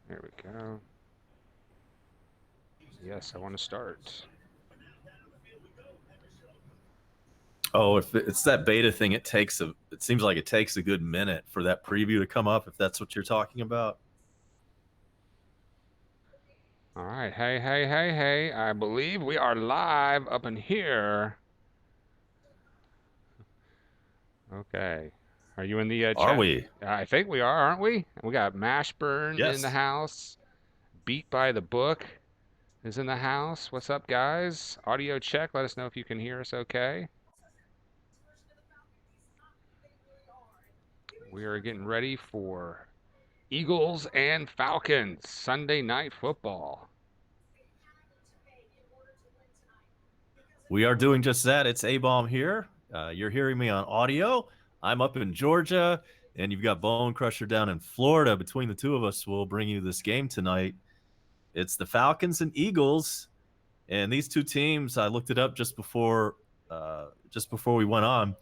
There we go. Yes, I want to start. Oh, if it's that beta thing, it seems like it takes a good minute for that preview to come up, if that's what you're talking about. All right. Hey, hey, hey, hey. I believe we are live up in here. Okay. Are you in the Are chat? we? I think we are, aren't we? We got Mashburn in the Yes. house. Beat by the Book is in the house. What's up, guys? Audio check. Let us know if you can hear us okay. We are getting ready for Eagles and Falcons Sunday night football. We are doing just that. It's A-Bomb here. You're hearing me on audio. I'm up in Georgia, and you've got Bone Crusher down in Florida. Between the two of us, we'll bring you this game tonight. It's the Falcons and Eagles, and these two teams, I looked it up just before we went on.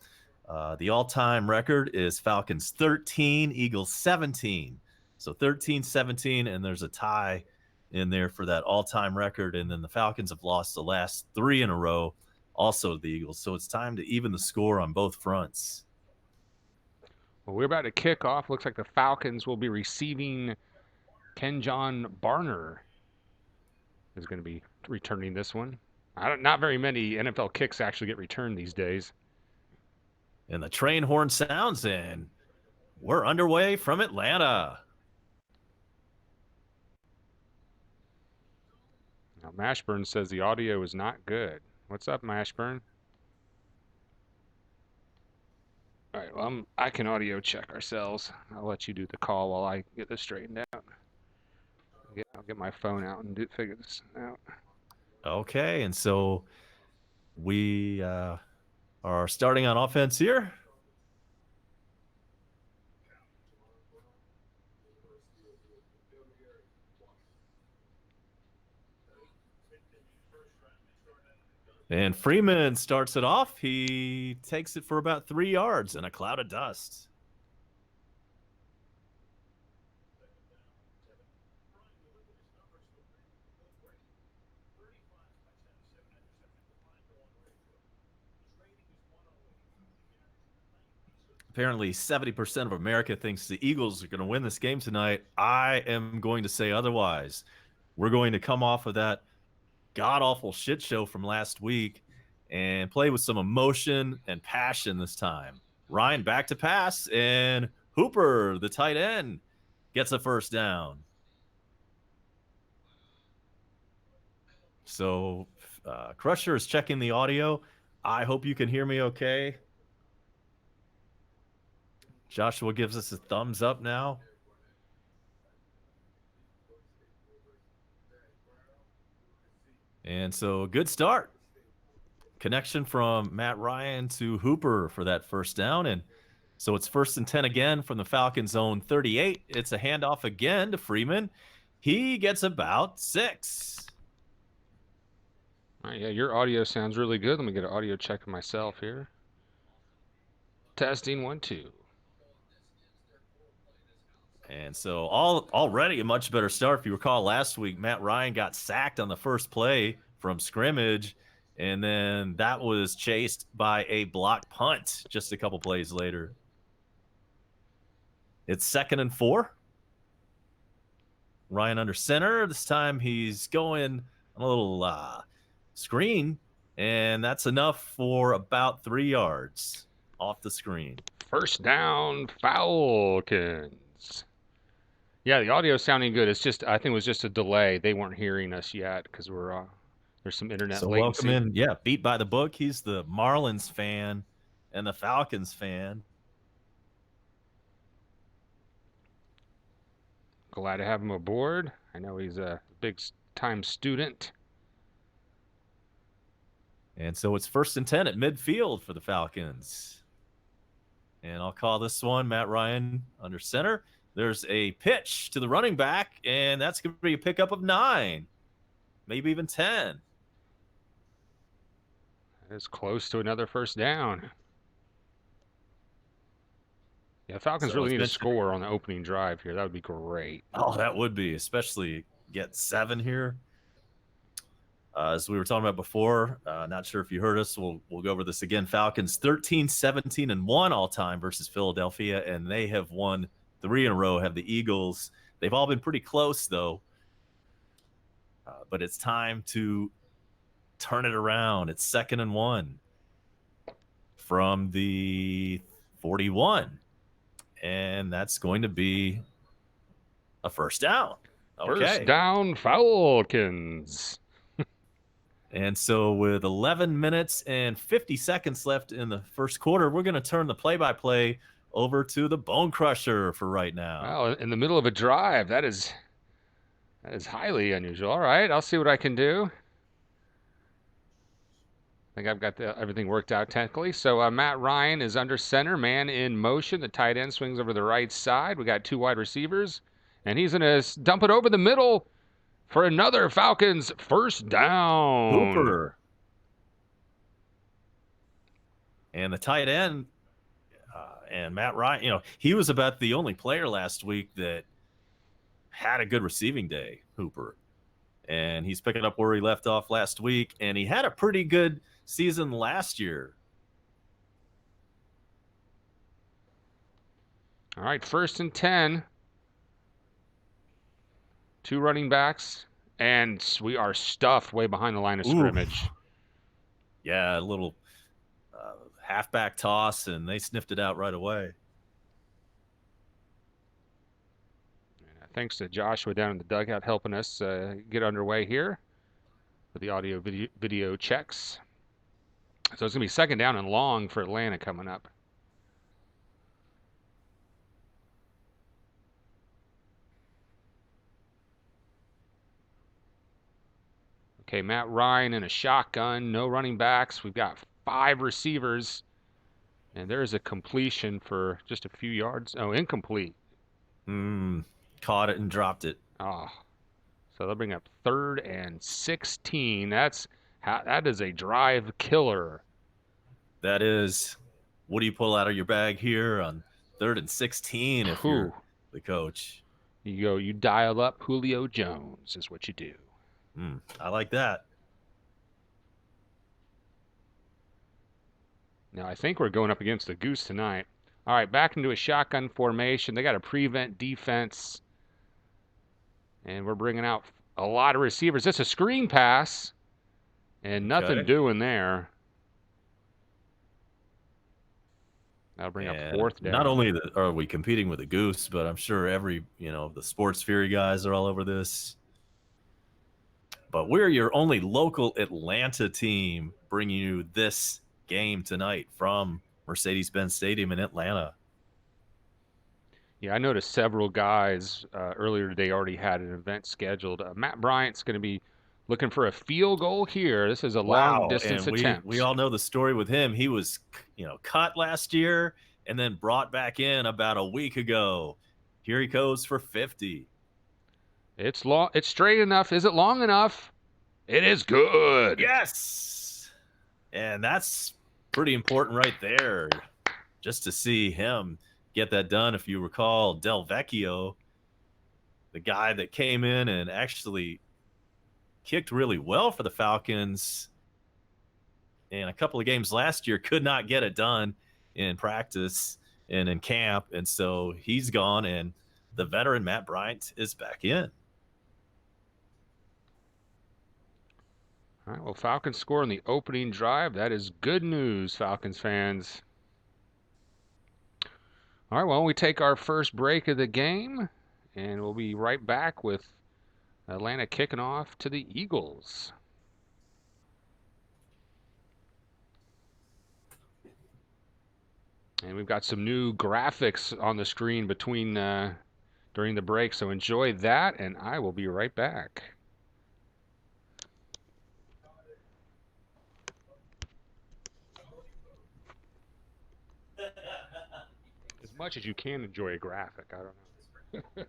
The all-time record is Falcons 13, Eagles 17. So 13-17, and there's a tie in there for that all-time record. And then the Falcons have lost the last 3 in a row, also the Eagles. So it's time to even the score on both fronts. Well, we're about to kick off. Looks like the Falcons will be receiving Kenjon Barner is going to be returning this one. Not very many NFL kicks actually get returned these days. And the train horn sounds, and we're underway from Atlanta. Now, Mashburn says the audio is not good. What's up, Mashburn? All right, well, I can audio check ourselves. I'll let you do the call while I get this straightened out. I'll get my phone out and figure this out. Okay, and so we are starting on offense here. And Freeman starts it off. He takes it for about 3 yards in a cloud of dust. Apparently 70% of America thinks the Eagles are going to win this game tonight. I am going to say otherwise. We're going to come off of that god-awful shit show from last week and play with some emotion and passion this time. Ryan back to pass, and Hooper, the tight end, gets a first down. So Crusher is checking the audio. I hope you can hear me okay. Joshua gives us a thumbs up now. And so good start. Connection from Matt Ryan to Hooper for that first down. And so it's 1st and 10 again from the Falcons' own 38. It's a handoff again to Freeman. He gets about 6. All right, yeah, your audio sounds really good. Let me get an audio check of myself here. Testing 1, 2. And so already a much better start. If you recall last week, Matt Ryan got sacked on the first play from scrimmage, and then that was chased by a blocked punt just a couple plays later. It's 2nd and 4. Ryan under center. This time he's going on a little screen, and that's enough for about 3 yards off the screen. First down, Falcons. Yeah, the audio's sounding good. It's just, I think it was just a delay. They weren't hearing us yet because there's some internet So latency. welcome in. Yeah, beat by the book. He's the Marlins fan and the Falcons fan. Glad to have him aboard. I know he's a big time student. And so it's 1st and 10 at midfield for the Falcons. And I'll call this one Matt Ryan under center. There's a pitch to the running back, and that's going to be a pickup of 9, maybe even 10. It's close to another first down. Yeah, the Falcons So really it's need to been score on the opening drive here. That would be great. oh, that would be, especially get 7 here. As we were talking about before, not sure if you heard us. We'll go over this again. Falcons 13, 17, and 1 all time versus Philadelphia, and they have won 3 in a row. Have the Eagles. They've all been pretty close though. But it's time to turn it around. It's 2nd and 1 from the 41, and that's going to be a first down. First Okay. down, Falcons. And so with 11 minutes and 50 seconds left in the first quarter, we're going to turn the play-by-play over to the Bone Crusher for right now. Well, in the middle of a drive, that is highly unusual. All right, I'll see what I can do. I think I've got everything worked out technically. So Matt Ryan is under center, man in motion. The tight end swings over the right side. We got 2 wide receivers, and he's going to dump it over the middle for another Falcons first down. Hooper. And the tight end and Matt Ryan, he was about the only player last week that had a good receiving day, Hooper. And he's picking up where he left off last week, and he had a pretty good season last year. All right, 1st and 10. 2 running backs, and we are stuffed way behind the line of scrimmage. Yeah, a little halfback toss, and they sniffed it out right away. Thanks to Joshua down in the dugout helping us get underway here with the audio video checks. So it's going to be 2nd down and long for Atlanta coming up. Okay, Matt Ryan in a shotgun, no running backs. We've got 5 receivers, and there is a completion for just a few yards. Oh, incomplete. Caught it and dropped it. Oh, so they'll bring up 3rd and 16. That is a drive killer. That is. What do you pull out of your bag here on 3rd and 16 if you're the coach? You dial up Julio Jones is what you do. I like that. Now, I think we're going up against the Goose tonight. All right, back into a shotgun formation. They got a prevent defense. And we're bringing out a lot of receivers. It's a screen pass, and nothing doing there. That'll bring up 4th down. Not only are we competing with the Goose, but I'm sure the Sports Fury guys are all over this. But we're your only local Atlanta team bringing you this game tonight from Mercedes-Benz Stadium in Atlanta. Yeah, I noticed several guys earlier today already had an event scheduled. Matt Bryant's going to be looking for a field goal here. This is a long-distance attempt. We all know the story with him. He was, cut last year and then brought back in about a week ago. Here he goes for 50. It's long. It's straight enough. Is it long enough? It is good. Yes. And that's pretty important right there. Just to see him get that done. If you recall, Del Vecchio, the guy that came in and actually kicked really well for the Falcons in a couple of games last year, could not get it done in practice and in camp. And so he's gone, and the veteran Matt Bryant is back in. All right, well, Falcons score on the opening drive. That is good news, Falcons fans. All right, well, we take our first break of the game, and we'll be right back with Atlanta kicking off to the Eagles. And we've got some new graphics on the screen during the break, so enjoy that, and I will be right back. As much as you can enjoy a graphic, I don't know.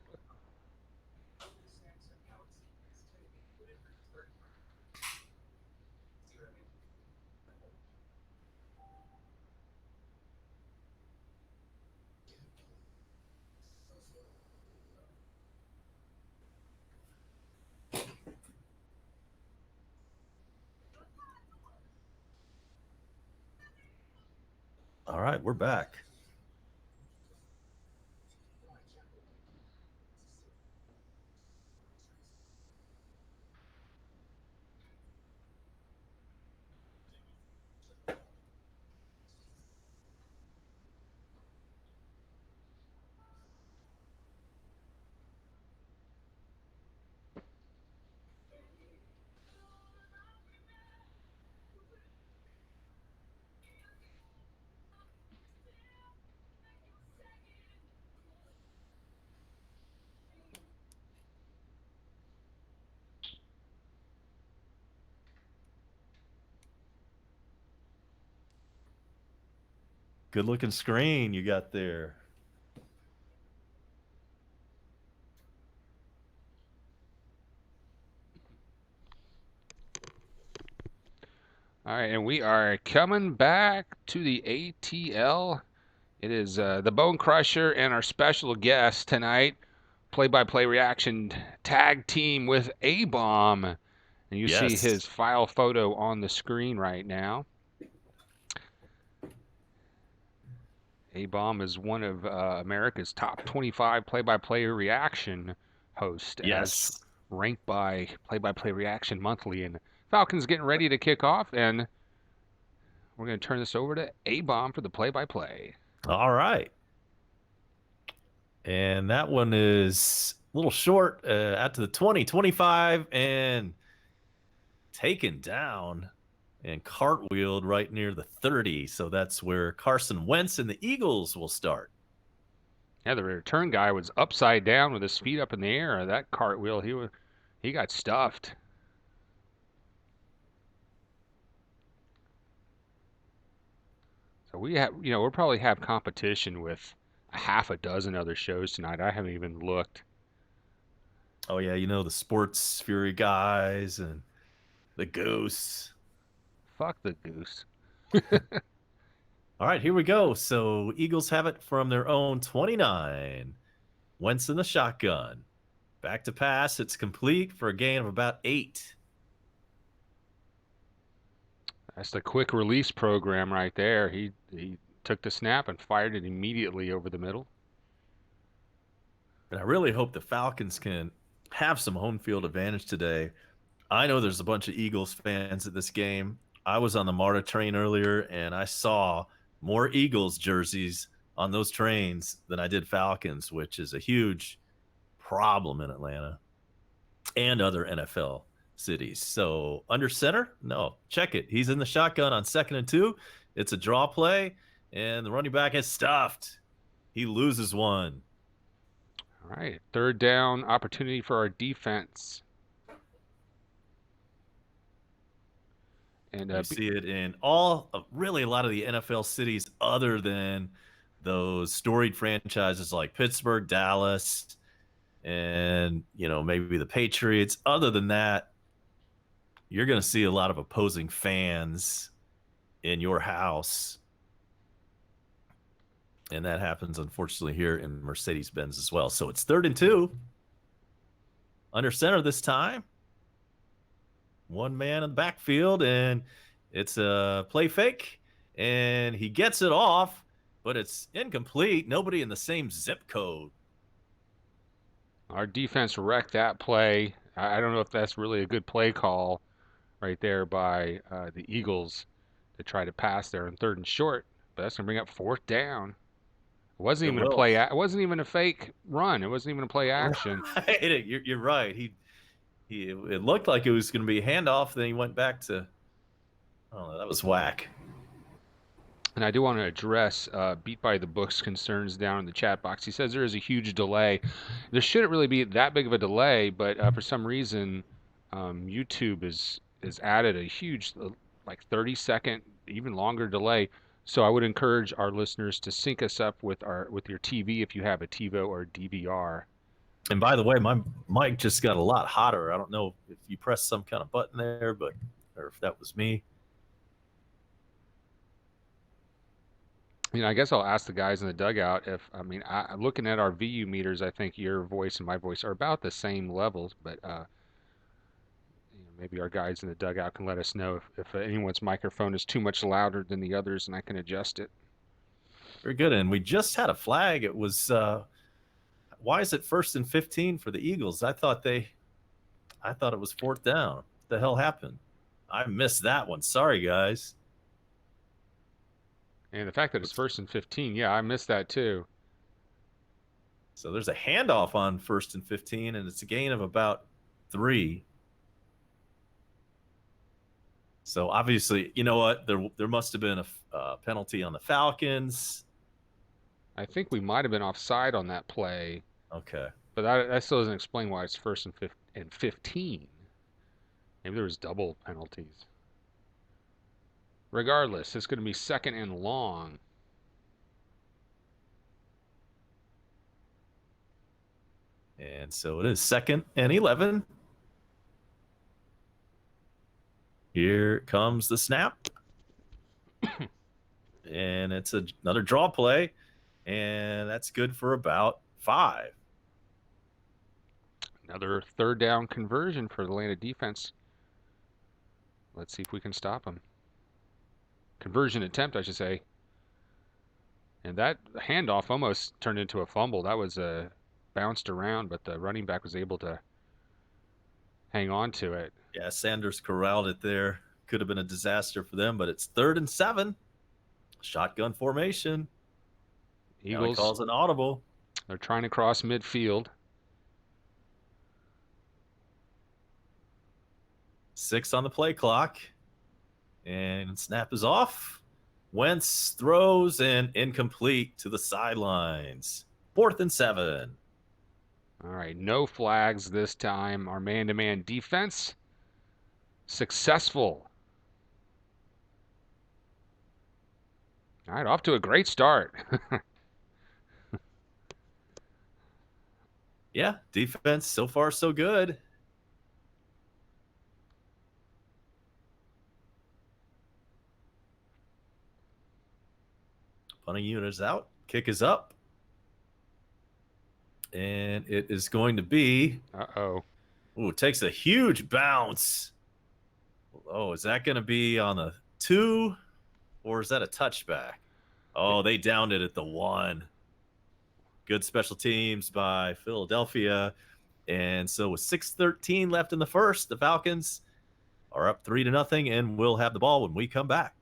All right, we're back. Good looking screen you got there. All right, and we are coming back to the ATL. It is the Bone Crusher and our special guest tonight, play-by-play reaction tag team with A-Bomb. And you see Yes. his file photo on the screen right now. A-Bomb is one of America's top 25 play-by-play reaction hosts, as Yes. ranked by Play-by-Play Reaction Monthly. And Falcons getting ready to kick off, and we're going to turn this over to A-Bomb for the play-by-play. All right. And that one is a little short, out to the 20, 25, and taken down and cartwheeled right near the 30. So that's where Carson Wentz and the Eagles will start. Yeah, the return guy was upside down with his feet up in the air. That cartwheel, he got stuffed. So we'll probably have competition with a half a dozen other shows tonight. I haven't even looked. Oh, yeah, the Sports Fury guys and the Ghosts. Fuck the goose. All right, here we go. So Eagles have it from their own 29. Wentz in the shotgun. Back to pass. It's complete for a gain of about 8. That's the quick release program right there. He took the snap and fired it immediately over the middle. And I really hope the Falcons can have some home field advantage today. I know there's a bunch of Eagles fans at this game. I was on the MARTA train earlier, and I saw more Eagles jerseys on those trains than I did Falcons, which is a huge problem in Atlanta and other NFL cities. So under center, no, check it. He's in the shotgun on 2nd and 2. It's a draw play, and the running back is stuffed. He loses one. All right, third down opportunity for our defense. And you see it in really a lot of the NFL cities other than those storied franchises like Pittsburgh, Dallas, and maybe the Patriots. Other than that, you're going to see a lot of opposing fans in your house. And that happens, unfortunately, here in Mercedes-Benz as well. So it's 3rd and 2. Under center this time. One man in the backfield, and it's a play fake, and he gets it off, but it's incomplete. Nobody in the same zip code. Our defense wrecked that play. I don't know if that's really a good play call right there by the Eagles to try to pass there on 3rd and short. But that's gonna bring up 4th down. It wasn't It even a will. play. It wasn't even a fake run. It wasn't even a play action. Right. You're right. It looked like it was going to be a handoff. Then he went back to. Oh, that was whack. And I do want to address Beat by the Book's concerns down in the chat box. He says there is a huge delay. There shouldn't really be that big of a delay, but for some reason, YouTube is added a huge, like 30-second, even longer delay. So I would encourage our listeners to sync us up with your TV if you have a TiVo or DVR. And by the way, my mic just got a lot hotter. I don't know if you pressed some kind of button there, or if that was me. I guess I'll ask the guys in the dugout if, looking at our VU meters, I think your voice and my voice are about the same levels, but maybe our guys in the dugout can let us know if anyone's microphone is too much louder than the others, and I can adjust it. Very good. And we just had a flag. It was why is it 1st and 15 for the Eagles? I thought it was 4th down. What the hell happened? I missed that one. Sorry, guys. And the fact that it's 1st and 15, yeah, I missed that too. So there's a handoff on 1st and 15, and it's a gain of about 3. So obviously, you know what? There must have been a penalty on the Falcons. I think we might have been offside on that play, Okay. but that still doesn't explain why it's 1st and 15. Maybe there was double penalties. Regardless, it's going to be 2nd and long. And so it is 2nd and 11. Here comes the snap. And it's another draw play. And that's good for about 5. Another 3rd down conversion for the Atlanta defense. Let's see if we can stop them. Conversion attempt, I should say. And that handoff almost turned into a fumble. That was bounced around, but the running back was able to hang on to it. Yeah, Sanders corralled it there. Could have been a disaster for them, but it's 3rd and 7. Shotgun formation. Eagles calls an audible. They're trying to cross midfield. 6 on the play clock. And snap is off. Wentz throws and incomplete to the sidelines. 4th and 7. All right, no flags this time. Our man-to-man defense successful. All right, off to a great start. Yeah, defense so far so good. Punting unit is out. Kick is up. And it is going to be. Uh-oh. Ooh, it takes a huge bounce. Oh, is that going to be on the 2? Or is that a touchback? Oh, they downed it at the 1. Good special teams by Philadelphia. And so with 6:13 left in the first, the Falcons are up 3-0, and we'll have the ball when we come back.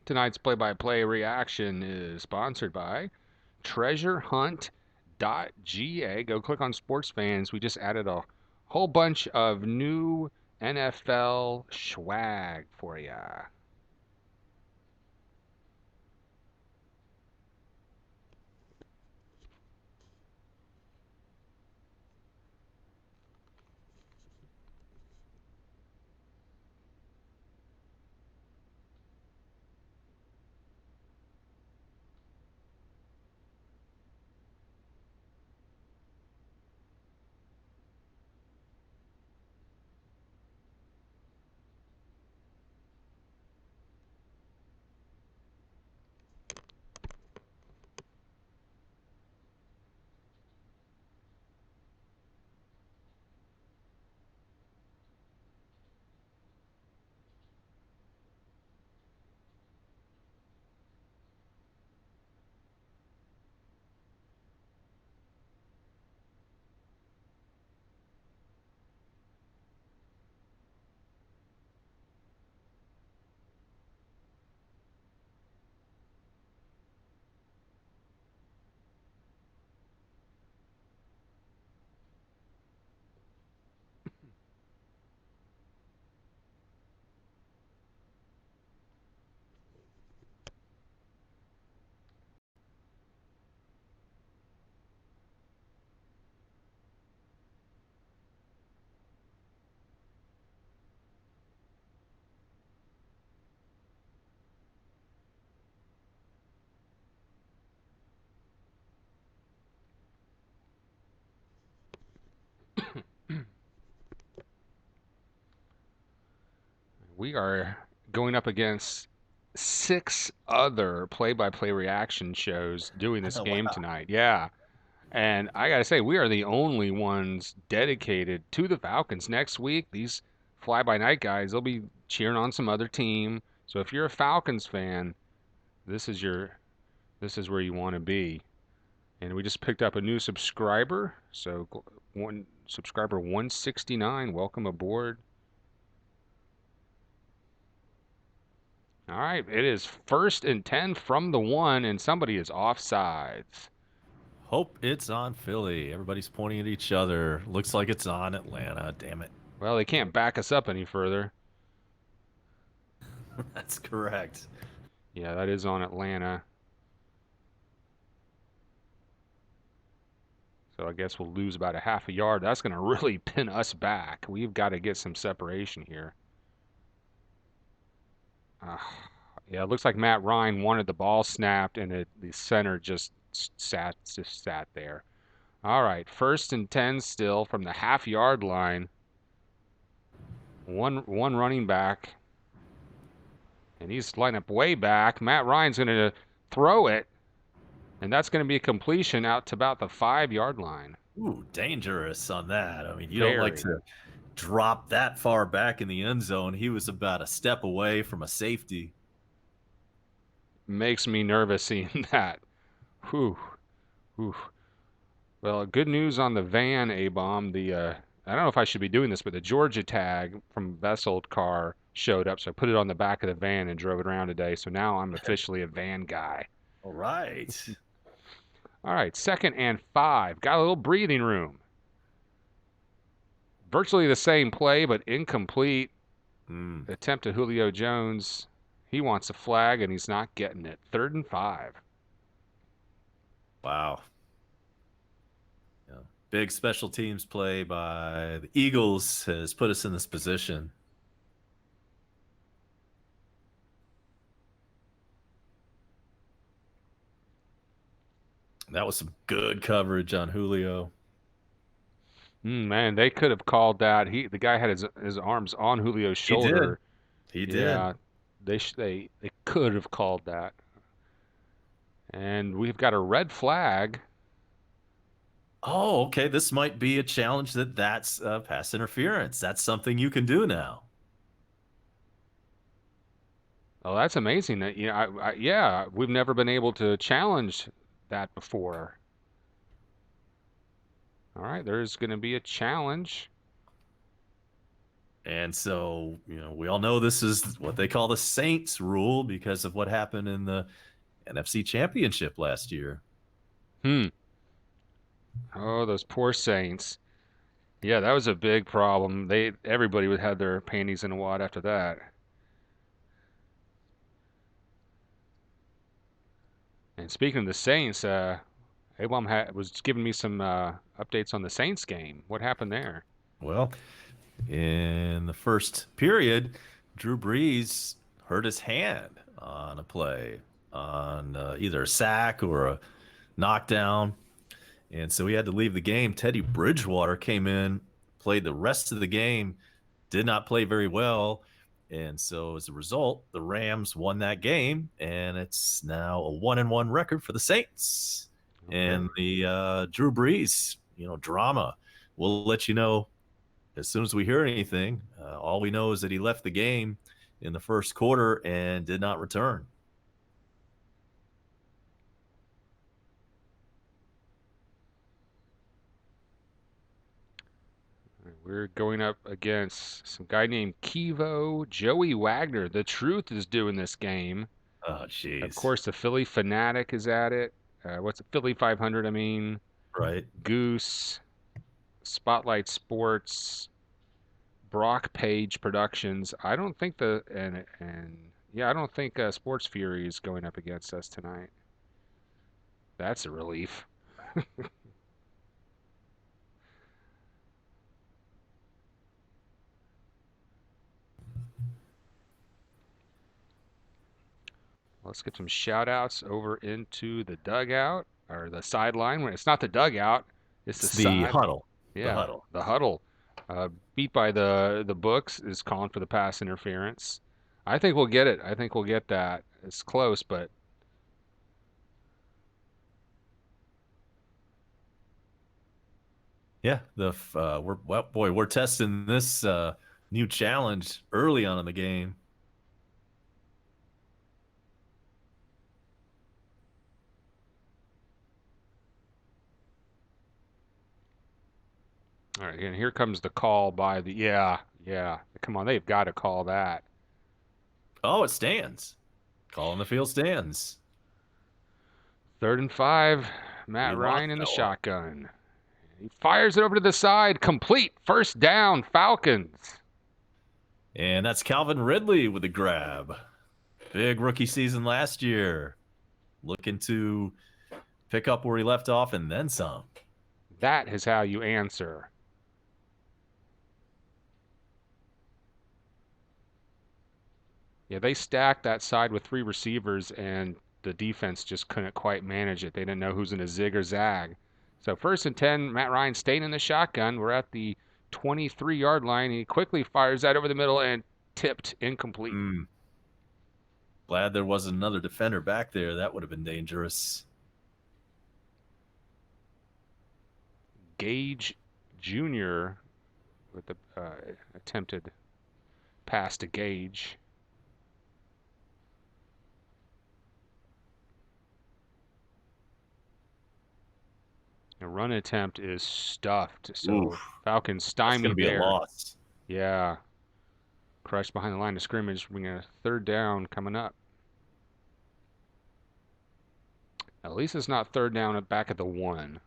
Tonight's play-by-play reaction is sponsored by treasurehunt.ga. Go click on Sports Fans. We just added a whole bunch of new NFL swag for you. We are going up against 6 other play-by-play reaction shows doing this game Wow. tonight. Yeah. And I got to say, we are the only ones dedicated to the Falcons. Next week, these fly-by-night guys, they'll be cheering on some other team. So if you're a Falcons fan, this is your This is where you want to be. And we just picked up a new subscriber. So one subscriber 169, welcome aboard. All right, it is 1st and 10 from the 1, and somebody is offsides. Hope it's on Philly. Everybody's pointing at each other. Looks like it's on Atlanta. Damn it. Well, they can't back us up any further. That's correct. Yeah, that is on Atlanta. So I guess we'll lose about a half a yard. That's going to really pin us back. We've got to get some separation here. Uh, yeah, it looks like Matt Ryan wanted the ball snapped, and the center just sat there. All right, 1st and 10 still from the half-yard line. One running back, and he's lined up way back. Matt Ryan's going to throw it, and that's going to be a completion out to about the 5-yard line. Ooh, dangerous on that. I mean, you don't like Very. to drop that far back in the end zone. He was about a step away from a safety. Makes me nervous seeing that. Whew. Whew. Well, good news on the van, A-bomb. I don't know if I should be doing this, but the Georgia tag from Vesselt car showed up, so I put it on the back of the van and drove it around today. So now I'm officially a van guy. All right. All right, 2nd and 5. Got a little breathing room. Virtually the same play, but incomplete. Attempt to Julio Jones. He wants a flag, and he's not getting it. 3rd and 5. Wow. Yeah. Big special teams play by the Eagles has put us in this position. That was some good coverage on Julio. Man, they could have called that. The guy had his arms on Julio's shoulder. He did. Yeah, they could have called that. And we've got a red flag. Oh, okay. This might be a challenge that's pass interference. That's something you can do now. Oh, that's amazing. That yeah, we've never been able to challenge that before. All right, there's going to be a challenge. And so, we all know this is what they call the Saints rule because of what happened in the NFC Championship last year. Oh, those poor Saints. Yeah, that was a big problem. Everybody would have their panties in a wad after that. And speaking of the Saints, Abram was giving me some updates on the Saints game. What happened there? Well, in the first period, Drew Brees hurt his hand on a play, on either a sack or a knockdown. And so he had to leave the game. Teddy Bridgewater came in, played the rest of the game, did not play very well. And so as a result, the Rams won that game, and it's now a 1-1 record for the Saints. Okay. And the Drew Brees, drama. We'll let you know as soon as we hear anything. All we know is that he left the game in the first quarter and did not return. We're going up against some guy named Kivo, Joey Wagner. The Truth is doing this game. Oh, jeez. Of course, the Philly Fanatic is at it. What's it? Philly 500, I mean. Right. Goose, Spotlight Sports, Brock Page Productions. I don't think I don't think Sports Fury is going up against us tonight. That's a relief. Let's get some shout outs over into the dugout or the sideline. It's not the dugout, it's the huddle. Yeah, the huddle. Beat by the books is calling for the pass interference. I think we'll get it. I think we'll get that. It's close, but yeah, we're testing this new challenge early on in the game. All right, and here comes the call by the yeah, yeah. Come on, they've got to call that. Oh, it stands. Call on the field stands. 3rd and 5. We Matt lost Ryan in the that one. shotgun. He fires it over to the side. Complete. First down, Falcons. And that's Calvin Ridley with the grab. Big rookie season last year. Looking to pick up where he left off and then some. That is how you answer. Yeah, they stacked that side with 3 receivers, and the defense just couldn't quite manage it. They didn't know who's going to zig or zag. So 1st and 10, Matt Ryan staying in the shotgun. We're at the 23-yard line. He quickly fires that over the middle and tipped incomplete. Glad there wasn't another defender back there. That would have been dangerous. Gage Jr. with the attempted pass to Gage. The run attempt is stuffed, so Oof. Falcons That's going to stymied be a there. loss. Yeah. Crushed behind the line of scrimmage. We got a 3rd down coming up. At least it's not 3rd down back at the 1.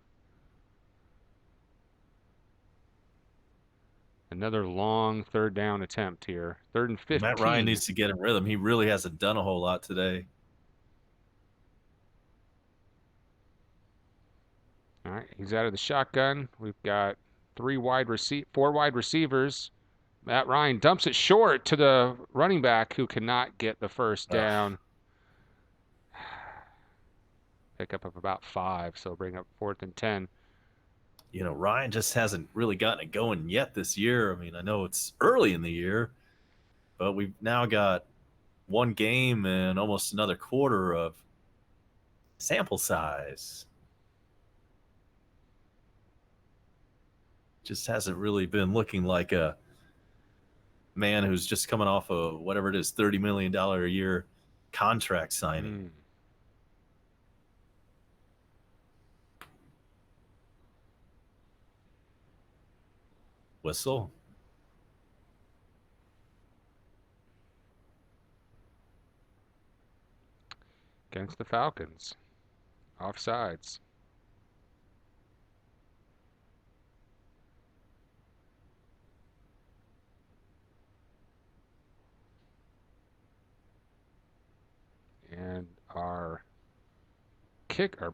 Another long 3rd down attempt here. 3rd and Matt Ryan 15. needs to get in rhythm. He really hasn't done a whole lot today. All right, he's out of the shotgun. We've got 4 wide receivers. Matt Ryan dumps it short to the running back who cannot get the first down. Pick up of about 5, so bring up 4th and 10. You know, Ryan just hasn't really gotten it going yet this year. I mean, I know it's early in the year, but we've now got 1 game and almost another quarter of sample size. Just hasn't really been looking like a man who's just coming off of whatever it is, $30 million a year contract signing. Whistle. Against the Falcons. Offsides. And our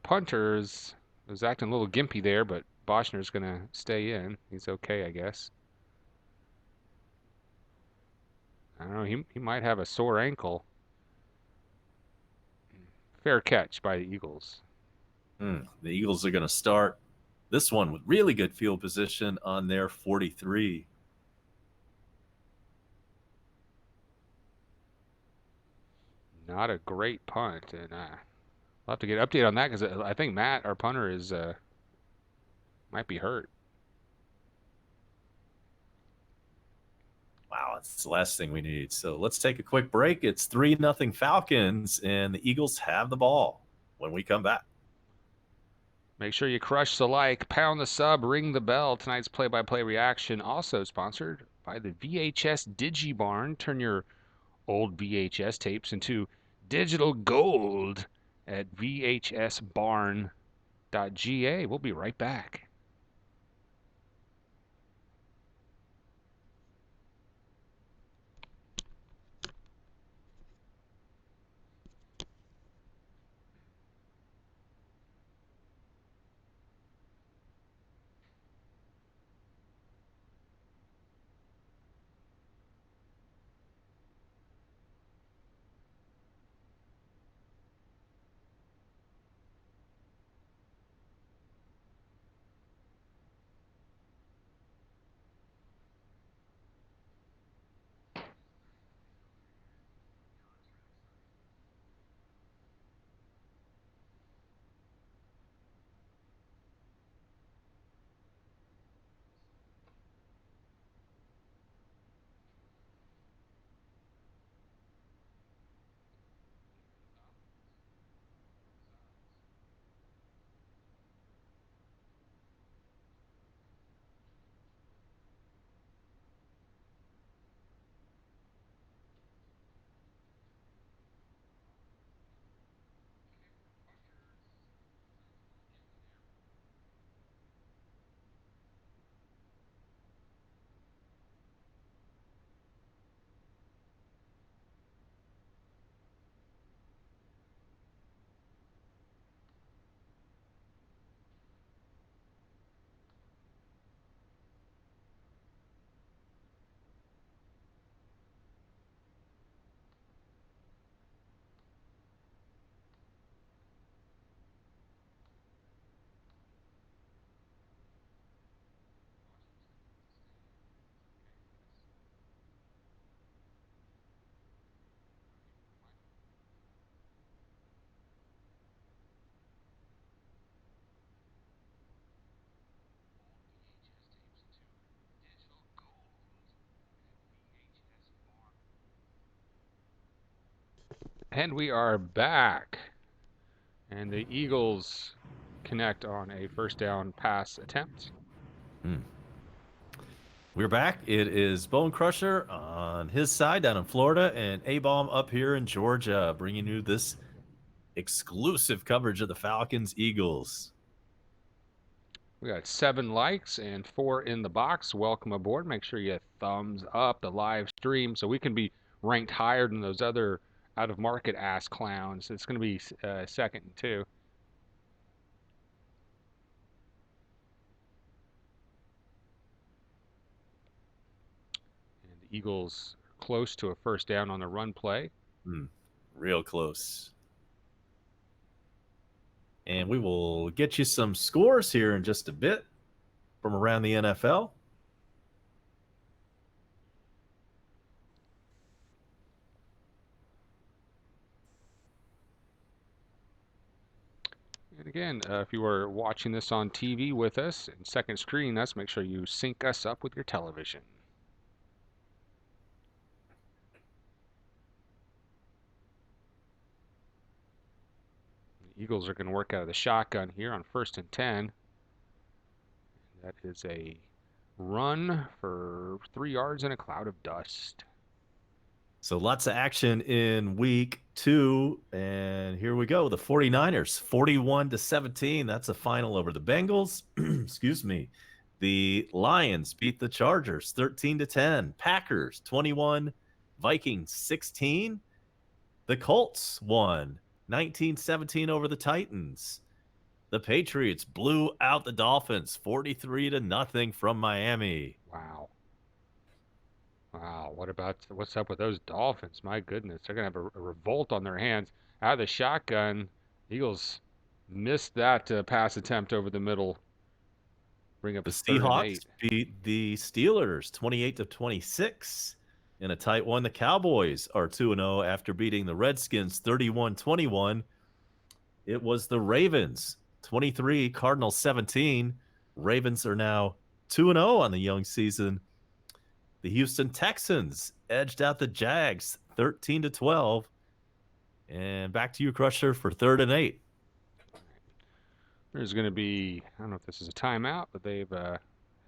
punter was acting a little gimpy there, but Boschner's going to stay in. He's okay, I guess. I don't know. He might have a sore ankle. Fair catch by the Eagles. The Eagles are going to start this one with really good field position on their 43. Not a great punt, and I'll have to get an update on that because I think Matt, our punter, is might be hurt. Wow, that's the last thing we need. So let's take a quick break. It's 3-0 Falcons, and the Eagles have the ball when we come back. Make sure you crush the like, pound the sub, ring the bell. Tonight's play-by-play reaction also sponsored by the VHS DigiBarn. Turn your old VHS tapes into digital gold at vhsbarn.ga. We'll be right back. And we are back. And the Eagles connect on a first down pass attempt. We're back. It is Bone Crusher on his side down in Florida and A-Bomb up here in Georgia, bringing you this exclusive coverage of the Falcons Eagles. We got 7 likes and 4 in the box. Welcome aboard. Make sure you thumbs up the live stream so we can be ranked higher than those other out of market ass clowns. It's going to be second and 2. And the Eagles close to a first down on the run play. Real close. And we will get you some scores here in just a bit from around the NFL. And again, if you are watching this on TV with us and second screen us, make sure you sync us up with your television. The Eagles are going to work out of the shotgun here on 1st and 10. That is a run for 3 yards in a cloud of dust. So lots of action in week 2. And here we go. The 49ers, 41-17. That's a final over the Bengals. Excuse me. The Lions beat the Chargers 13-10. Packers 21. Vikings 16. The Colts won 19-17 over the Titans. The Patriots blew out the Dolphins 43-0 from Miami. Wow. Wow, what's up with those Dolphins? My goodness, they're going to have a revolt on their hands. Out of the shotgun, Eagles missed that pass attempt over the middle. Bring up The 3rd and Seahawks 8. beat the Steelers 28-26 in a tight one. The Cowboys are 2-0 after beating the Redskins 31-21. It was the Ravens 23, Cardinals 17. Ravens are now 2-0 on the young season. The Houston Texans edged out the Jags 13-12. And back to you, Crusher, for 3rd and 8. There's going to be, I don't know if this is a timeout, but they've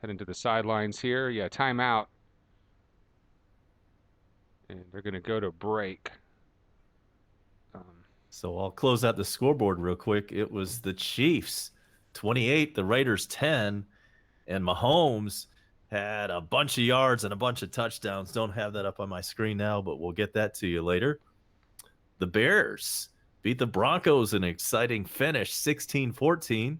heading to the sidelines here. Yeah, timeout. And they're going to go to break. So I'll close out the scoreboard real quick. It was the Chiefs 28, the Raiders 10, and Mahomes had a bunch of yards and a bunch of touchdowns. Don't have that up on my screen now, but we'll get that to you later. The Bears beat the Broncos in an exciting finish, 16-14.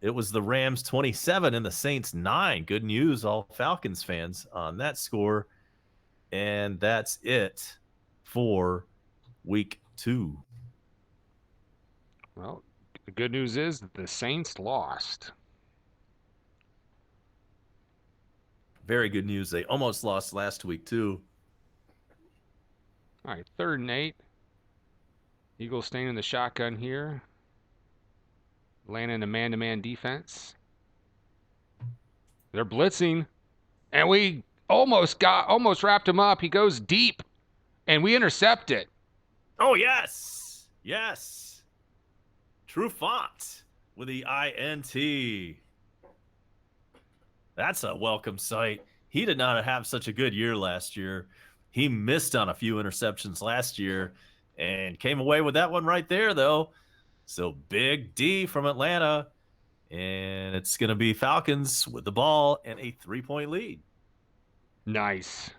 It was the Rams 27 and the Saints 9. Good news, all Falcons fans, on that score. And that's it for week 2. Well, the good news is that the Saints lost. Very good news. They almost lost last week, too. All right, 3rd and 8. Eagles staying in the shotgun here. Landing a man-to-man defense. They're blitzing. And we almost wrapped him up. He goes deep. And we intercept it. Oh, yes. Yes. True font with the INT. That's a welcome sight. He did not have such a good year last year. He missed on a few interceptions last year and came away with that one right there, though. So Big D from Atlanta. And it's going to be Falcons with the ball and a 3-point lead. Nice.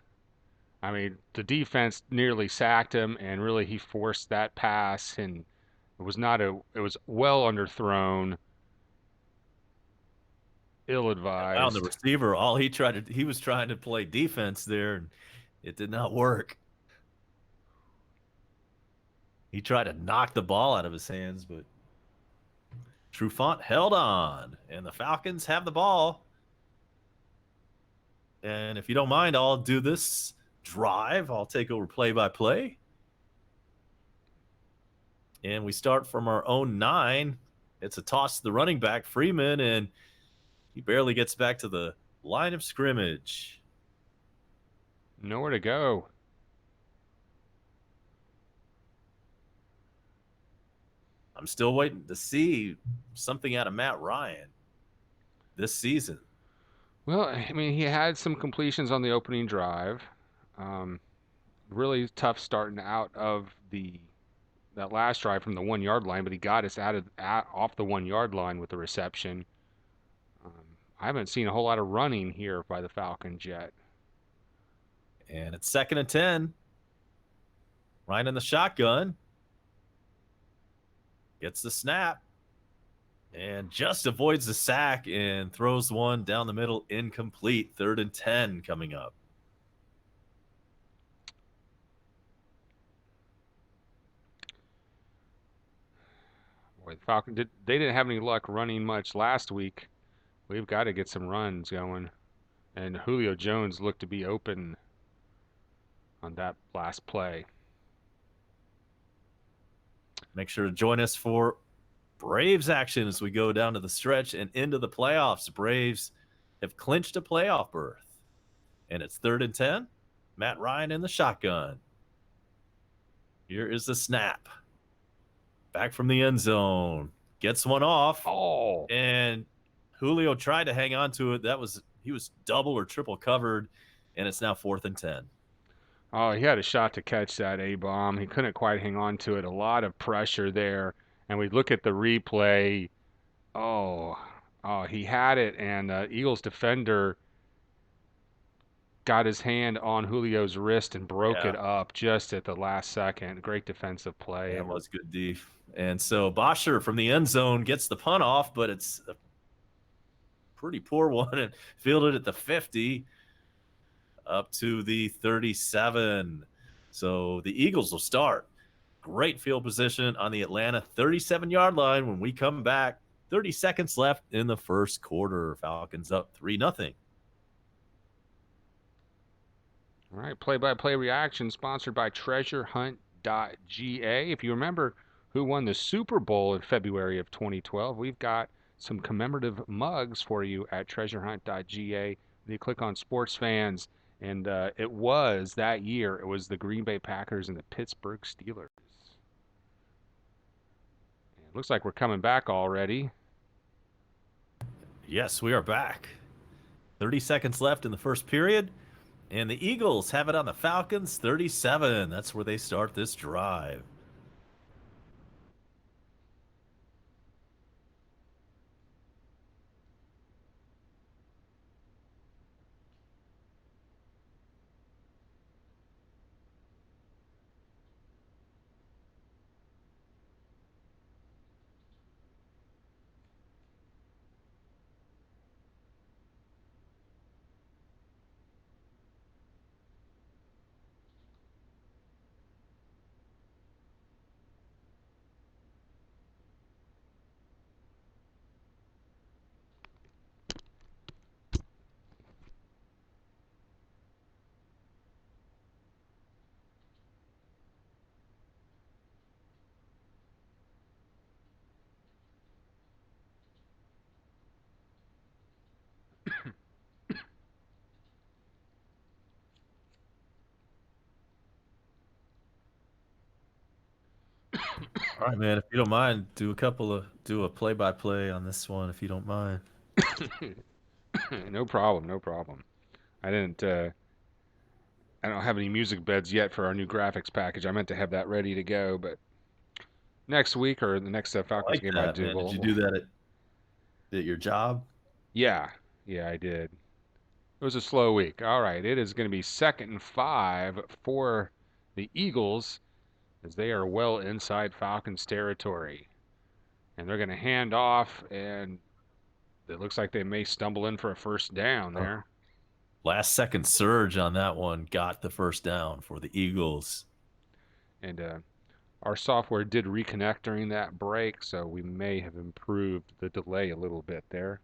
I mean, the defense nearly sacked him, and really he forced that pass, and it was well underthrown, ill-advised. On the receiver, he was trying to play defense there, and it did not work. He tried to knock the ball out of his hands, but Trufant held on, and the Falcons have the ball. And if you don't mind, I'll do this drive. I'll take over play-by-play. And we start from our own 9. It's a toss to the running back, Freeman, and he barely gets back to the line of scrimmage. Nowhere to go. I'm still waiting to see something out of Matt Ryan this season. Well, I mean, he had some completions on the opening drive. Um, really tough starting out of that last drive from the 1 yard line, but he got us off the 1 yard line with the reception. I haven't seen a whole lot of running here by the Falcons yet. And it's 2nd and 10. Ryan in the shotgun. Gets the snap. And just avoids the sack and throws one down the middle, incomplete. 3rd and 10 coming up. Boy, the Falcons they didn't have any luck running much last week. We've got to get some runs going. And Julio Jones looked to be open on that last play. Make sure to join us for Braves action as we go down to the stretch and into the playoffs. Braves have clinched a playoff berth. And it's 3rd and 10. Matt Ryan in the shotgun. Here is the snap. Back from the end zone. Gets one off. Oh. And Julio tried to hang on to it. He was double or triple covered. And it's now 4th and 10. Oh, he had a shot to catch that A-bomb. He couldn't quite hang on to it. A lot of pressure there. And we look at the replay. Oh, he had it, and Eagles defender got his hand on Julio's wrist and broke it up just at the last second. Great defensive play. That was good def. And so Bosher from the end zone gets the punt off, but it's a pretty poor one and fielded at the 50 up to the 37. So the Eagles will start. Great field position on the Atlanta 37-yard line when we come back. 30 seconds left in the first quarter. Falcons up 3-0. All right, play-by-play reaction sponsored by treasurehunt.ga. If you remember who won the Super Bowl in February of 2012, we've got some commemorative mugs for you at treasurehunt.ga. You click on sports fans, and it was that year. It was the Green Bay Packers and the Pittsburgh Steelers. It looks like we're coming back already. Yes, we are back. 30 seconds left in the first period. And the Eagles have it on the Falcons 37. That's where they start this drive. All right, man. If you don't mind, do a play-by-play on this one, if you don't mind. No problem. I don't have any music beds yet for our new graphics package. I meant to have that ready to go, but next week or the next Falcons game I do. Did you do that at your job? Yeah, I did. It was a slow week. All right, it is going to be 2nd and 5 for the Eagles as they are well inside Falcons territory. And they're going to hand off, and it looks like they may stumble in for a first down there. Last second surge on that one got the first down for the Eagles. And our software did reconnect during that break, so we may have improved the delay a little bit there.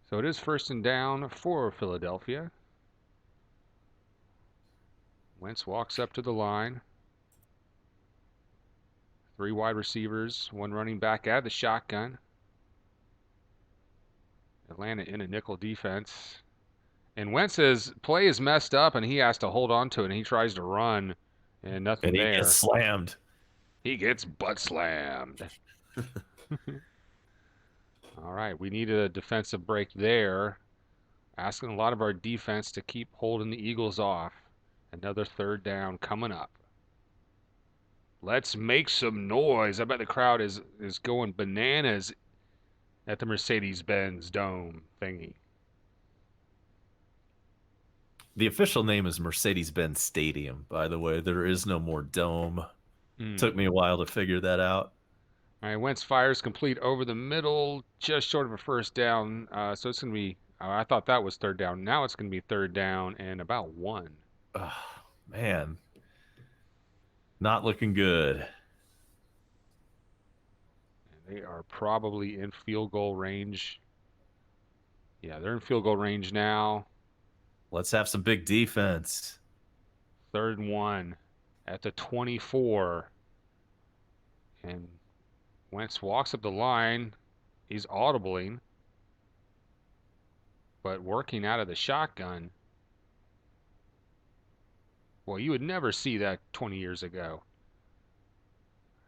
So it is 1st and down for Philadelphia. Wentz walks up to the line. 3 wide receivers, 1 running back out of the shotgun. Atlanta in a nickel defense. And Wentz's play is messed up, and he has to hold on to it, and he tries to run And nothing And he gets there. slammed. He gets butt slammed. All right, we needed a defensive break there. Asking a lot of our defense to keep holding the Eagles off. Another third down coming up. Let's make some noise. I bet the crowd is going bananas at the Mercedes-Benz Dome thingy. The official name is Mercedes-Benz Stadium, by the way. There is no more dome. Took me a while to figure that out. All right, Wentz fires complete over the middle, just short of a first down. So it's going to be, I thought that was third down. Now it's going to be third down and about 1. Oh, man. Not looking good. They are probably in field goal range. Yeah, they're in field goal range now. Let's have some big defense. 3rd and 1 at the 24. And Wentz walks up the line. He's audibling, but working out of the shotgun. Well, you would never see that 20 years ago.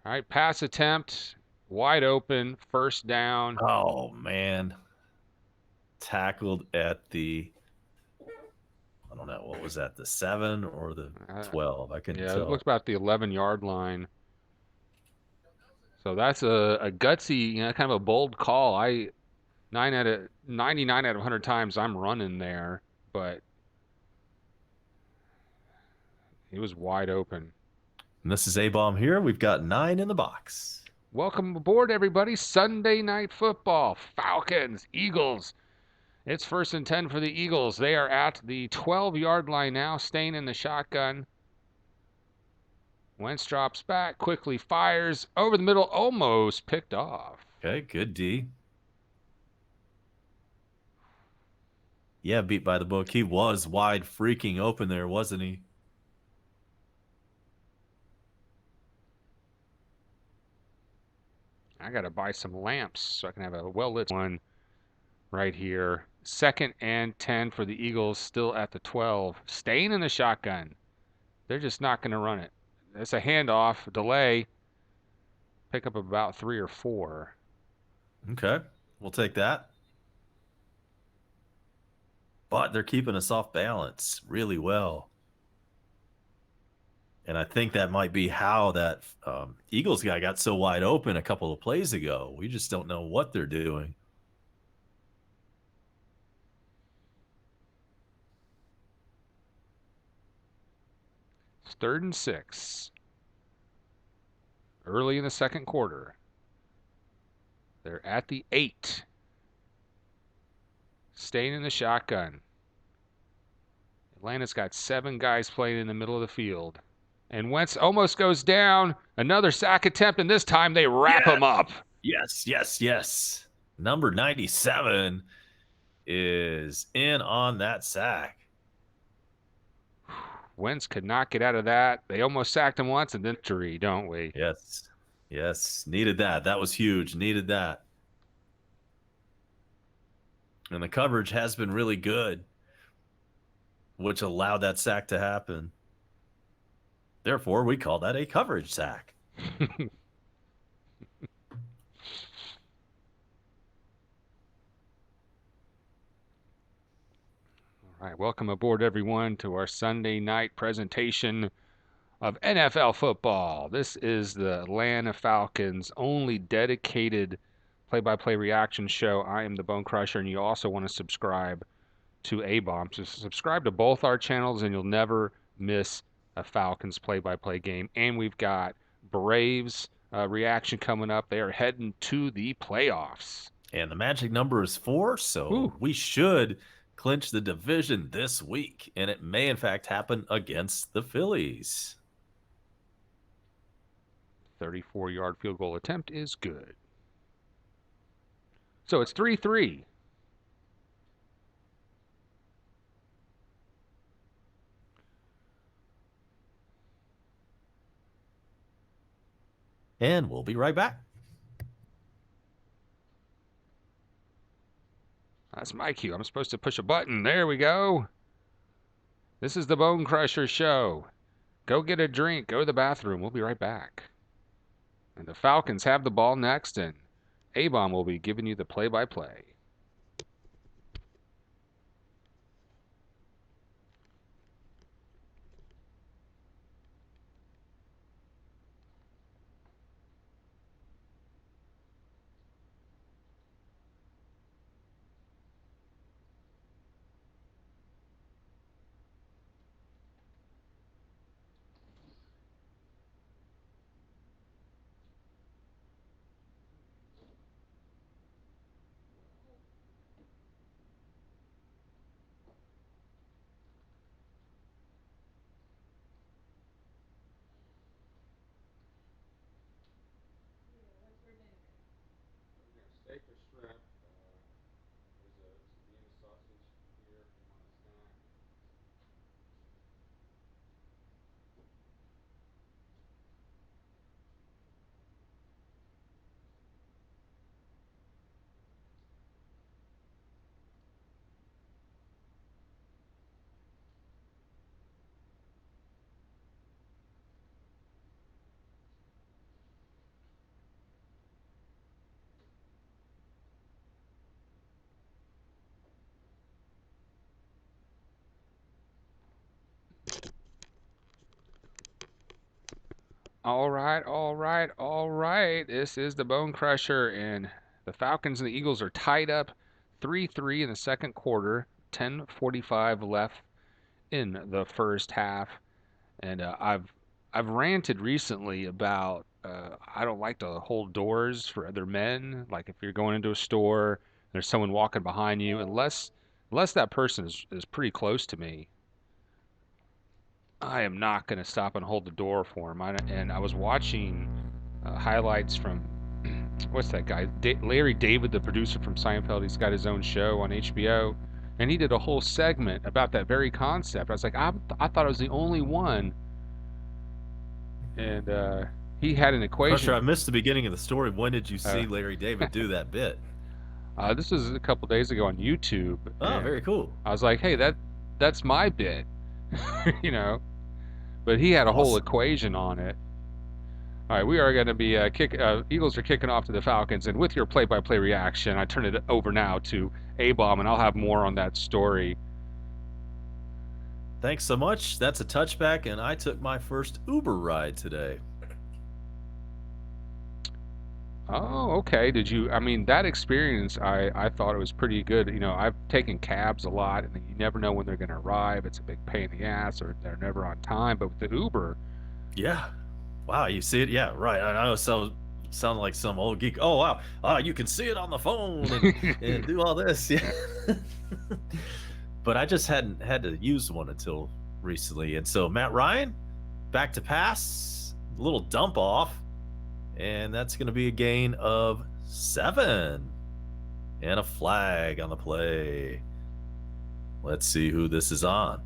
All right, pass attempt, wide open, first down. Oh, man. Tackled at the, I don't know, what was that, the 7 or the 12? I couldn't tell. Yeah, it looks about the 11-yard line. So that's a gutsy, kind of a bold call. 99 out of 100 times I'm running there, but he was wide open. And this is A-Bomb here. We've got 9 in the box. Welcome aboard, everybody. Sunday night football. Falcons, Eagles. It's 1st and 10 for the Eagles. They are at the 12-yard line now, staying in the shotgun. Wentz drops back, quickly fires over the middle, almost picked off. Okay, good D. Yeah, beat by the book. He was wide freaking open there, wasn't he? I got to buy some lamps so I can have a well-lit one right here. 2nd and 10 for the Eagles, still at the 12. Staying in the shotgun. They're just not going to run it. It's a handoff, delay. Pick up about 3 or 4. Okay, we'll take that. But they're keeping us off balance really well. And I think that might be how that Eagles guy got so wide open a couple of plays ago. We just don't know what they're doing. It's 3rd and 6. Early in the 2nd quarter. They're at the 8. Staying in the shotgun. Atlanta's got 7 guys playing in the middle of the field. And Wentz almost goes down. Another sack attempt, and this time they wrap him up. Yes, yes, yes. Number 97 is in on that sack. Wentz could not get out of that. They almost sacked him once, and then victory, don't we? Yes, yes. Needed that. That was huge. Needed that. And the coverage has been really good, which allowed that sack to happen. Therefore, we call that a coverage sack. All right, welcome aboard, everyone, to our Sunday night presentation of NFL football. This is the Atlanta Falcons' only dedicated play-by-play reaction show. I am the Bone Crusher, and you also want to subscribe to A-Bomb. So subscribe to both our channels, and you'll never miss a Falcons play-by-play game. And we've got Braves reaction coming up. They are heading to the playoffs. And the magic number is 4, so we should clinch the division this week. And it may, in fact, happen against the Phillies. 34-yard field goal attempt is good. So it's 3-3. And we'll be right back. That's my cue. I'm supposed to push a button. There we go. This is the Bone Crusher Show. Go get a drink. Go to the bathroom. We'll be right back. And the Falcons have the ball next, and A-Bomb will be giving you the play-by-play. Steak or shrimp. There's some Vienna sausage here if you want a snack. All right, all right, all right. This is the Bone Crusher, and the Falcons and the Eagles are tied up 3-3 in the second quarter. 10:45 left in the first half, and I've ranted recently about I don't like to hold doors for other men. Like if you're going into a store, there's someone walking behind you, unless that person is pretty close to me, I am not going to stop and hold the door for him. And I was watching highlights from what's that guy? Larry David, the producer from Seinfeld. He's got his own show on HBO, and he did a whole segment about that very concept. I was like, I thought I was the only one, and he had an Crusher, equation. I missed the beginning of the story. When did you Uh, see Larry David do that bit? this was a couple days ago on YouTube, Oh, and very cool. I was like, hey, that's my bit, you know. But he had a whole Awesome. equation on it. All right, we are going to be Eagles are kicking off to the Falcons, and with your play-by-play reaction, I turn it over now to A-Bomb, and I'll have more on that story. Thanks so much. That's a touchback, and I took my first Uber ride today. Oh, okay. Did you? I mean, that experience, I thought it was pretty good. You know, I've taken cabs a lot, and you never know when they're going to arrive. It's a big pain in the ass, or they're never on time. But with the Uber, Yeah. Wow, you see it? Yeah, right. I know. Sound like some old geek. Oh wow. You can see it on the phone and do all this. Yeah. But I just hadn't had to use one until recently. And so Matt Ryan, back to pass, a little dump off, and that's going to be a gain of 7 and a flag on the play. Let's see who this is on.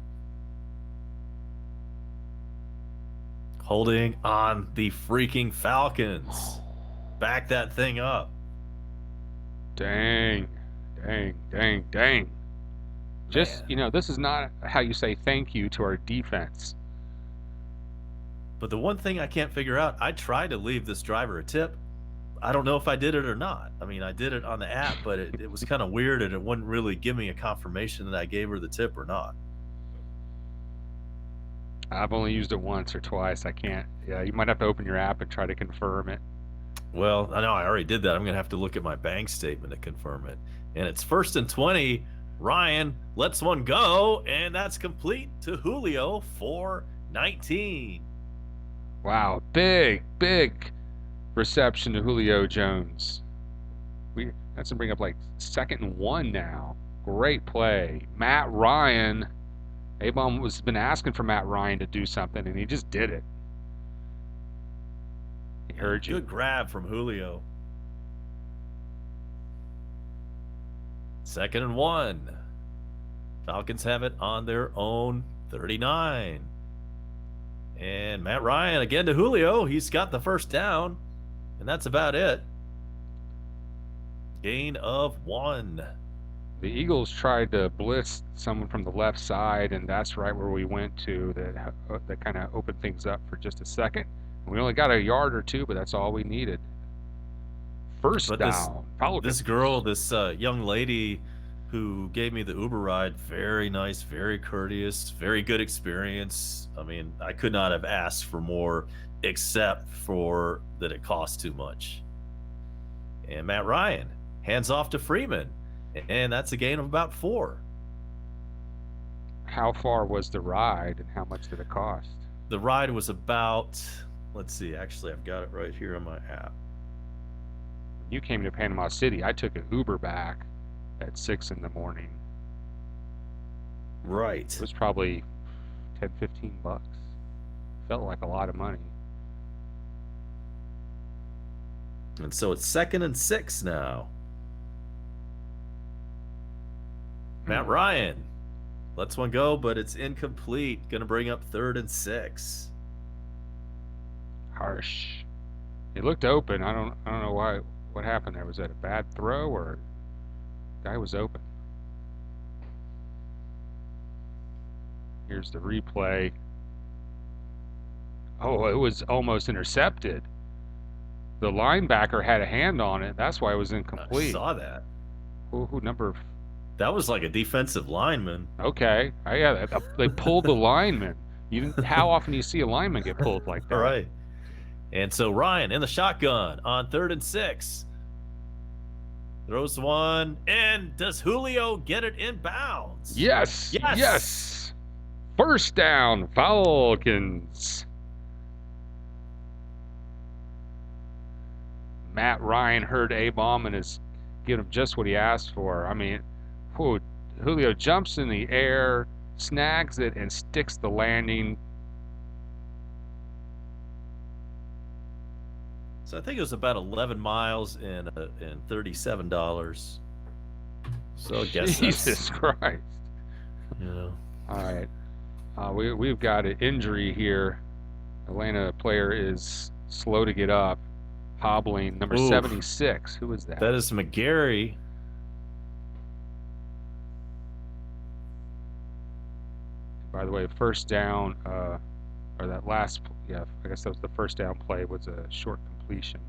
Holding on the freaking Falcons. Back that thing up. dang, dang, dang, dang. Just, Man. you know, this is not how you say thank you to our defense. But the one thing I can't figure out, I tried to leave this driver a tip. I don't know if I did it or not. I mean, I did it on the app, but it was kind of weird and it wouldn't really give me a confirmation that I gave her the tip or not. I've only used it once or twice. I can't. Yeah, you might have to open your app and try to confirm it. Well, I know I already did that. I'm going to have to look at my bank statement to confirm it. And it's 1st and 20. Ryan lets one go, and that's complete to Julio for 19. Wow, big, big reception to Julio Jones. That's gonna bring up like 2nd and 1 now. Great play, Matt Ryan. A-Bomb was been asking for Matt Ryan to do something, and he just did it. He heard you. Good grab from Julio. 2nd and 1. Falcons have it on their own 39. And Matt Ryan again to Julio. He's got the first down, and that's about it. Gain of 1. The Eagles tried to blitz someone from the left side, and that's right where we went to that kind of opened things up for just a second. We only got a yard or two, but that's all we needed. First But this down, this girl, Falcons. this young lady who gave me the Uber ride, very nice, very courteous, very good experience. I mean, I could not have asked for more, except for that it cost too much. And Matt Ryan hands off to Freeman, and that's a gain of about 4. How far was the ride, and how much did it cost? The ride was about, let's see, actually, I've got it right here on my app. When you came to Panama City, I took an Uber back at 6 in the morning. Right. It was probably 10, 15 bucks. Felt like a lot of money. And so it's 2nd and 6 now. Matt Ryan lets one go, but it's incomplete. Going to bring up 3rd and 6. Harsh. It looked open. I don't know why. What happened there? Was that a bad throw or the guy was open? Here's the replay. Oh, it was almost intercepted. The linebacker had a hand on it. That's why it was I incomplete. saw that. Who number? That was like a defensive lineman. Okay. Yeah, they pulled the lineman. How often do you see a lineman get pulled like that? All right. And so Ryan in the shotgun on 3rd and 6. Throws one, and does Julio get it in bounds? Yes. Yes. Yes. First down, Falcons. Matt Ryan heard A-bomb and has given him just what he asked for. I mean, Julio jumps in the air, snags it, and sticks the landing. So I think it was about 11 miles and $37. So I guess Jesus Christ. You know. All right. We've got an injury here. Atlanta player is slow to get up, hobbling. Number 76. Who is that? That is McGarry. By the way, first down, or that last, yeah, I guess that was the first down play, was a short completion.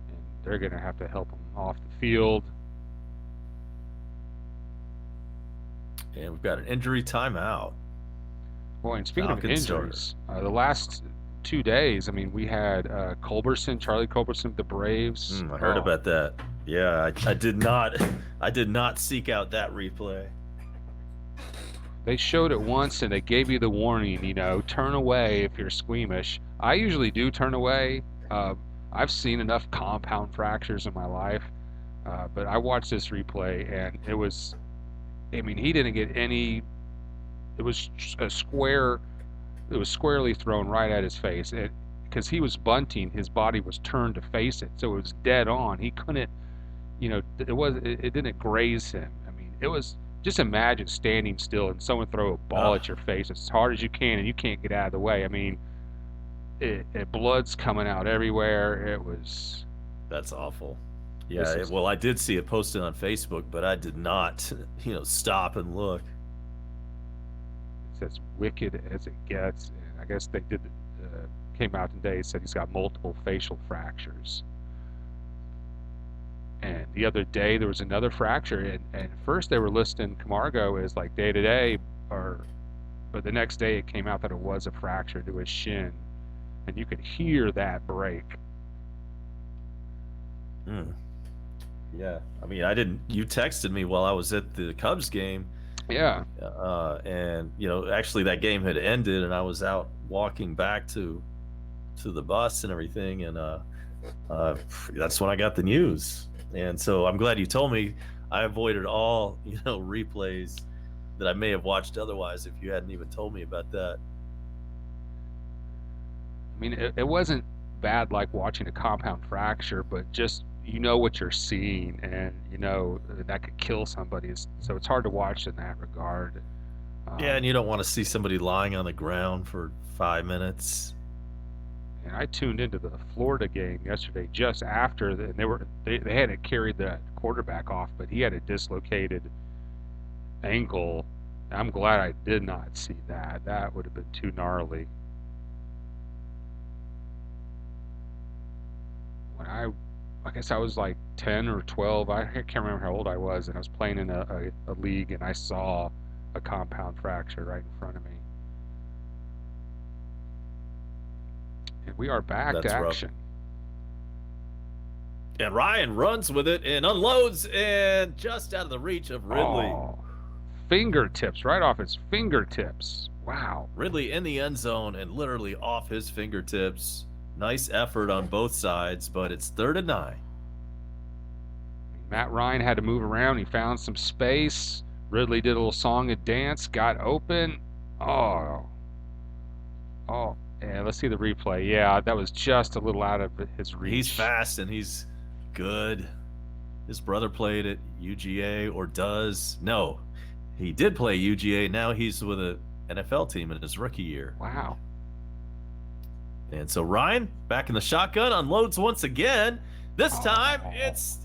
And they're going to have to help him off the field. And we've got an injury timeout. Well, and speaking of injuries, the last 2 days, I mean, we had Charlie Culberson of the Braves. I heard about that. Yeah, I did not seek out that replay. They showed it once and they gave you the warning, turn away if you're squeamish. I usually do turn away. I've seen enough compound fractures in my life, but I watched this replay and it was, I mean, he didn't get any, it was a square, it was squarely thrown right at his face. Because he was bunting, his body was turned to face it, so it was dead on. He couldn't, it didn't graze him. I mean, it was, just imagine standing still and someone throw a ball at your face as hard as you can and you can't get out of the way. I mean, blood's coming out everywhere. It was. That's awful. Yeah, well, I did see it posted on Facebook, but I did not, stop and look. It's as wicked as it gets. And I guess they came out today and said he's got multiple facial fractures. And the other day there was another fracture, and first they were listing Camargo as like day-to-day, but the next day it came out that it was a fracture to his shin, and you could hear that break. Yeah, I mean, you texted me while I was at the Cubs game. Yeah. And actually that game had ended, and I was out walking back to the bus and everything, and that's when I got the news. And so I'm glad you told me. I avoided all, replays that I may have watched otherwise if you hadn't even told me about that. I mean, it wasn't bad like watching a compound fracture, but just what you're seeing, and that could kill somebody. So it's hard to watch in that regard. Yeah, and you don't want to see somebody lying on the ground for 5 minutes. And I tuned into the Florida game yesterday just after, and they hadn't carried the quarterback off, but he had a dislocated ankle. I'm glad I did not see that. That would have been too gnarly. When I guess I was like 10 or 12. I can't remember how old I was, and I was playing in a league, and I saw a compound fracture right in front of me. And we are back to That's rough. action. And Ryan runs with it and unloads, and just out of the reach of Ridley. Oh, fingertips, right off his fingertips. Wow. Ridley in the end zone and literally off his fingertips. Nice effort on both sides, but it's 3rd and 9. Matt Ryan had to move around. He found some space. Ridley did a little song and dance, got open. Oh. Oh. Yeah, let's see the replay. Yeah, that was just a little out of his reach. He's fast and he's good. His brother played at UGA, or does. No, he did play UGA. Now he's with an NFL team in his rookie year. Wow. And so Ryan, back in the shotgun, unloads once again. This time, it's,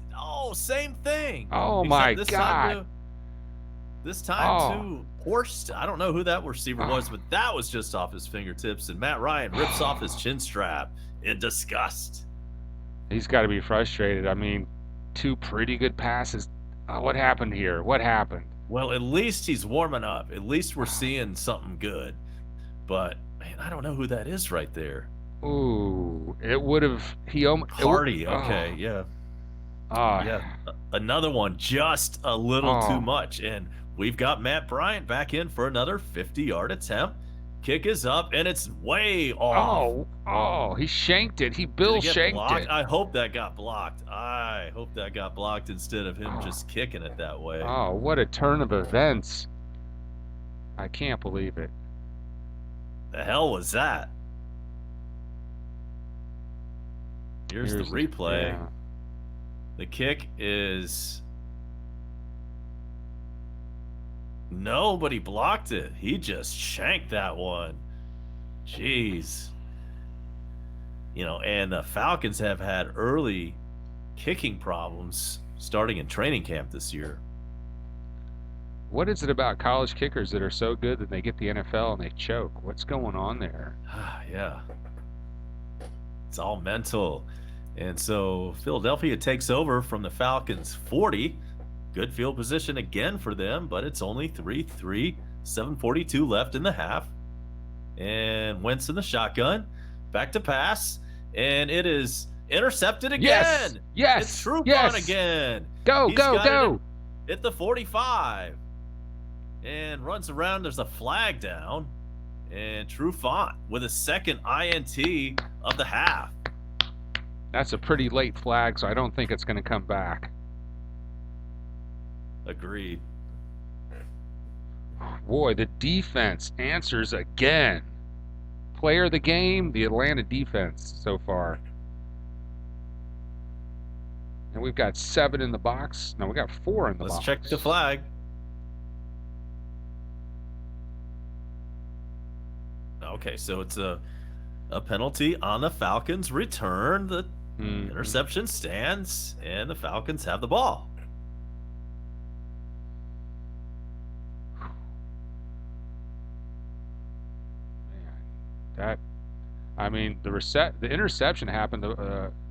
same thing. Oh, my God. This time to Horst. I don't know who that receiver was, but that was just off his fingertips. And Matt Ryan rips off his chin strap in disgust. He's got to be frustrated. I mean, 2 pretty good passes. What happened here? What happened? Well, at least he's warming up. At least we're seeing something good. But, man, I don't know who that is right there. Ooh, it would have. Hardy. Okay, yeah. Yeah, another one just a little too much. And we've got Matt Bryant back in for another 50-yard attempt. Kick is up, and it's way off. He shanked it. He Bill shanked blocked? it. I hope that got blocked. I hope that got blocked instead of him just kicking it that way. Oh, what a turn of events. I can't believe it. The hell was that? Here's the replay. Yeah. The kick is... Nobody blocked it. He just shanked that one. Jeez. You know, and the Falcons have had early kicking problems starting in training camp this year. What is it about college kickers that are so good that they get the NFL and they choke? What's going on there? Yeah. It's all mental. And so Philadelphia takes over from the Falcons 40. Good field position again for them, but it's only 3-3, 7:42 left in the half. And Wentz in the shotgun, back to pass, and it is intercepted again. Yes. It's Trufant again. Go. At the 45. And runs around. There's a flag down. And Trufant with a second INT of the half. That's a pretty late flag, so I don't think it's going to come back. Agreed. Boy, the defense answers again. Player of the game, the Atlanta defense so far. And we've got 7 in the box. No, we got 4 in the box. Let's check the flag. Okay, so it's a penalty on the Falcons' return. The interception stands, and the Falcons have the ball. The interception happened.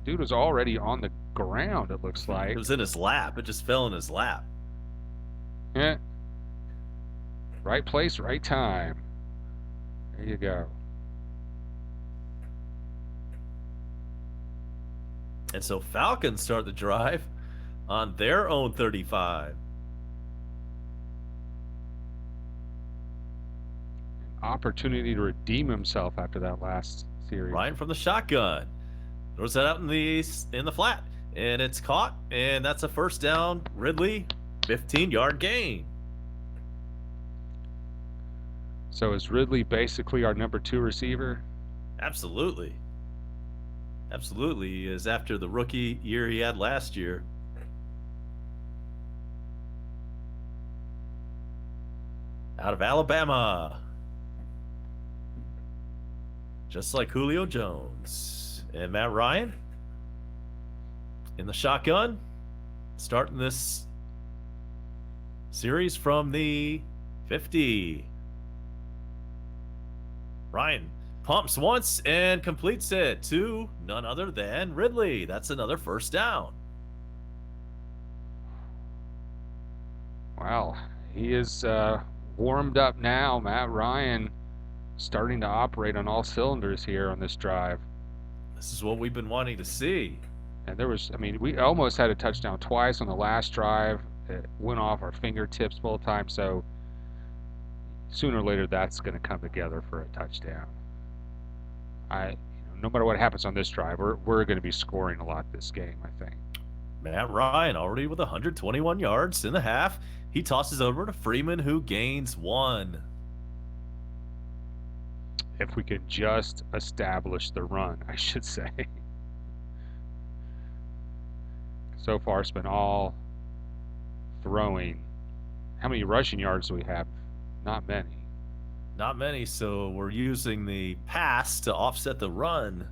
Dude was already on the ground, it looks like. It was in his lap. It just fell in his lap. Yeah. Right place, right time. There you go. And so Falcons start the drive on their own 35. Opportunity to redeem himself after that last series. Ryan from the shotgun throws that out in the flat, and it's caught, and that's a first down. Ridley, 15-yard gain. So is Ridley basically our number 2 receiver? Absolutely. He is after the rookie year he had last year. Out of Alabama. just like Julio Jones. And Matt Ryan in the shotgun, starting this series from the 50. Ryan pumps once and completes it to none other than Ridley. That's another first down. Wow, he is warmed up now. Matt Ryan starting to operate on all cylinders here on this drive. This is what we've been wanting to see. And we almost had a touchdown twice on the last drive. It went off our fingertips both times, so sooner or later that's going to come together for a touchdown. No matter what happens on this drive, we're going to be scoring a lot this game, I think. Matt Ryan already with 121 yards in the half. He tosses over to Freeman, who gains 1. If we could just establish the run, I should say. So far, it's been all throwing. How many rushing yards do we have? Not many. Not many, so we're using the pass to offset the run.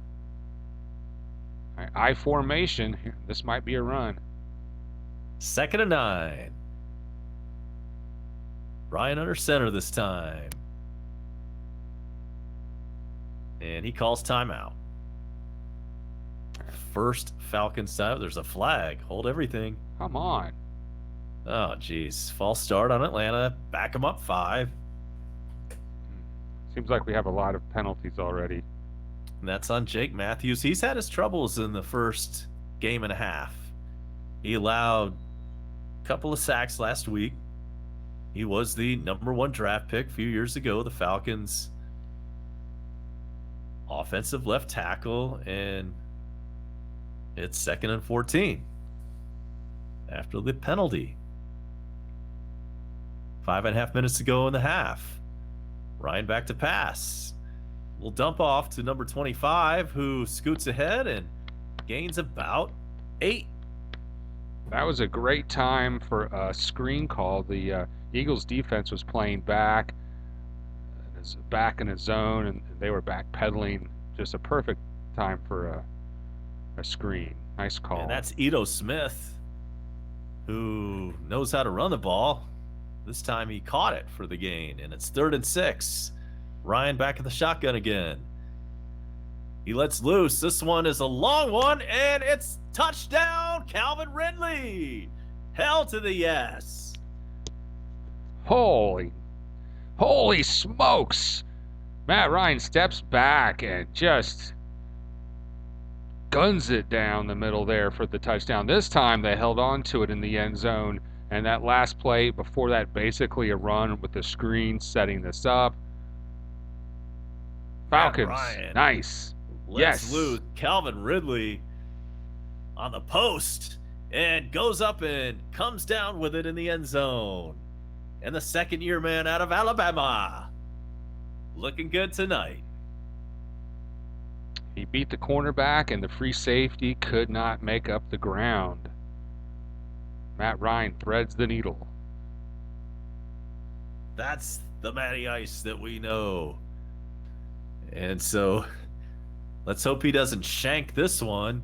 All right, I formation. This might be a run. 2nd and 9. Ryan under center this time. And he calls timeout. First Falcons time. There's a flag. Hold everything. Come on. Oh, geez. False start on Atlanta. Back them up 5. Seems like we have a lot of penalties already. And that's on Jake Matthews. He's had his troubles in the first game and a half. He allowed a couple of sacks last week. He was the number 1 draft pick a few years ago. The Falcons offensive left tackle, and it's 2nd and 14 after the penalty. 5.5 minutes to go in the half. Ryan back to pass. We'll dump off to number 25, who scoots ahead and gains about 8. That was a great time for a screen call. The Eagles defense was playing back in a zone, and they were backpedaling. Just a perfect time for a screen. Nice call. And that's Ito Smith, who knows how to run the ball. This time he caught it for the gain, and it's 3rd and 6. Ryan back in the shotgun again. He lets loose. This one is a long one, and it's touchdown, Calvin Ridley. Hell to the yes. Holy smokes. Matt Ryan steps back and just guns it down the middle there for the touchdown. This time they held on to it in the end zone, and that last play before that, basically a run with the screen setting this up. Falcons, nice. Let's lose. Calvin Ridley on the post and goes up and comes down with it in the end zone. And the second-year man out of Alabama looking good tonight. He beat the cornerback, and the free safety could not make up the ground. Matt Ryan threads the needle. That's the Matty Ice that we know. And so let's hope he doesn't shank this one.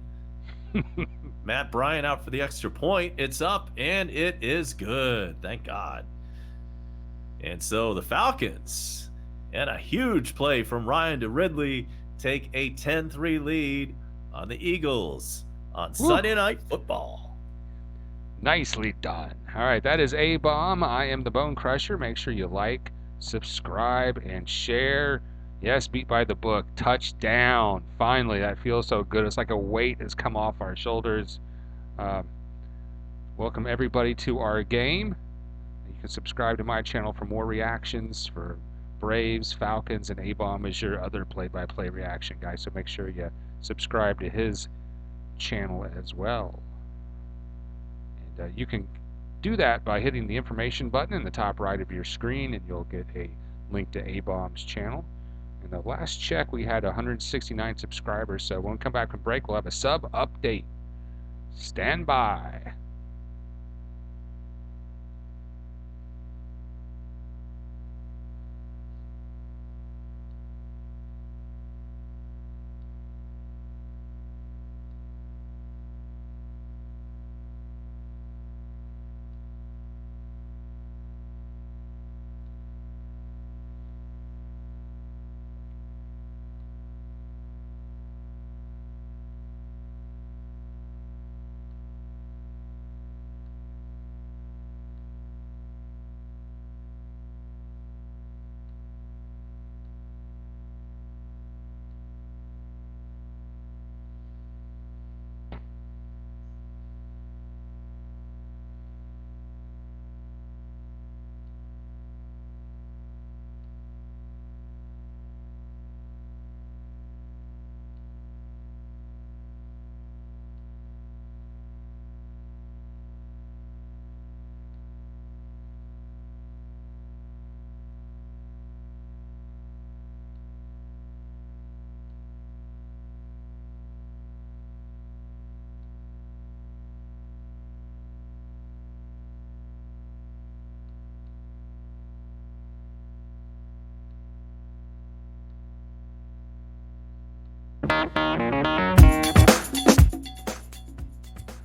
Matt Bryant out for the extra point. It's up, and it is good. Thank God. And so the Falcons, and a huge play from Ryan to Ridley, take a 10-3 lead on the Eagles on Sunday Night Football. Nicely done. All right, that is A-Bomb. I am the Bone Crusher. Make sure you like, subscribe, and share. Yes, beat by the book. Touchdown. Finally, that feels so good. It's like a weight has come off our shoulders. Welcome everybody to our game. You can subscribe to my channel for more reactions for Braves, Falcons, and A-Bomb is your other play-by-play reaction guy. So make sure you subscribe to his channel as well. And you can do that by hitting the information button in the top right of your screen, and you'll get a link to A-Bomb's channel. And the last check, we had 169 subscribers. So when we come back from break, we'll have a sub update. Stand by.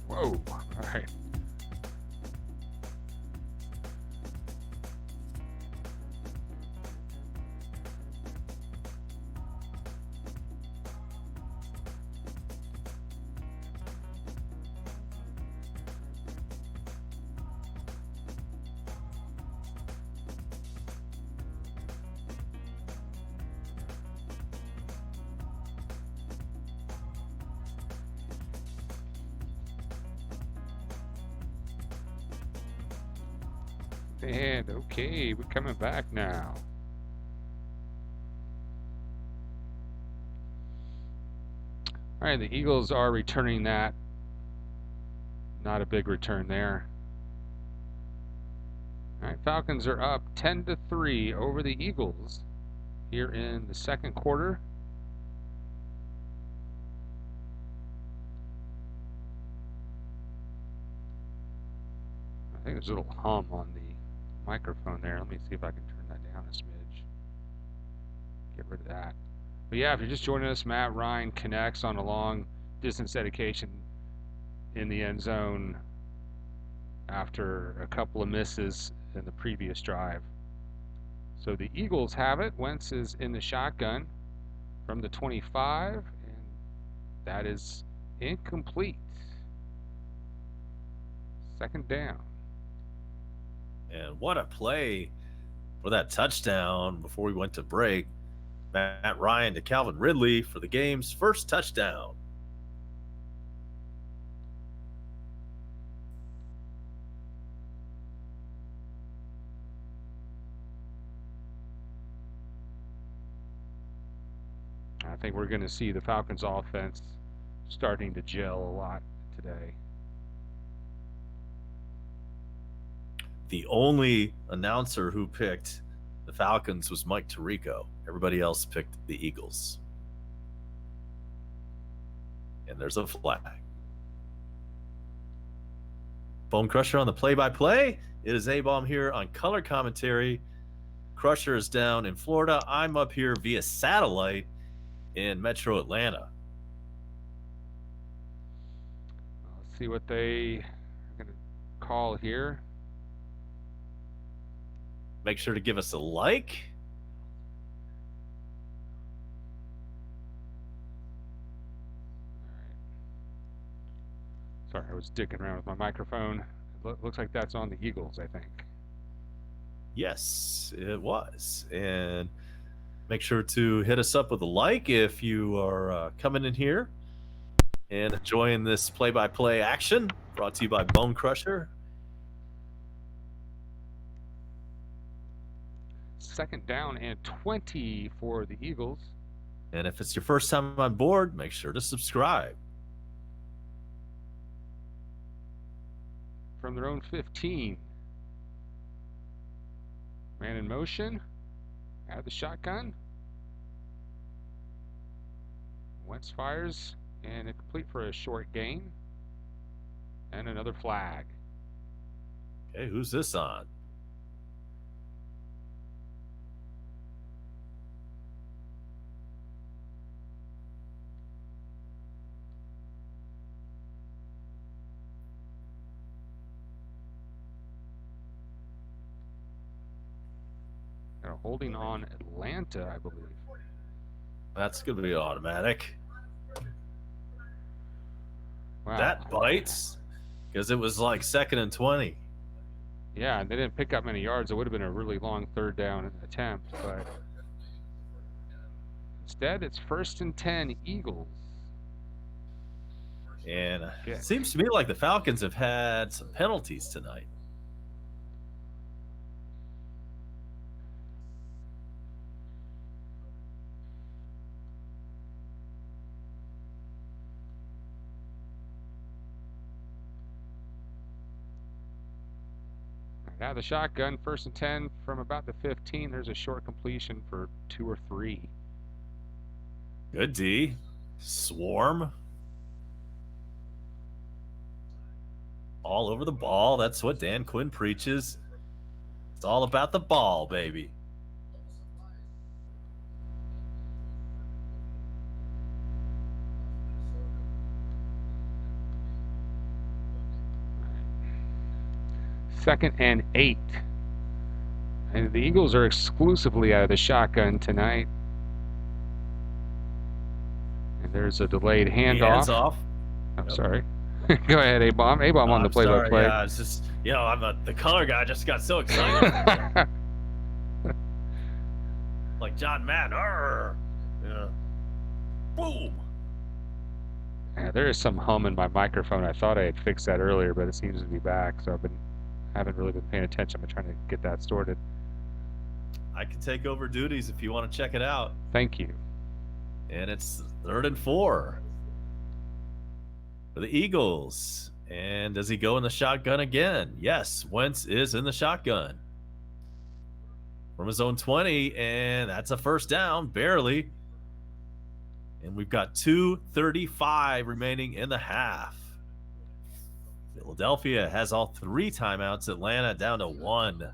Whoa. All right. And okay, we're coming back now. All right, the Eagles are returning that. Not a big return there. All right, Falcons are up 10-3 over the Eagles here in the second quarter. I think there's a little hum on the microphone there. Let me see if I can turn that down a smidge. Get rid of that. But yeah, if you're just joining us, Matt Ryan connects on a long distance dedication in the end zone after a couple of misses in the previous drive. So the Eagles have it. Wentz is in the shotgun from the 25, and that is incomplete. Second down. And what a play for that touchdown before we went to break. Matt Ryan to Calvin Ridley for the game's first touchdown. I think we're going to see the Falcons offense starting to gel a lot today. The only announcer who picked the Falcons was Mike Tirico. Everybody else picked the Eagles. And there's a flag. Bone Crusher on the play-by-play. It is A-Bomb here on color commentary. Crusher is down in Florida. I'm up here via satellite in Metro Atlanta. Let's see what they are going to call here. Make sure to give us a like. Sorry, I was dicking around with my microphone. It looks like that's on the Eagles, I think. Yes, it was. And make sure to hit us up with a like if you are coming in here and enjoying this play-by-play action brought to you by Bone Crusher. Second down and 20 for the Eagles. And if it's your first time on board, make sure to subscribe. From their own 15. Man in motion. Out of the shotgun. Wentz fires and complete for a short gain. And another flag. Okay, who's this on? Got a holding on Atlanta, I believe. That's going to be automatic. Wow. That bites because it was like 2nd and 20. Yeah, they didn't pick up many yards. It would have been a really long third down attempt, but instead it's 1st and 10 Eagles. And it seems to me like the Falcons have had some penalties tonight. Out of the shotgun, 1st and 10 from about the 15. There's a short completion for 2 or 3. Good D. Swarm. All over the ball. That's what Dan Quinn preaches. It's all about the ball, baby. 2nd and 8. And the Eagles are exclusively out of the shotgun tonight. And there's a delayed He handoff. hands off. I'm Yep. sorry. Go ahead, A-Bomb. A-Bomb on the I'm sorry. play-by-play. Yeah, it's just, the color guy just got so excited. Like John Madden. Arr! Yeah. Boom. Yeah, there is some hum in my microphone. I thought I had fixed that earlier, but it seems to be back. So haven't really been paying attention. I'm trying to get that sorted. I can take over duties if you want to check it out. Thank you. And it's 3rd and 4 for the Eagles. And does he go in the shotgun again? Yes, Wentz is in the shotgun from his own 20, and that's a first down, barely. And we've got 2:35 remaining in the half. Philadelphia has all 3 timeouts. Atlanta down to 1.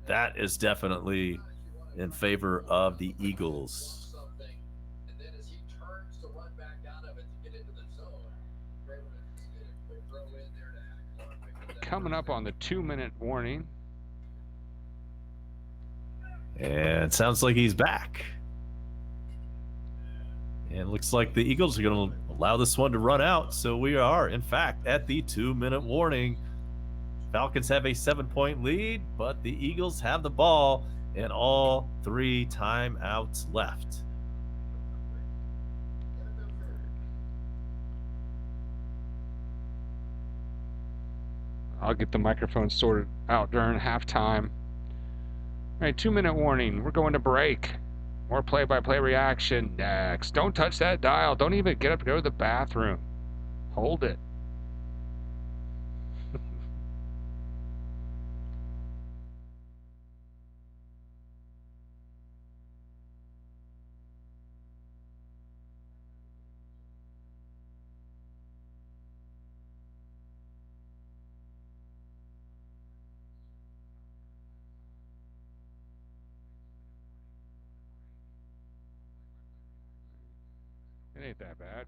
That is definitely in favor of the Eagles. Coming up on the 2-minute warning. And it sounds like he's back. And it looks like the Eagles are going to allow this one to run out. So we are, in fact, at the 2-minute warning. Falcons have a 7-point lead, but the Eagles have the ball and all 3 timeouts left. I'll get the microphone sorted out during halftime. All right, 2-minute warning. We're going to break. More play-by-play reaction next. Don't touch that dial. Don't even get up to go to the bathroom. Hold it. It ain't that bad.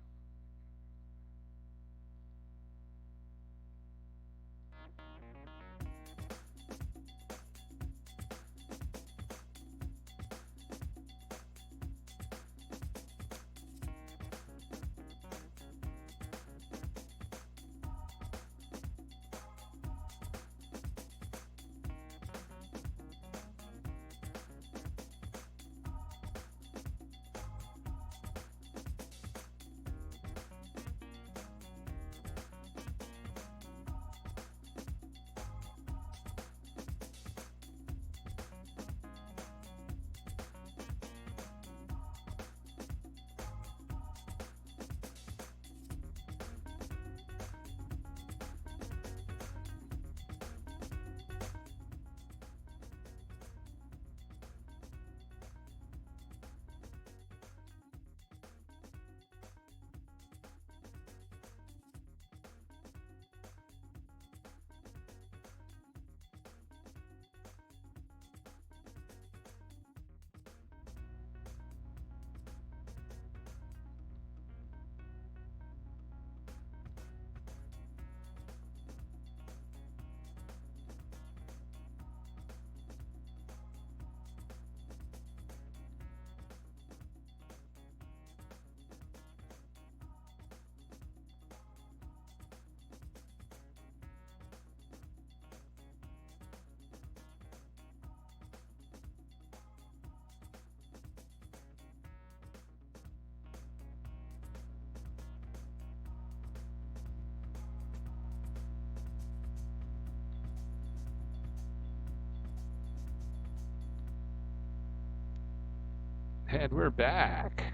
And we're back.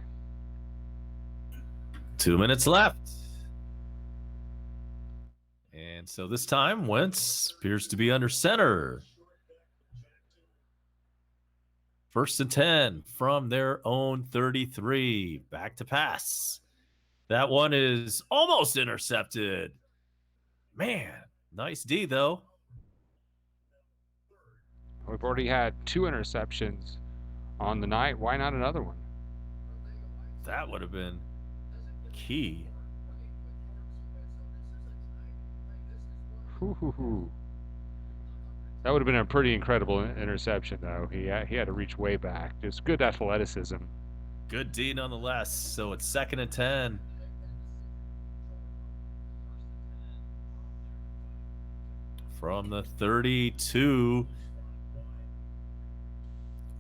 2 minutes left. And so this time, Wentz appears to be under center. 1st and 10 from their own 33. Back to pass. That one is almost intercepted. Man, nice D, though. We've already had 2 interceptions on the night. Why not another one? That would have been key. Hoo. That would have been a pretty incredible interception, though. He had to reach way back. Just good athleticism. Good D nonetheless. So it's 2nd and 10. From the 32.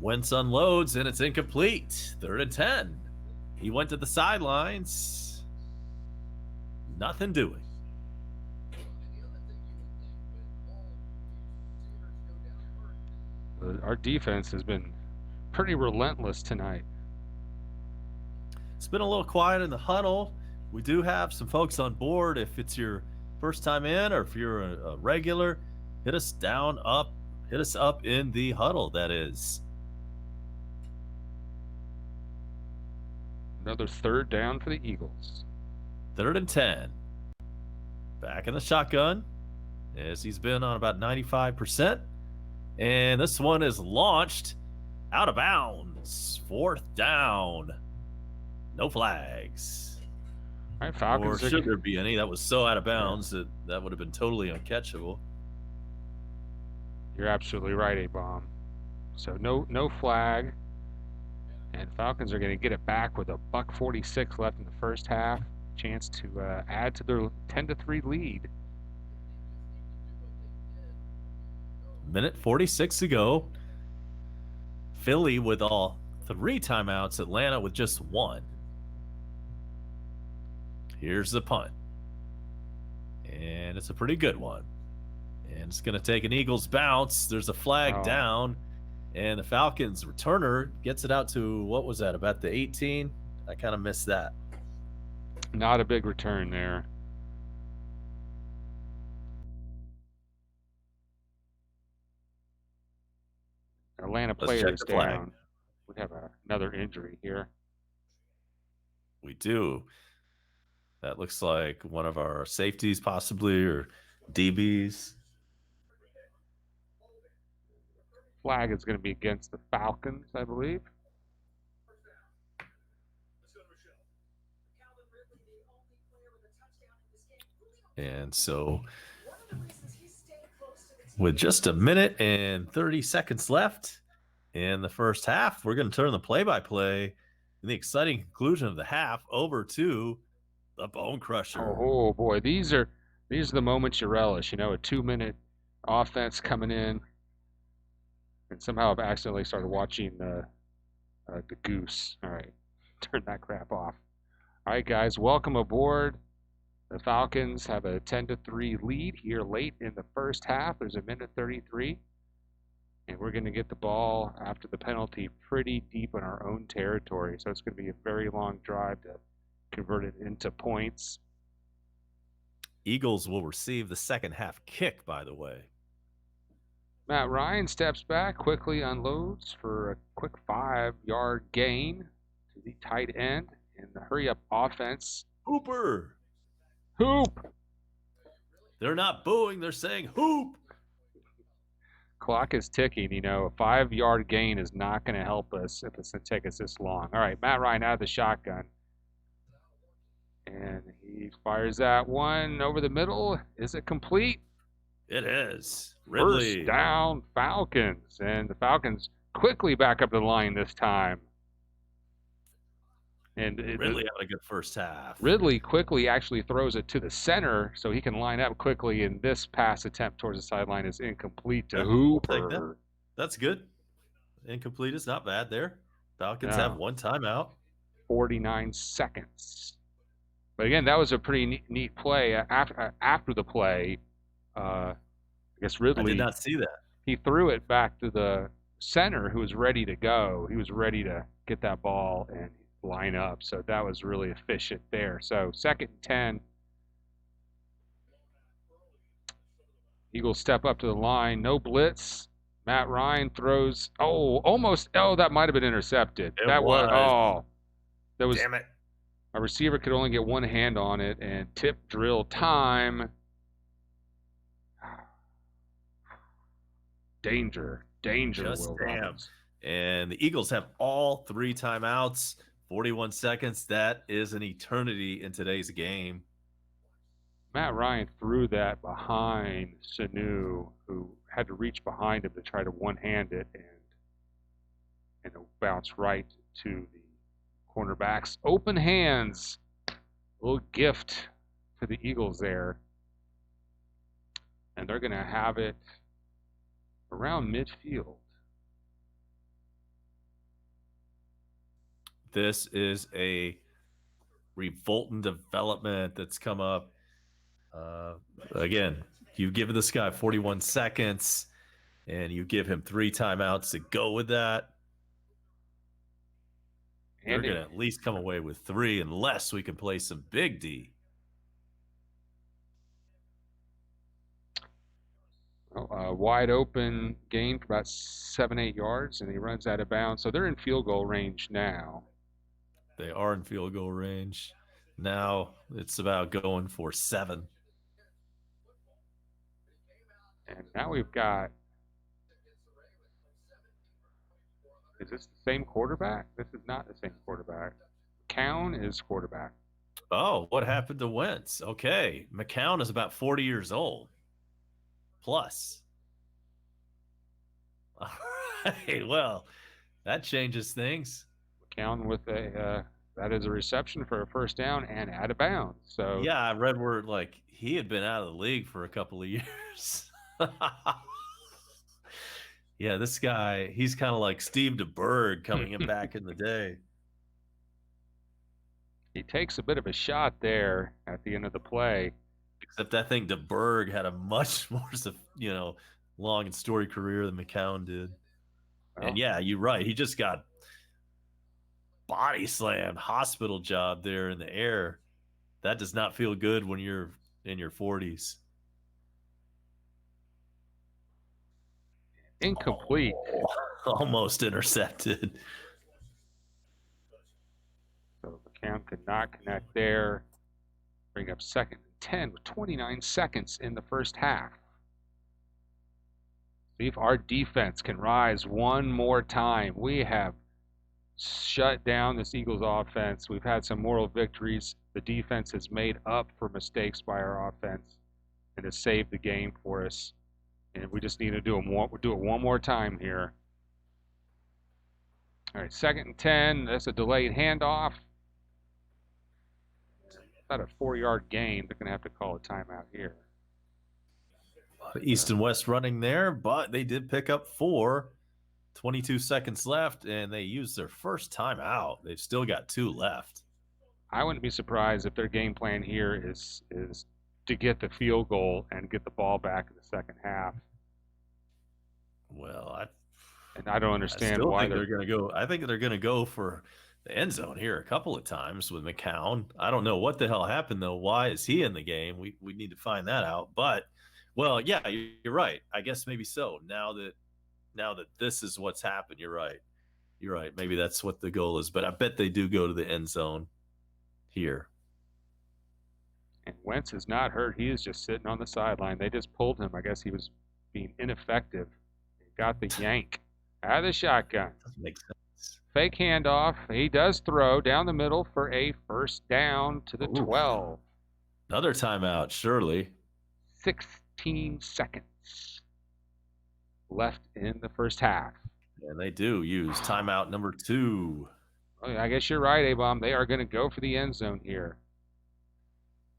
Wentz unloads, and it's incomplete. 3rd and 10. He went to the sidelines. Nothing doing. Our defense has been pretty relentless tonight. It's been a little quiet in the huddle. We do have some folks on board. If it's your first time in, or if you're a regular, hit us up in the huddle, that is. Another 3rd down for the Eagles. 3rd and 10. Back in the shotgun, as he's been on about 95%. And this one is launched out of bounds. 4th down. No flags. All right, Falcons. Or should there be any? That was so out of bounds that would have been totally uncatchable. You're absolutely right, A-Bomb. So no flag. And Falcons are going to get it back with a $1:46 left in the first half. Chance to add to their 10-3 lead. Minute 46 to go. Philly with all 3 timeouts. Atlanta with just 1. Here's the punt. And it's a pretty good one. And it's going to take an Eagles bounce. There's a flag down. And the Falcons returner gets it out to, what was that, about the 18? I kind of missed that. Not a big return there. Atlanta player is down. We have another injury here. We do. That looks like one of our safeties possibly, or DBs. Flag is going to be against the Falcons, I believe. And so with just a minute and 30 seconds left in the first half, we're going to turn the play-by-play in the exciting conclusion of the half over to the Bone Crusher. Oh boy, these are the moments you relish. You know, a 2-minute offense coming in. And somehow I've accidentally started watching the Goose. All right, turn that crap off. All right, guys, welcome aboard. The Falcons have a 10-3 lead here late in the first half. There's a minute 33. And we're going to get the ball after the penalty pretty deep in our own territory. So it's going to be a very long drive to convert it into points. Eagles will receive the second half kick, by the way. Matt Ryan steps back, quickly unloads for a quick 5-yard gain to the tight end in the hurry-up offense. Hooper! Hoop! They're not booing, they're saying hoop! Clock is ticking. You know, a 5-yard gain is not going to help us if it's going to take us this long. All right, Matt Ryan out of the shotgun. And he fires that one over the middle. Is it complete? It is. Ridley. First down, Falcons. And the Falcons quickly back up the line this time. And Ridley had a good first half. Ridley quickly actually throws it to the center so he can line up quickly, and this pass attempt towards the sideline is incomplete to Hooper. That's good. Incomplete is not bad there. Falcons have 1 timeout. 49 seconds. But again, that was a pretty neat play. After the play, I guess Ridley... I did not see that. He threw it back to the center who was ready to go. He was ready to get that ball and line up. So that was really efficient there. So 2nd and 10. Eagles step up to the line. No blitz. Matt Ryan throws. That might have been intercepted. That was. Damn it. A receiver could only get one hand on it, and tip drill time. Danger. Just damn. And the Eagles have all 3 timeouts. 41 seconds. That is an eternity in today's game. Matt Ryan threw that behind Sanu, who had to reach behind him to try to one-hand it, and it bounced right to the cornerbacks. Open hands. A little gift to the Eagles there. And they're going to have it around midfield. This is a revolting development that's come up. Again, you give this guy 41 seconds and you give him 3 timeouts to go with that. They're going to at least come away with 3 unless we can play some big D. Wide open gain for about 7-8 yards, and he runs out of bounds. So they're in field goal range now. They are in field goal range. Now it's about going for 7. And now we've got, is this the same quarterback? This is not the same quarterback. McCown is quarterback. Oh, what happened to Wentz? Okay, McCown is about 40 years old. Plus. All right, well, that changes things. McCown with that is a reception for a first down and out of bounds. So yeah, I read where like he had been out of the league for a couple of years. Yeah, this guy, he's kind of like Steve DeBerg coming in back in the day. He takes a bit of a shot there at the end of the play. Except I think DeBerg had a much more, long and storied career than McCown did. Well, and yeah, you're right. He just got body slammed, hospital job there in the air. That does not feel good when you're in your 40s. Incomplete. Oh, almost intercepted. So McCown could not connect there. Bring up 2nd and 10 with 29 seconds in the first half. See if our defense can rise one more time. We have shut down this Eagles offense. We've had some moral victories. The defense has made up for mistakes by our offense and has saved the game for us. And we just need to do it one more time here. All right, 2nd and 10. That's a delayed handoff. About a 4-yard gain. They're going to have to call a timeout here. East and West running there, but they did pick up 4. 22 seconds left, and they used their first timeout. They've still got 2 left. I wouldn't be surprised if their game plan here is to get the field goal and get the ball back in the second half. Well, I don't understand why they're going to go. I think they're going to go for the end zone here a couple of times with McCown. I don't know what the hell happened though. Why is he in the game? We need to find that out. But well, yeah, you're right. I guess maybe so. Now that this is what's happened, you're right. You're right. Maybe that's what the goal is. But I bet they do go to the end zone here. And Wentz is not hurt. He is just sitting on the sideline. They just pulled him. I guess he was being ineffective. He got the yank out of the shotgun. Doesn't make sense. Fake handoff. He does throw down the middle for a first down to the 12. Another timeout, surely. 16 seconds left in the first half. And they do use timeout number 2. Oh, I guess you're right, A-Bomb. They are going to go for the end zone here.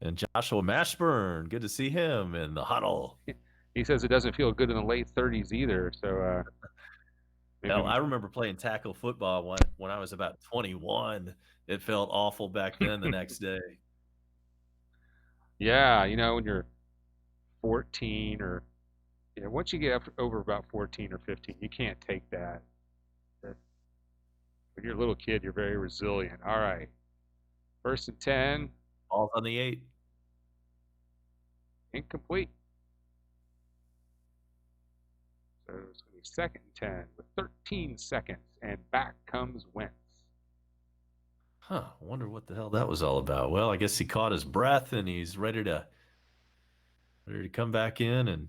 And Joshua Mashburn, good to see him in the huddle. He says it doesn't feel good in the late 30s either. So, hell, I remember playing tackle football when I was about 21. It felt awful back then the next day. Yeah, when you're 14 or once you get up over about 14 or 15, you can't take that. When you're a little kid, you're very resilient. All right. 1st and 10. Ball's on the 8. Incomplete. So it's going to be 2nd and 10 with 13 seconds, and back comes Wentz. I wonder what the hell that was all about. Well, I guess he caught his breath and he's ready to come back in and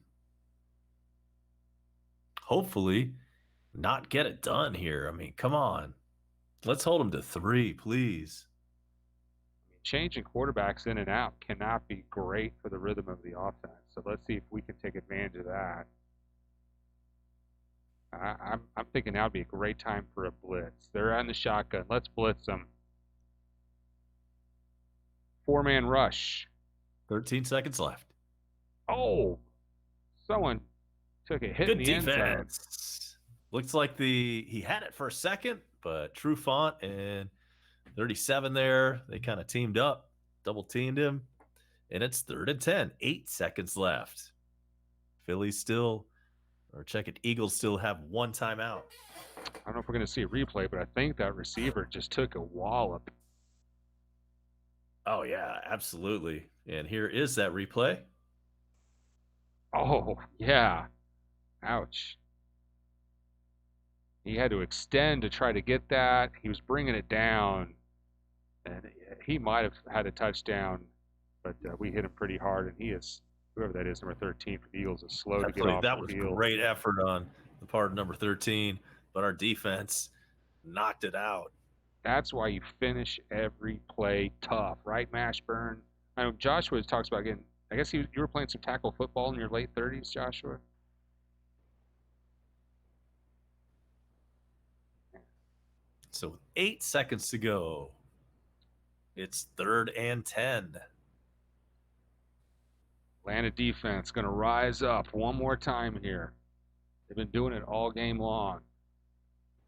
hopefully not get it done here. I mean, come on. Let's hold him to 3, please. changing quarterbacks in and out cannot be great for the rhythm of the offense. So let's see if we can take advantage of that. I'm thinking that would be a great time for a blitz. They're on the shotgun. Let's blitz them. 4-man rush. 13 seconds left. Oh, someone took a hit in Good the end zone. defense. Looks like he had it for a second, but Trufant and 37 there, they kind of teamed up, double teamed him, and it's 3rd and 10. 8 seconds left. Phillies still, or check it, Eagles still have one timeout. I don't know if we're going to see a replay, but I think that receiver just took a wallop. Oh, yeah, absolutely. And here is that replay. Oh, yeah. Ouch. He had to extend to try to get that. He was bringing it down, and he might have had a touchdown, but we hit him pretty hard, and he is, whoever that is, number 13 for the Eagles, is slow to get off That the was field. Great effort on the part of number 13, but our defense knocked it out. That's why you finish every play tough, right, Mashburn? I know Joshua talks about getting, I guess you were playing some tackle football in your late 30s, Joshua? So with 8 seconds to go, it's 3rd and 10. Atlanta defense going to rise up one more time here. They've been doing it all game long.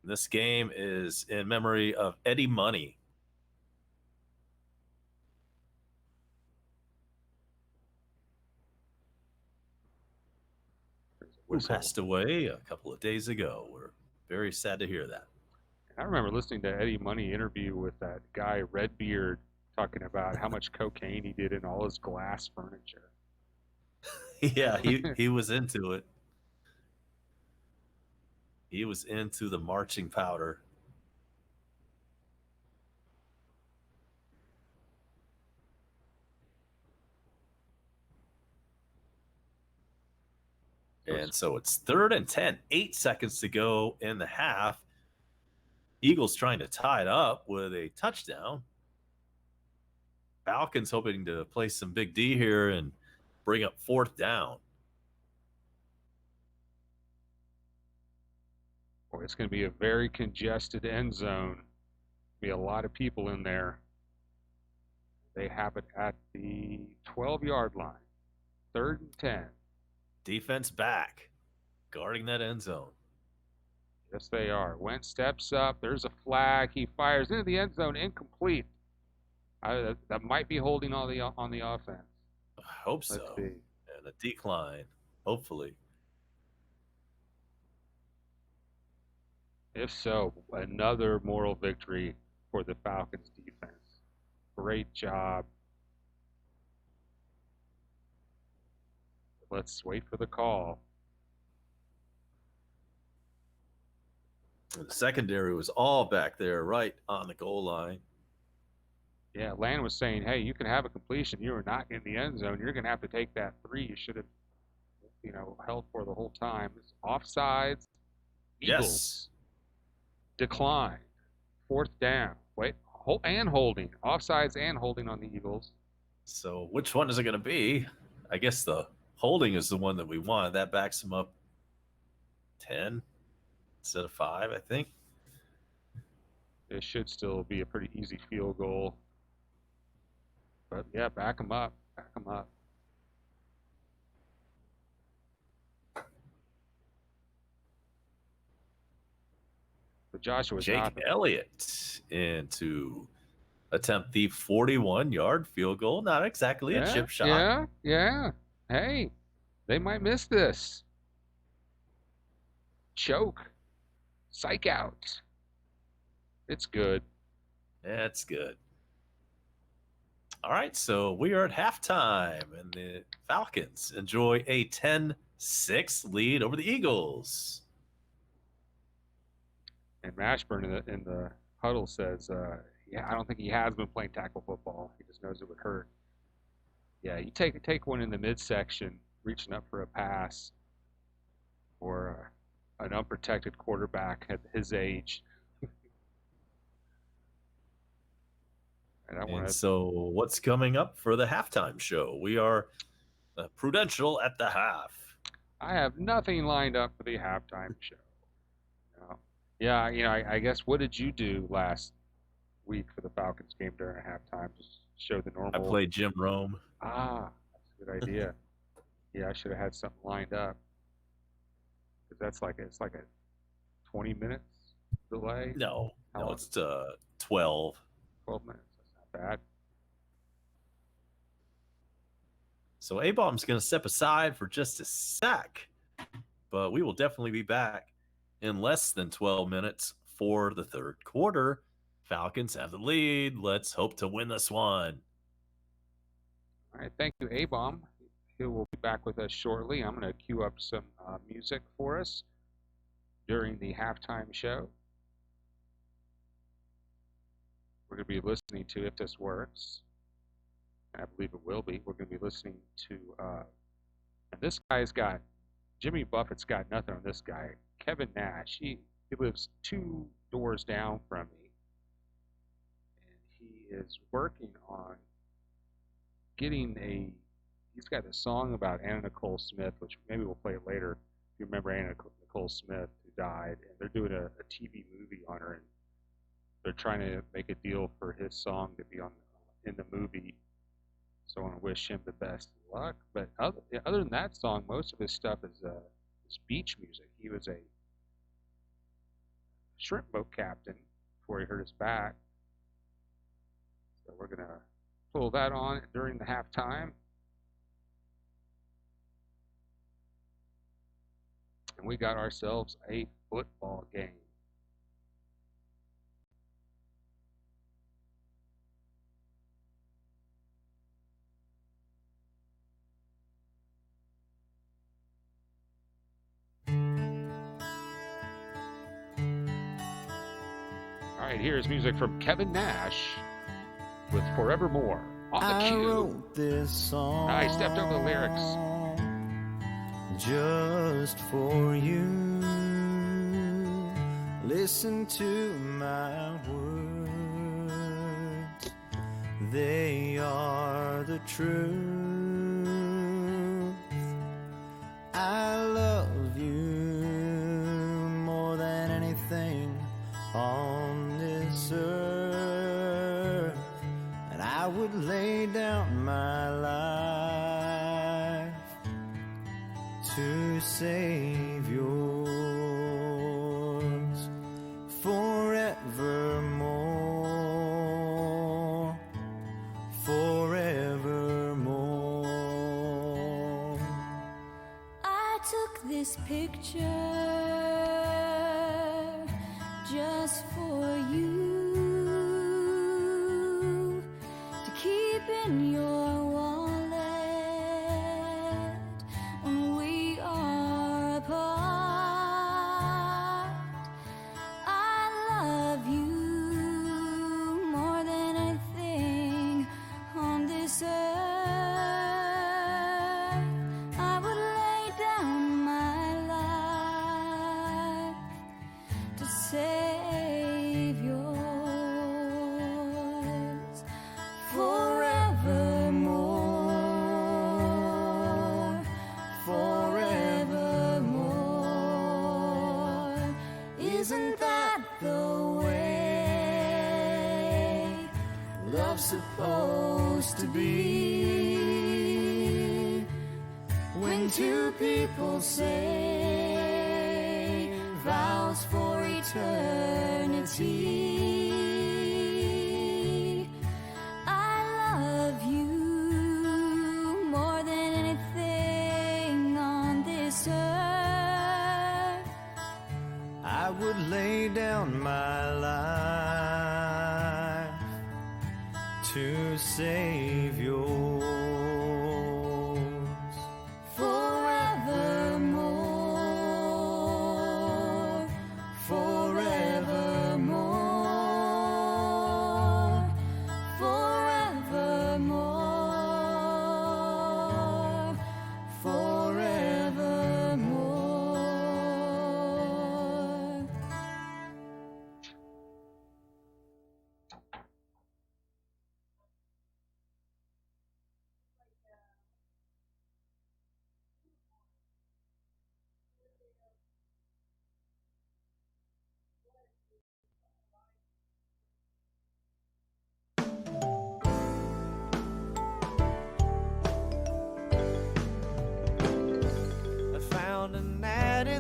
This game is in memory of Eddie Money, who passed away a couple of days ago. We're very sad to hear that. I remember listening to Eddie Money interview with that guy Redbeard talking about how much cocaine he did in all his glass furniture. Yeah, he was into it. He was into the marching powder. And so it's 3rd and 10, 8 seconds to go in the half. Eagles trying to tie it up with a touchdown. Falcons hoping to play some big D here and bring up 4th down. Boy, it's going to be a very congested end zone. Be a lot of people in there. They have it at the 12-yard line. 3rd and 10. Defense back, guarding that end zone. Yes, they are. Wentz steps up. There's a flag. He fires into the end zone. Incomplete. That might be holding on the offense. I hope so. Let's see. And a decline, hopefully. If so, another moral victory for the Falcons defense. Great job. Let's wait for the call. The secondary was all back there, right on the goal line. Yeah, Land was saying, hey, you can have a completion. You are not in the end zone. You're going to have to take that 3 you should have, held for the whole time. It's offsides. Eagles. Yes. Decline. 4th down. Wait, and holding. Offsides and holding on the Eagles. So which one is it going to be? I guess the holding is the one that we want. That backs them up 10 instead of 5, I think. It should still be a pretty easy field goal. But, yeah, back them up. Back them up. But Joshua's Jake Elliott in to attempt the 41-yard field goal. Not exactly a chip shot. Yeah. Hey, they might miss this. Choke. Psych out. It's good. That's good. All right, so we are at halftime, and the Falcons enjoy a 10-6 lead over the Eagles. And Mashburn in the huddle says, I don't think he has been playing tackle football. He just knows it would hurt. Yeah, you take one in the midsection, reaching up for a pass, or an unprotected quarterback at his age. And I want And to. so, what's coming up for the halftime show? We are Prudential at the half. I have nothing lined up for the halftime show. No. Yeah, I guess what did you do last week for the Falcons game during halftime? Just show the I normal. played Jim Rome. That's a good idea. Yeah, I should have had something lined up because it's like a 20 minutes delay. No, How no, long? it's 12. 12 minutes. That's not bad. So A-Bomb's going to step aside for just a sec, but we will definitely be back in less than 12 minutes for the third quarter. Falcons have the lead. Let's hope to win this one. All right, thank you, A-Bomb. He will be back with us shortly. I'm going to cue up some music for us during the halftime show. We're going to be listening to, if this works, and I believe it will be, we're going to be listening to, and this guy's got, Jimmy Buffett's got nothing on this guy. Kevin Nash, he lives 2 doors down from me, and he is working on he's got a song about Anna Nicole Smith, which maybe we'll play it later. If you remember Anna Nicole Smith, who died, and they're doing a TV movie on her, and they're trying to make a deal for his song to be in the movie. So I want to wish him the best of luck. But other than that song, most of his stuff is beach music. He was a shrimp boat captain before he hurt his back. So we're going to pull that on during the halftime. And we got ourselves a football game. All right, here's music from Kevin Nash with Forevermore on the cue. I wrote this song. I stepped over the lyrics. Just for you. Listen to my words. They are the truth. I love you more than anything on this earth, and I would lay down my life to save yours forevermore, forevermore. I took this picture just for you to keep in your wallet when we are apart. I love you more than anything on this earth. I would lay down my life to save yours forevermore, forevermore. Isn't that the way love's supposed to be? When two people say vows for eternity. I love you more than anything on this earth. I would lay down my life to save yours forevermore, forevermore, forevermore, forevermore.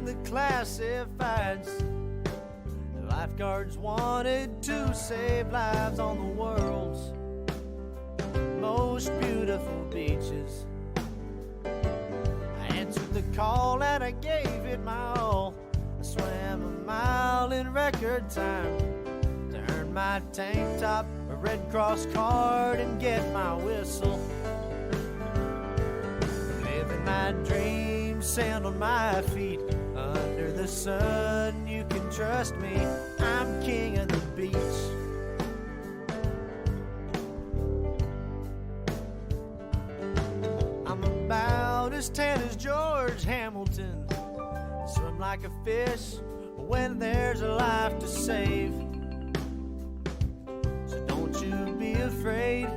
the classifieds. The lifeguards wanted to save lives on the world's most beautiful beaches. I answered the call and I gave it my all. I swam a mile in record time to earn my tank top, a Red Cross card, and get my whistle. Living my dream, sand on my feet, under the sun, you can trust me, I'm king of the beach. I'm about as tan as George Hamilton, swim like a fish when there's a life to save. So don't you be afraid,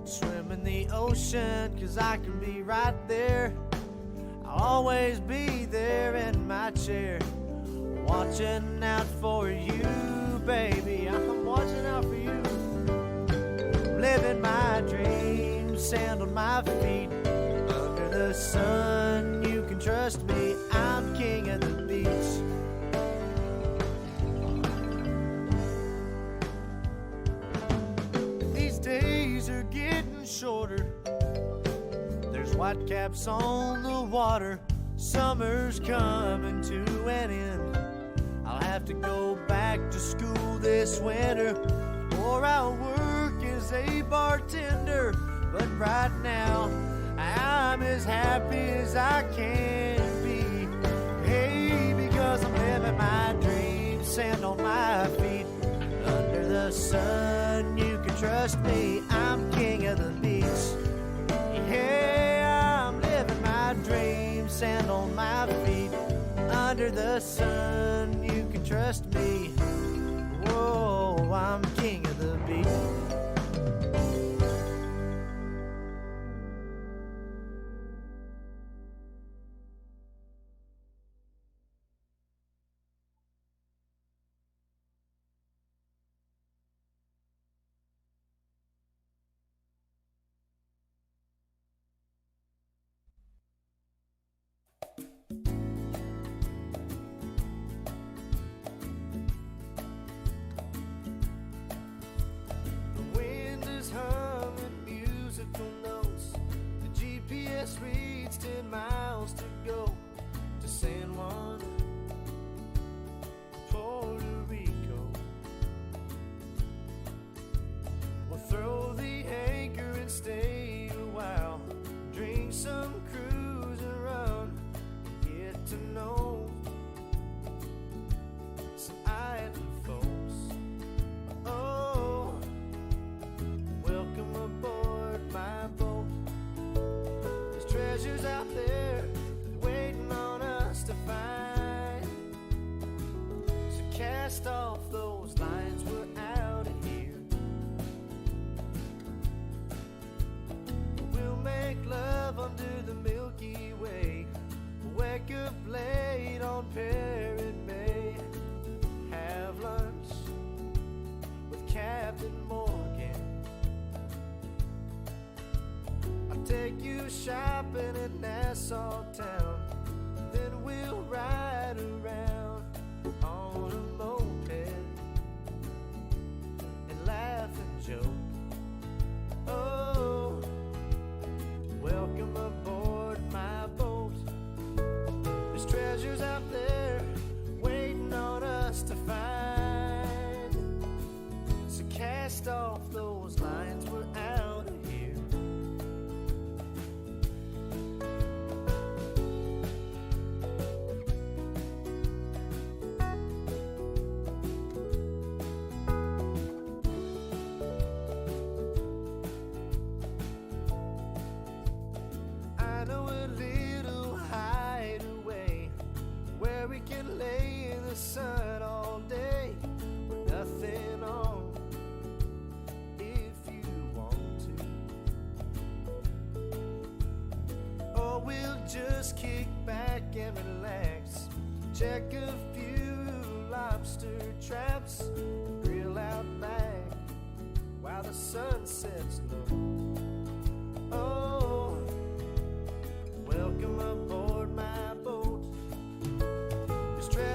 swim in the ocean, 'cause I can be right there. I'll always be there in my chair, watching out for you, baby. I'm watching out for you. Living my dream, sand on my feet, under the sun, you can trust me, I'm king of the beach. These days are getting shorter, there's white caps on the water, summer's coming to an end. I'll have to go back to school this winter, or I'll work as a bartender. But right now, I'm as happy as I can be. Hey, because I'm living my dream, sand on my feet, under the sun, you can trust me, I'm king of the beach. Yeah, I'm living my dream, sand on my feet, under the sun, you can trust me. Whoa, I'm king of the beach. The wind is humming musical notes. The GPS reads 10 miles to go to San Juan, Puerto Rico. We'll throw the anchor and stay a while, drink some cruise and run, and get to know some island folks. Oh, welcome aboard my boat. There's treasures out there waiting on us to find. So cast off those lines, we're out of here. We'll make love under the Milky Way, wake up late on Parrot Bay, have lunch with Captain Morgan. I'll take you shopping in Nassau town, then we'll ride around on a moped and laugh and joke. Oh, welcome aboard my boat. There's treasures out there waiting on us to find. So cast off those lines, we're out of here. I know a little hideaway where we can lay in the sun all day with nothing on, if you want to. Or we'll just kick back and relax, check a few lobster traps, grill out back while the sun sets low. Oh, welcome aboard my boat.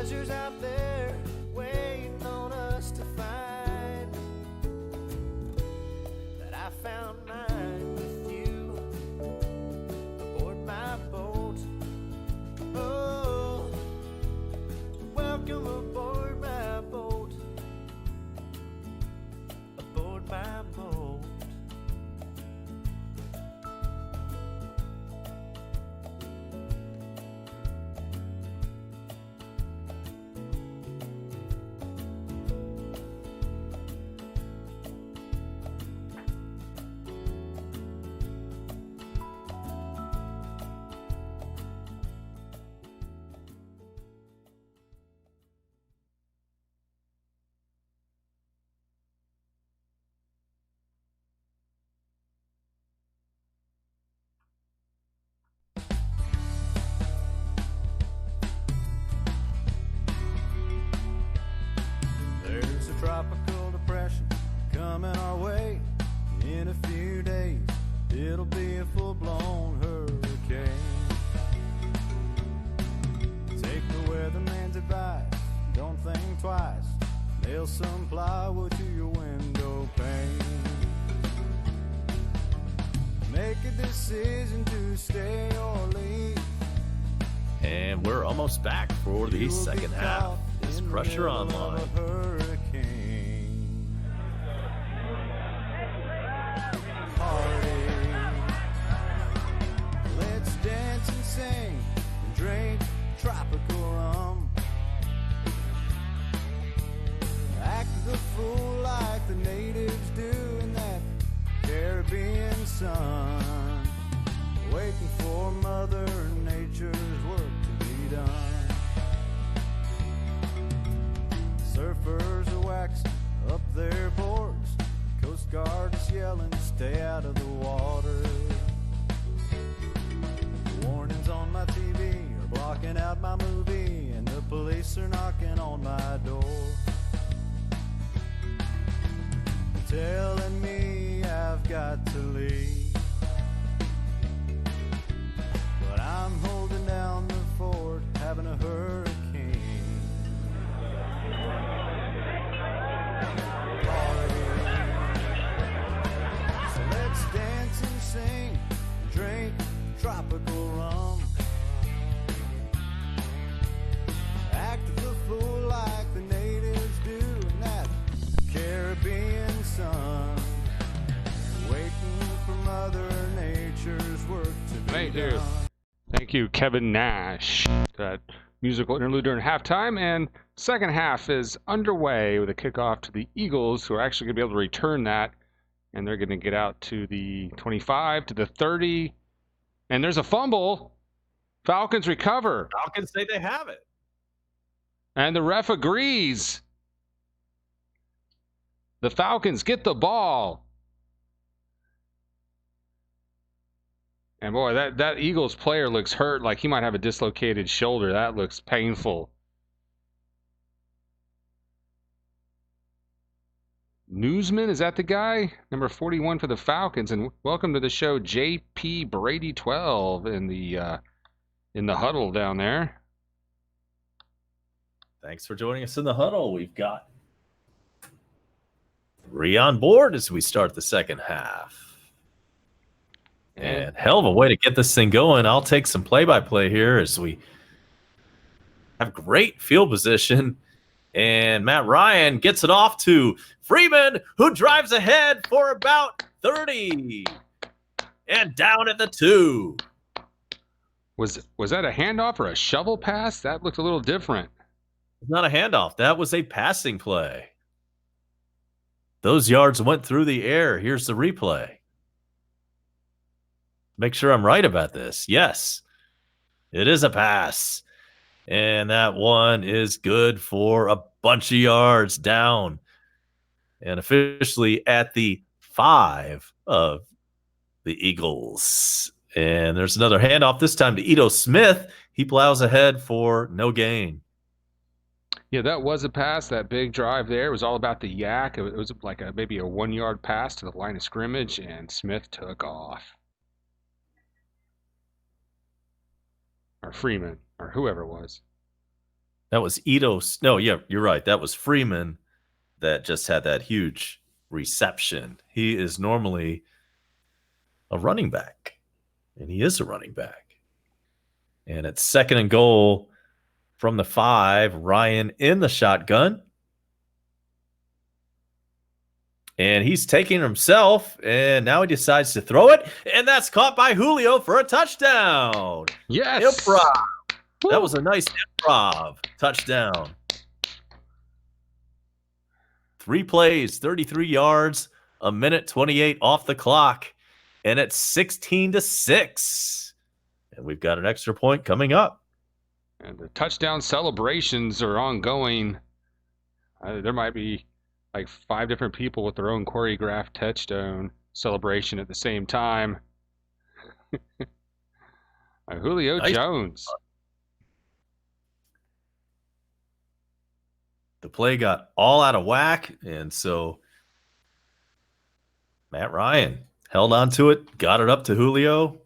treasures out there waiting on us to find. That I found mine with you aboard my boat. Oh, welcome aboard my boat. Aboard my boat. There's a tropical depression coming our way. In a few days, it'll be a full-blown hurricane. Take the weatherman's advice, don't think twice. Nail some plywood to your window pane. Make a decision to stay or leave. And we're almost back for the second half. It's Crusher Online. Let's dance and sing and drink tropical rum. Act the fool like the natives do in that Caribbean sun. Waiting for Mother Nature's work to be done. Surfers are waxing up their boards. Coast Guard is yelling, stay out of the water. Warnings on my TV are blocking out my movie, and the police are knocking on my door, telling me I've got to leave. But I'm holding down the fort, having a hurricane. So let's dance and sing, drink tropical rum. Act the fool like the natives do in that Caribbean sun. Waiting for Mother Nature's work to be Thank you. done. Thank you, Kevin Nash. That musical interlude during halftime, and second half is underway with a kickoff to the Eagles, who are actually going to be able to return that, and they're going to get out to the 25, to the 30, and there's a fumble. Falcons recover, Falcons say they have it. and the ref agrees. The Falcons get the ball. And boy, that Eagles player looks hurt, like he might have a dislocated shoulder. That looks painful. Newsman, is that the guy? Number 41 for the Falcons. And welcome to the show, J.P. Brady 12 in the huddle down there. Thanks for joining us in the huddle. We've got 3 on board as we start the second half. And hell of a way to get this thing going. I'll take some play-by-play here as we have great field position. And Matt Ryan gets it off to Freeman, who drives ahead for about 30. And down at the 2. Was that a handoff or a shovel pass? That looked a little different. It's not a handoff. That was a passing play. Those yards went through the air. Here's the replay. Make sure I'm right about this. Yes, it is a pass. And that one is good for a bunch of yards down. And officially at the 5 of the Eagles. And there's another handoff, this time to Ito Smith. He plows ahead for no gain. Yeah, that was a pass. That big drive there. It was all about the yak. It was like maybe a 1-yard pass to the line of scrimmage, and Smith took off. Or Freeman, or whoever it was. That was Ito's. No, yeah, you're right. That was Freeman that just had that huge reception. He is normally a running back, and he is a running back. And it's 2nd and goal from the 5. Ryan in the shotgun. And he's taking himself, and now he decides to throw it, and that's caught by Julio for a touchdown. Yes. Improv. Woo. That was a nice improv touchdown. 3 plays, 33 yards, 1:28 off the clock, and it's 16-6. And we've got an extra point coming up. And the touchdown celebrations are ongoing. There might be like 5 different people with their own choreographed touchdown celebration at the same time. Julio Nice. Jones. The play got all out of whack, and so Matt Ryan held on to it, got it up to Julio,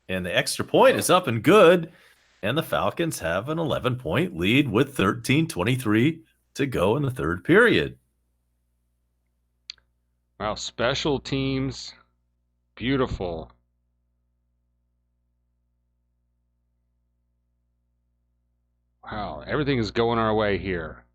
and the extra point is up and good, and the Falcons have an 11-point lead with 13:23 to go in the third period. Wow, special teams. Beautiful. Wow, everything is going our way here.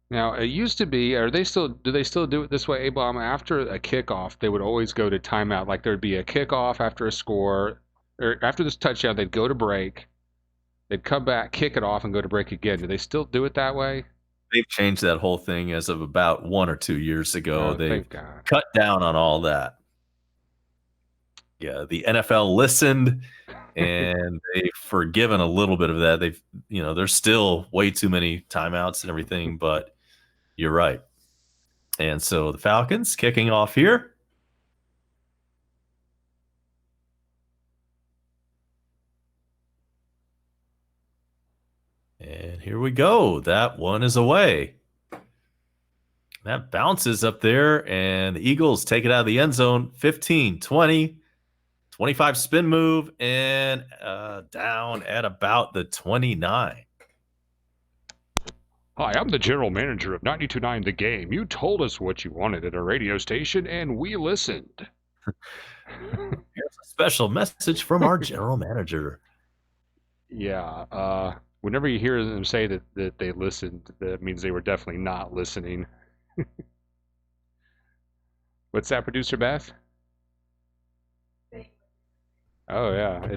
Now, it used to be, do they still do it this way, A-Bomb? After a kickoff, they would always go to timeout. Like there'd be a kickoff after a score, or after this touchdown, they'd go to break. They'd come back, kick it off, and go to break again. Do they still do it that way? They've changed that whole thing as of about 1 or 2 years ago. Oh, They've thank God. cut down on all that. Yeah, the NFL listened, and they've forgiven a little bit of that. There's still way too many timeouts and everything, but you're right. And so the Falcons kicking off here. And here we go. That one is away. That bounces up there, and the Eagles take it out of the end zone. 15, 20, 25 spin move, and down at about the 29. Hi, I'm the general manager of 92.9 The Game. You told us what you wanted at a radio station, and we listened. Here's a special message from our general manager. Yeah, whenever you hear them say that they listened, that means they were definitely not listening. What's that, Producer Beth? Oh yeah,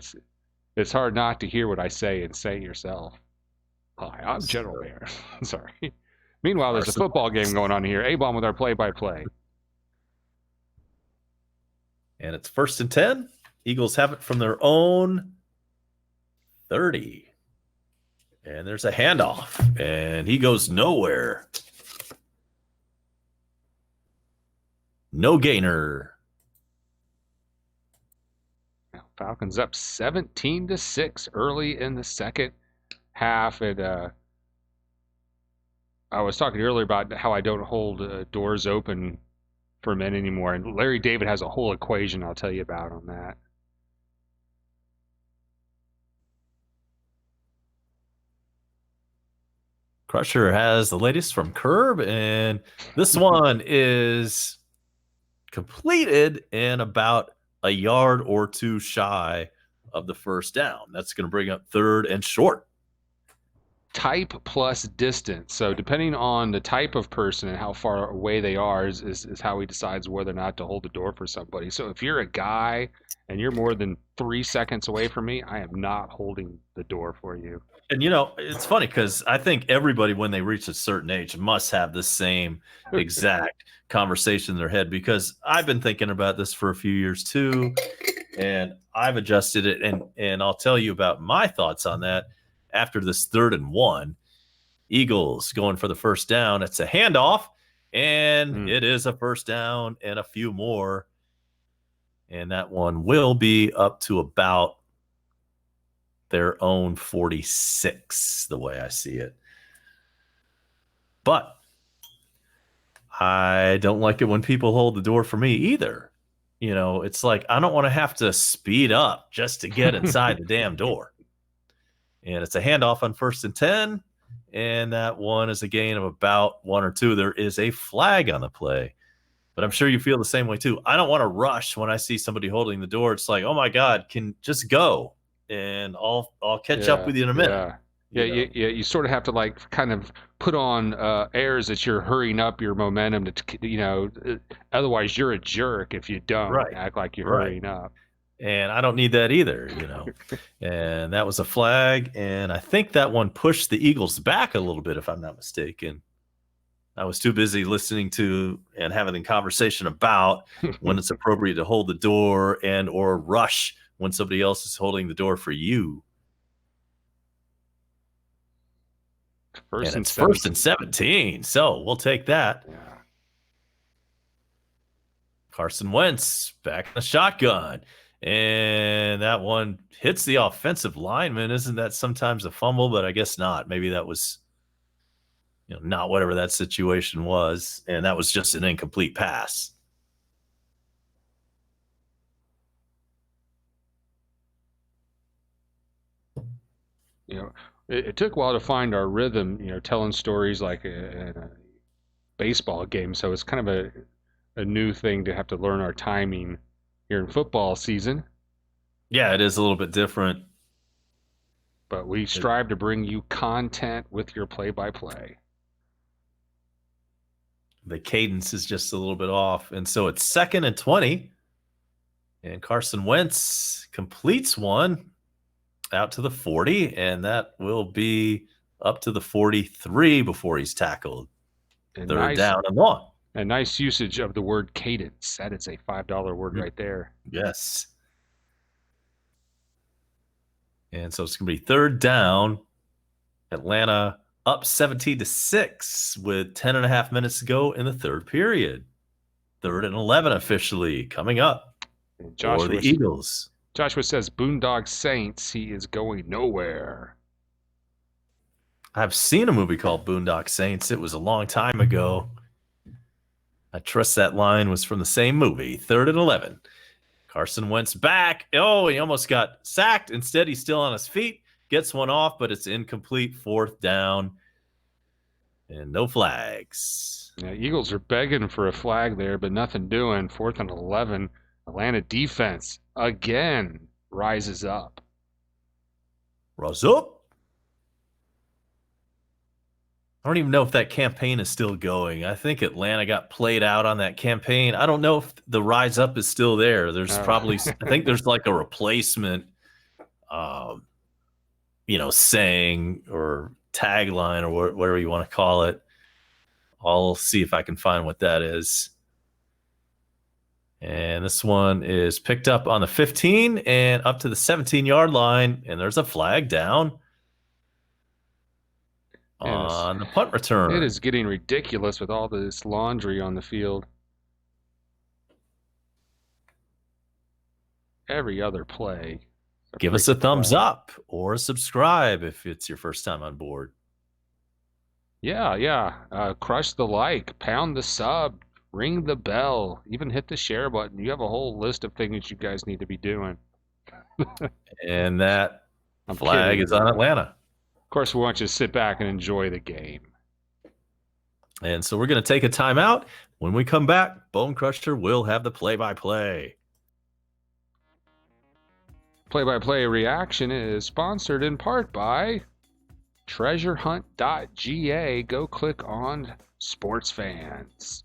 it's hard not to hear what I say and say it yourself. Hi, I'm General Mayor. Sorry. Meanwhile, there's a football game going on here. A-Bomb with our play-by-play. And it's 1st and 10. Eagles have it from their own 30. And there's a handoff, and he goes nowhere. No gainer. Now, Falcons up 17-6 early in the second half. And I was talking earlier about how I don't hold doors open for men anymore, and Larry David has a whole equation I'll tell you about on that. Crusher has the latest from Curb, and this one is completed and about a yard or two shy of the first down. That's going to bring up 3rd and short. Type plus distance. So depending on the type of person and how far away they are is how he decides whether or not to hold the door for somebody. So if you're a guy and you're more than 3 seconds away from me, I am not holding the door for you. And, it's funny because I think everybody, when they reach a certain age, must have the same exact conversation in their head, because I've been thinking about this for a few years too, and I've adjusted it. And I'll tell you about my thoughts on that after this 3rd and 1. Eagles going for the first down. It's a handoff, and it is a first down and a few more. And that one will be up to about their own 46, the way I see it. But I don't like it when people hold the door for me either. it's like I don't want to have to speed up just to get inside the damn door. And it's a handoff on 1st and 10. And that one is a gain of about 1 or 2. There is a flag on the play. But I'm sure you feel the same way too. I don't want to rush when I see somebody holding the door. It's like, oh my God, can just go, and I'll catch up with you in a minute. You sort of have to like kind of put on airs that you're hurrying up your momentum to, otherwise you're a jerk if you don't act like you're hurrying up. And I don't need that either, And that was a flag, and I think that one pushed the Eagles back a little bit, if I'm not mistaken. I was too busy listening to and having a conversation about when it's appropriate to hold the door and or rush when somebody else is holding the door for you. First and 17, so we'll take that. Yeah. Carson Wentz back in the shotgun, and that one hits the offensive lineman. Isn't that sometimes a fumble? But I guess not. Maybe that was not whatever that situation was, and that was just an incomplete pass. It took a while to find our rhythm, telling stories like in a baseball game. So it's kind of a new thing to have to learn our timing here in football season. Yeah, it is a little bit different. But we strive to bring you content with your play-by-play. The cadence is just a little bit off. And so it's 2nd and 20. And Carson Wentz completes one out to the 40. And that will be up to the 43 before he's tackled. And third down and long. A nice usage of the word cadence. That is a $5 word right there. Yes. And so it's going to be 3rd down. Atlanta up 17-6 with 10.5 minutes to go in the 3rd period. 3rd and 11 officially coming up for the Eagles. Joshua says, Boondock Saints, he is going nowhere. I've seen a movie called Boondock Saints. It was a long time ago. I trust that line was from the same movie. 3rd and 11. Carson Wentz back. Oh, he almost got sacked. Instead, he's still on his feet. Gets one off, but it's incomplete. 4th down. And no flags. Yeah, Eagles are begging for a flag there, but nothing doing. 4th and 11. Atlanta defense again rises up. Rise up. I don't even know if that campaign is still going. I think Atlanta got played out on that campaign. I don't know if the rise up is still there. There's probably, I think there's like a replacement, saying or tagline or whatever you want to call it. I'll see if I can find what that is. And this one is picked up on the 15 and up to the 17-yard line. And there's a flag down on the punt return. It is getting ridiculous with all this laundry on the field. Every other play. Give us a thumbs up or subscribe if it's your first time on board. Yeah. Crush the like, pound the sub, ring the bell, even hit the share button. You have a whole list of things you guys need to be doing. And that flag is on Atlanta. Of course, we want you to sit back and enjoy the game. And so we're going to take a timeout. When we come back, Bone Crusher will have the play-by-play. Play-by-play reaction is sponsored in part by treasurehunt.ga. Go click on Sports Fans.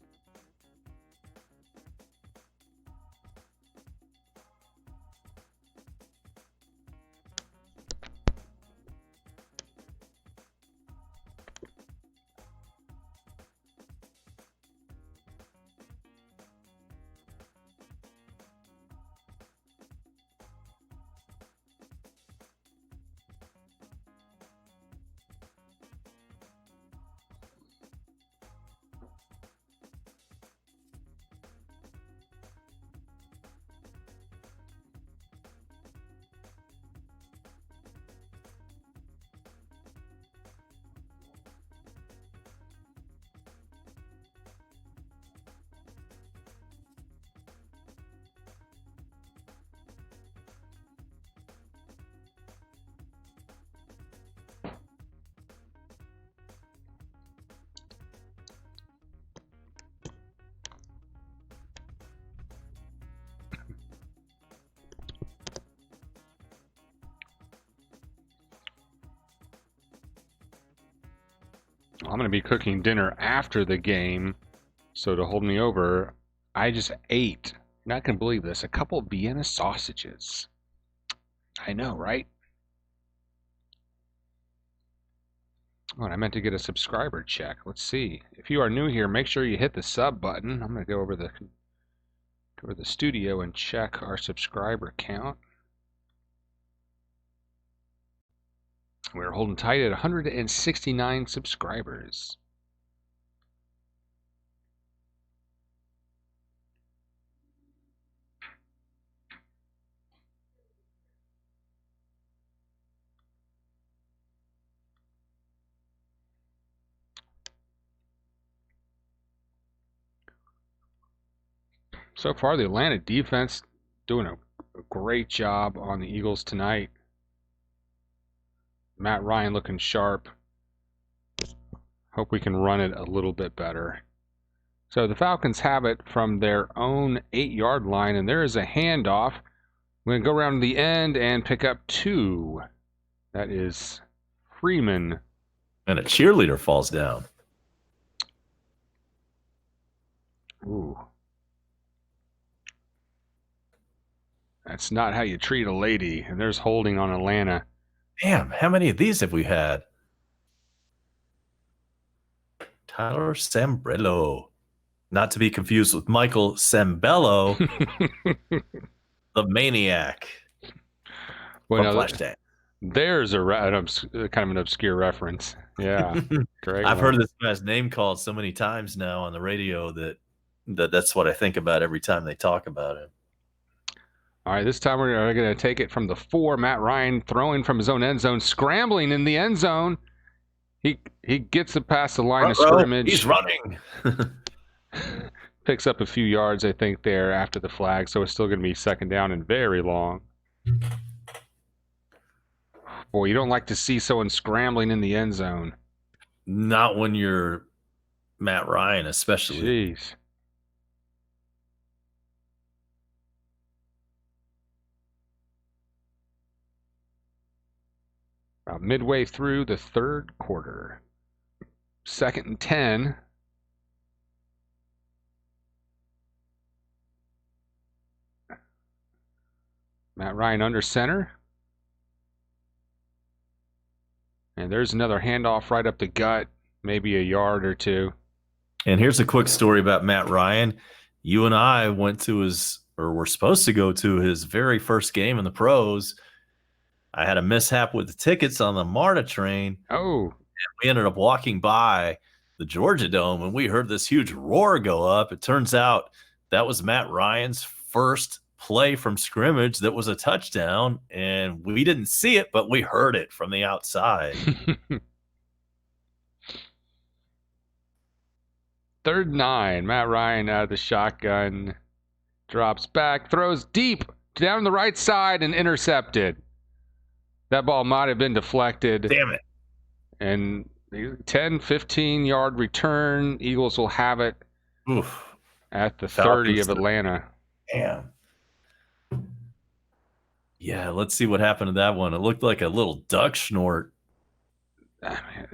I'm going to be cooking dinner after the game, so to hold me over, I just ate, you're not going to believe this, a couple of Vienna sausages. I know, right? Oh, and I meant to get a subscriber check. Let's see. If you are new here, make sure you hit the sub button. I'm going to go over the studio and check our subscriber count. We're holding tight at 169 subscribers. So far, the Atlanta defense doing a great job on the Eagles tonight. Matt Ryan looking sharp. Hope we can run it a little bit better. So the Falcons have it from their own 8-yard line, and there is a handoff. We're going to go around the end and pick up 2. That is Freeman. And a cheerleader falls down. Ooh. That's not how you treat a lady. And there's holding on Atlanta. Damn, how many of these have we had? Tyler Sambrello. Not to be confused with Michael Sembello, the maniac. Well, from no, Flashdance. There's kind of an obscure reference. Yeah. Great. I've heard this guy's name called so many times now on the radio that's what I think about every time they talk about him. All right, this time we're going to take it from the 4. Matt Ryan throwing from his own end zone, scrambling in the end zone. He gets it past the line of scrimmage. He's running. Picks up a few yards, I think, there after the flag, so it's still going to be second down and very long. Boy, you don't like to see someone scrambling in the end zone. Not when you're Matt Ryan, especially. Jeez. About midway through the third quarter. 2nd and 10. Matt Ryan under center. And there's another handoff right up the gut, maybe a yard or 2. And here's a quick story about Matt Ryan. You and I went to were supposed to go to his very first game in the pros. I had a mishap with the tickets on the MARTA train. Oh. And we ended up walking by the Georgia Dome, and we heard this huge roar go up. It turns out that was Matt Ryan's first play from scrimmage that was a touchdown, and we didn't see it, but we heard it from the outside. 3rd and 9. Matt Ryan out of the shotgun. Drops back, throws deep down the right side and intercepted. That ball might have been deflected. Damn it. And 10, 15-yard return. Eagles will have it at the 30 of Atlanta. Damn. Yeah, let's see what happened to that one. It looked like a little duck snort.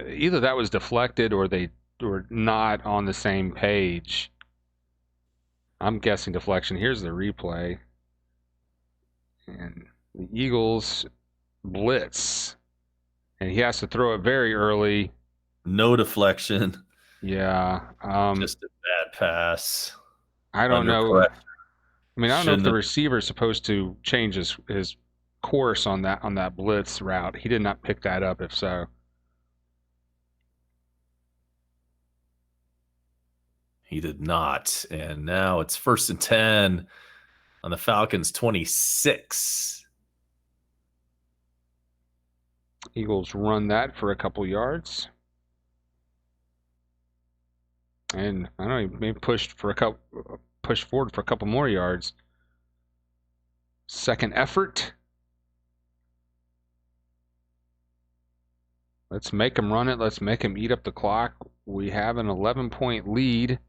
Either that was deflected or they were not on the same page. I'm guessing deflection. Here's the replay. And the Eagles blitz. And he has to throw it very early. No deflection. Yeah. Just a bad pass. I don't know. I mean, I don't know if the receiver is supposed to change his course on that blitz route. He did not pick that up, if so. He did not. And now it's 1st and 10 on the Falcons 26. Eagles run that for a couple yards. And I don't know, maybe push forward for a couple more yards. 2nd effort. Let's make them run it. Let's make them eat up the clock. We have an 11-point lead.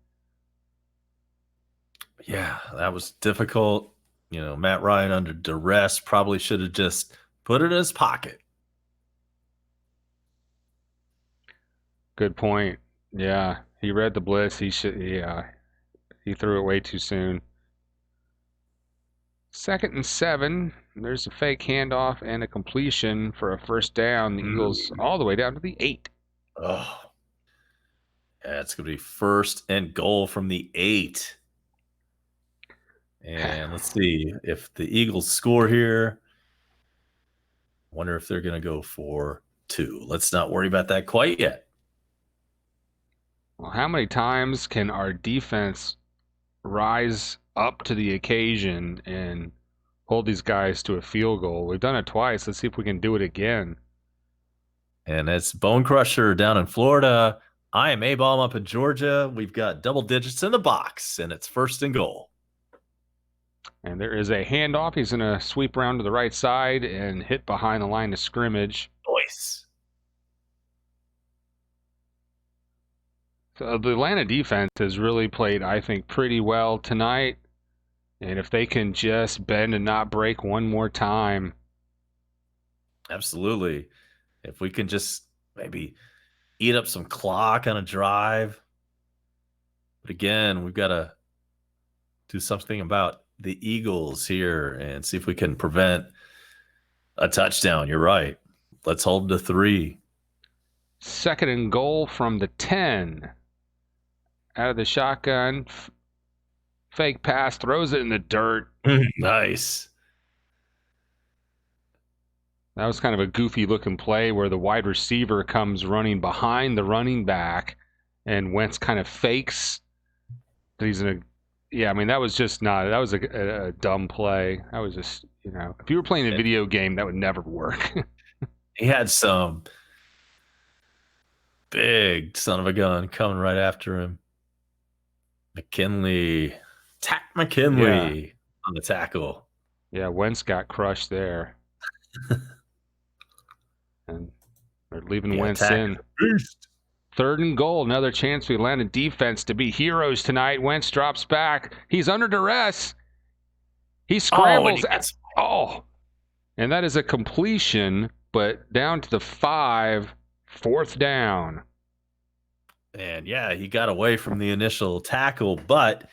Yeah, that was difficult. You know, Matt Ryan under duress probably should have just put it in his pocket. Good point. Yeah, he read the blitz. He should. Yeah, he threw it way too soon. 2nd and 7. There's a fake handoff and a completion for a first down. The Eagles all the way down to the 8. Oh, yeah, it's going to be 1st and goal from the 8. And let's see if the Eagles score here. Wonder if they're going to go for 2. Let's not worry about that quite yet. Well, how many times can our defense rise up to the occasion and hold these guys to a field goal? We've done it twice. Let's see if we can do it again. And it's Bone Crusher down in Florida. I am A-Bomb up in Georgia. We've got double digits in the box, and it's 1st and goal. And there is a handoff. He's going to sweep around to the right side and hit behind the line of scrimmage. Nice. So the Atlanta defense has really played, I think, pretty well tonight. And if they can just bend and not break one more time. Absolutely. If we can just maybe eat up some clock on a drive. But again, we've got to do something about the Eagles here and see if we can prevent a touchdown. You're right. Let's hold to 3. 2nd and goal from the 10. Out of the shotgun. Fake pass, throws it in the dirt. Nice. That was kind of a goofy looking play where the wide receiver comes running behind the running back and Wentz kind of fakes that he's in a. Yeah, I mean, that was just not. That was a dumb play. That was just, if you were playing a video game, that would never work. He had some big son of a gun coming right after him. McKinley. McKinley on the tackle. Yeah, Wentz got crushed there. And they're leaving Wentz in. Beast. 3rd and goal. Another chance for the Atlanta defense to be heroes tonight. Wentz drops back. He's under duress. He scrambles. And that is a completion, but down to the 5, 4th down. And yeah, he got away from the initial tackle, but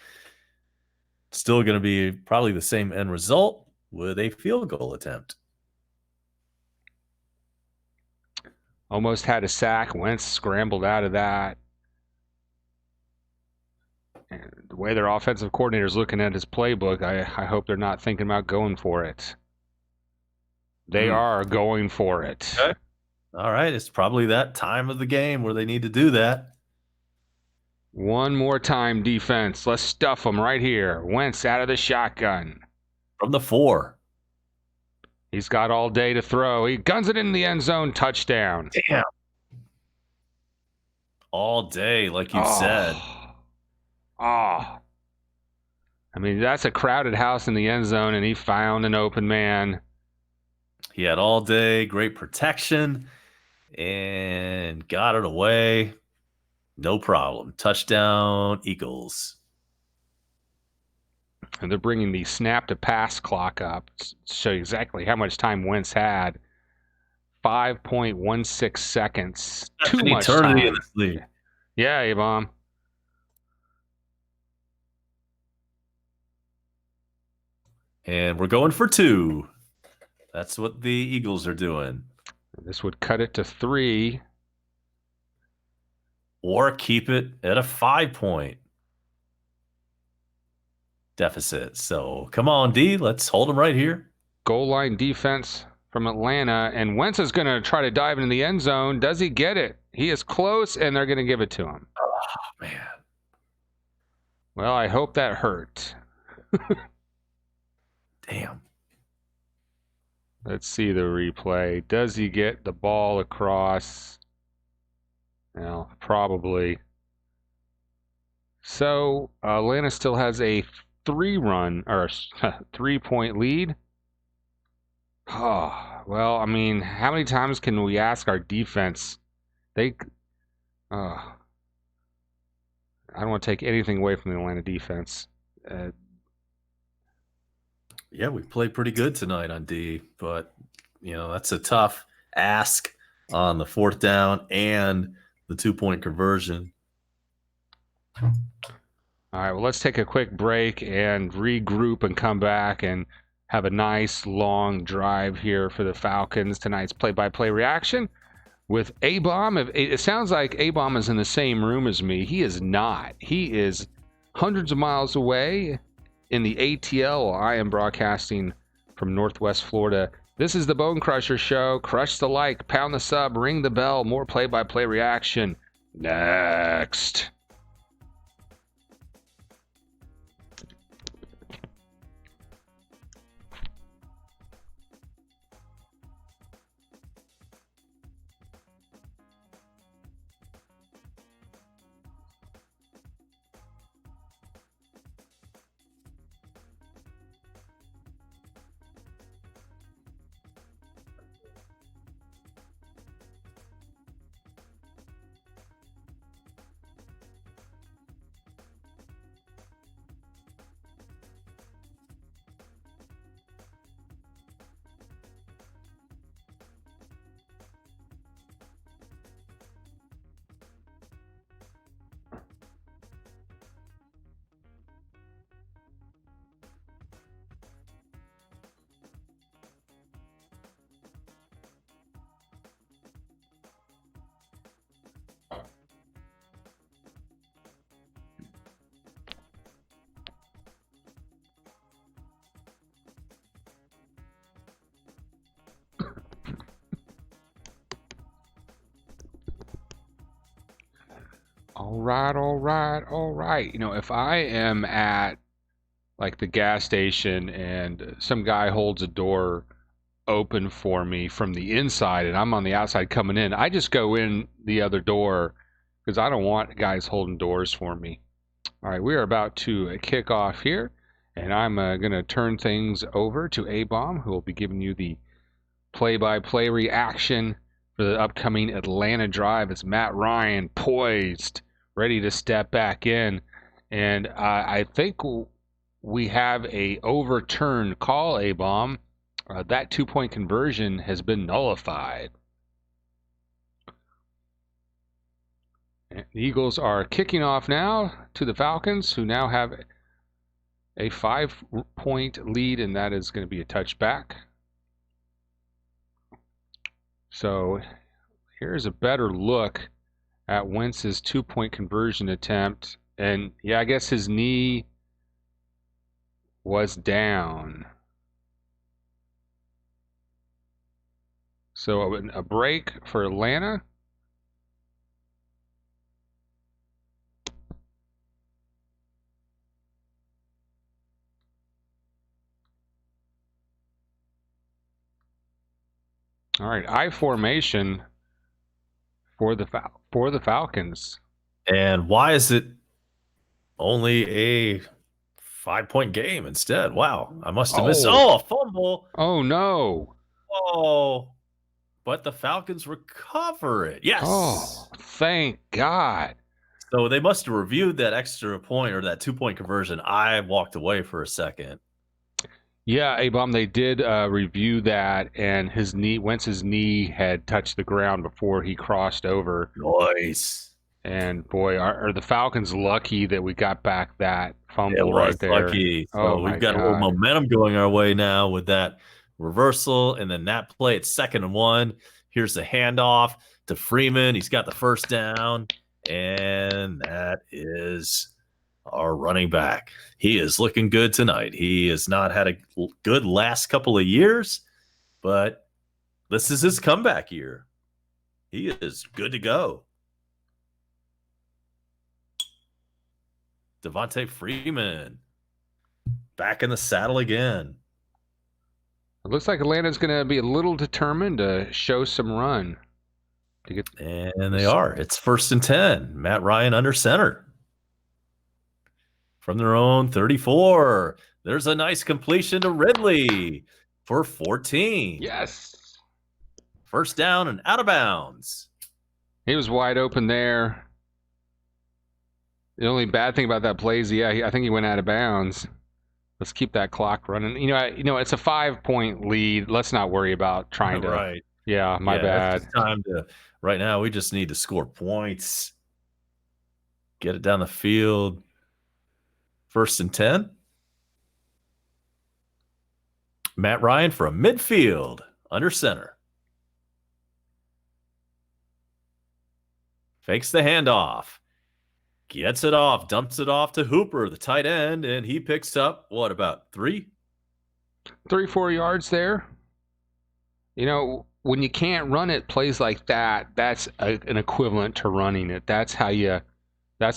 still going to be probably the same end result with a field goal attempt. Almost had a sack. Wentz scrambled out of that. And the way their offensive coordinator is looking at his playbook, I hope they're not thinking about going for it. They are going for it. Okay. All right. It's probably that time of the game where they need to do that. One more time, defense. Let's stuff them right here. Wentz out of the shotgun. From the 4. He's got all day to throw. He guns it in the end zone. Touchdown. Damn. All day, like you said. I mean, that's a crowded house in the end zone, and he found an open man. He had all day, great protection, and got it away. No problem. Touchdown, Eagles. And they're bringing the snap to pass clock up to show you exactly how much time Wentz had. 5.16 seconds. That's Too an much eternity time. in this league. Yeah, A-Bomb. And we're going for 2. That's what the Eagles are doing. This would cut it to 3. Or keep it at a 5-point deficit. So come on, D. Let's hold them right here. Goal line defense from Atlanta. And Wentz is going to try to dive into the end zone. Does he get it? He is close, and they're going to give it to him. Oh, man. Well, I hope that hurt. Damn. Let's see the replay. Does he get the ball across? Well, probably. So Atlanta still has a 3-point lead. Oh, well, I mean, how many times can we ask our defense? I don't want to take anything away from the Atlanta defense. Yeah, we played pretty good tonight on D, but that's a tough ask on the 4th down and the 2-point conversion. All right, well, let's take a quick break and regroup and come back and have a nice long drive here for the Falcons. Tonight's play-by-play reaction with A-Bomb. It sounds like A-Bomb is in the same room as me. He is not. He is hundreds of miles away in the ATL while I am broadcasting from Northwest Florida. This is the Bone Crusher Show. Crush the like, pound the sub, ring the bell. More play-by-play reaction next. All right. You know, if I am at like the gas station and some guy holds a door open for me from the inside and I'm on the outside coming in, I just go in the other door because I don't want guys holding doors for me. All right, we are about to kick off here, and I'm going to turn things over to A-Bomb, who will be giving you the play-by-play reaction for the upcoming Atlanta drive. It's Matt Ryan poised, ready to step back in, and I think we have a overturned call, A-Bomb. That 2-point conversion has been nullified. And the Eagles are kicking off now to the Falcons, who now have a 5-point lead, and that is going to be a touchback. So here's a better look at Wentz's 2-point conversion attempt. And yeah, I guess his knee was down. So a break for Atlanta. All right, I formation for the Falcons. And why is it only a 5-point game instead? Wow, I must have missed. Oh, a fumble. Oh no. Oh, but the Falcons recover it. Yes. Oh, thank God. So they must have reviewed that extra point or that 2-point conversion. I walked away for a second. Yeah, A-Bomb, they did review that, and Wentz's knee had touched the ground before he crossed over. Nice. And boy, are the Falcons lucky that we got back that fumble right there. Lucky. So we've got a little momentum going our way now with that reversal, and then that play at 2nd and 1. Here's the handoff to Freeman. He's got the first down, and that is our running back. He is looking good tonight. He has not had a good last couple of years, but this is his comeback year. He is good to go. Devontae Freeman back in the saddle again. It looks like Atlanta's going to be a little determined to show some run. And they are. It's 1st and 10. Matt Ryan under center. From their own 34. There's a nice completion to Ridley for 14. Yes. First down and out of bounds. He was wide open there. The only bad thing about that play is, I think he went out of bounds. Let's keep that clock running. You know, it's a 5-point lead. Let's not worry about trying to Yeah, my bad. It's time to. Right now, we just need to score points. Get it down the field. 1st and 10. Matt Ryan from midfield, under center. Fakes the handoff. Gets it off, dumps it off to Hooper, the tight end, and he picks up, what, about 3? 3-4 yards there. You know, when you can't run it, plays like that, that's an equivalent to running it. That's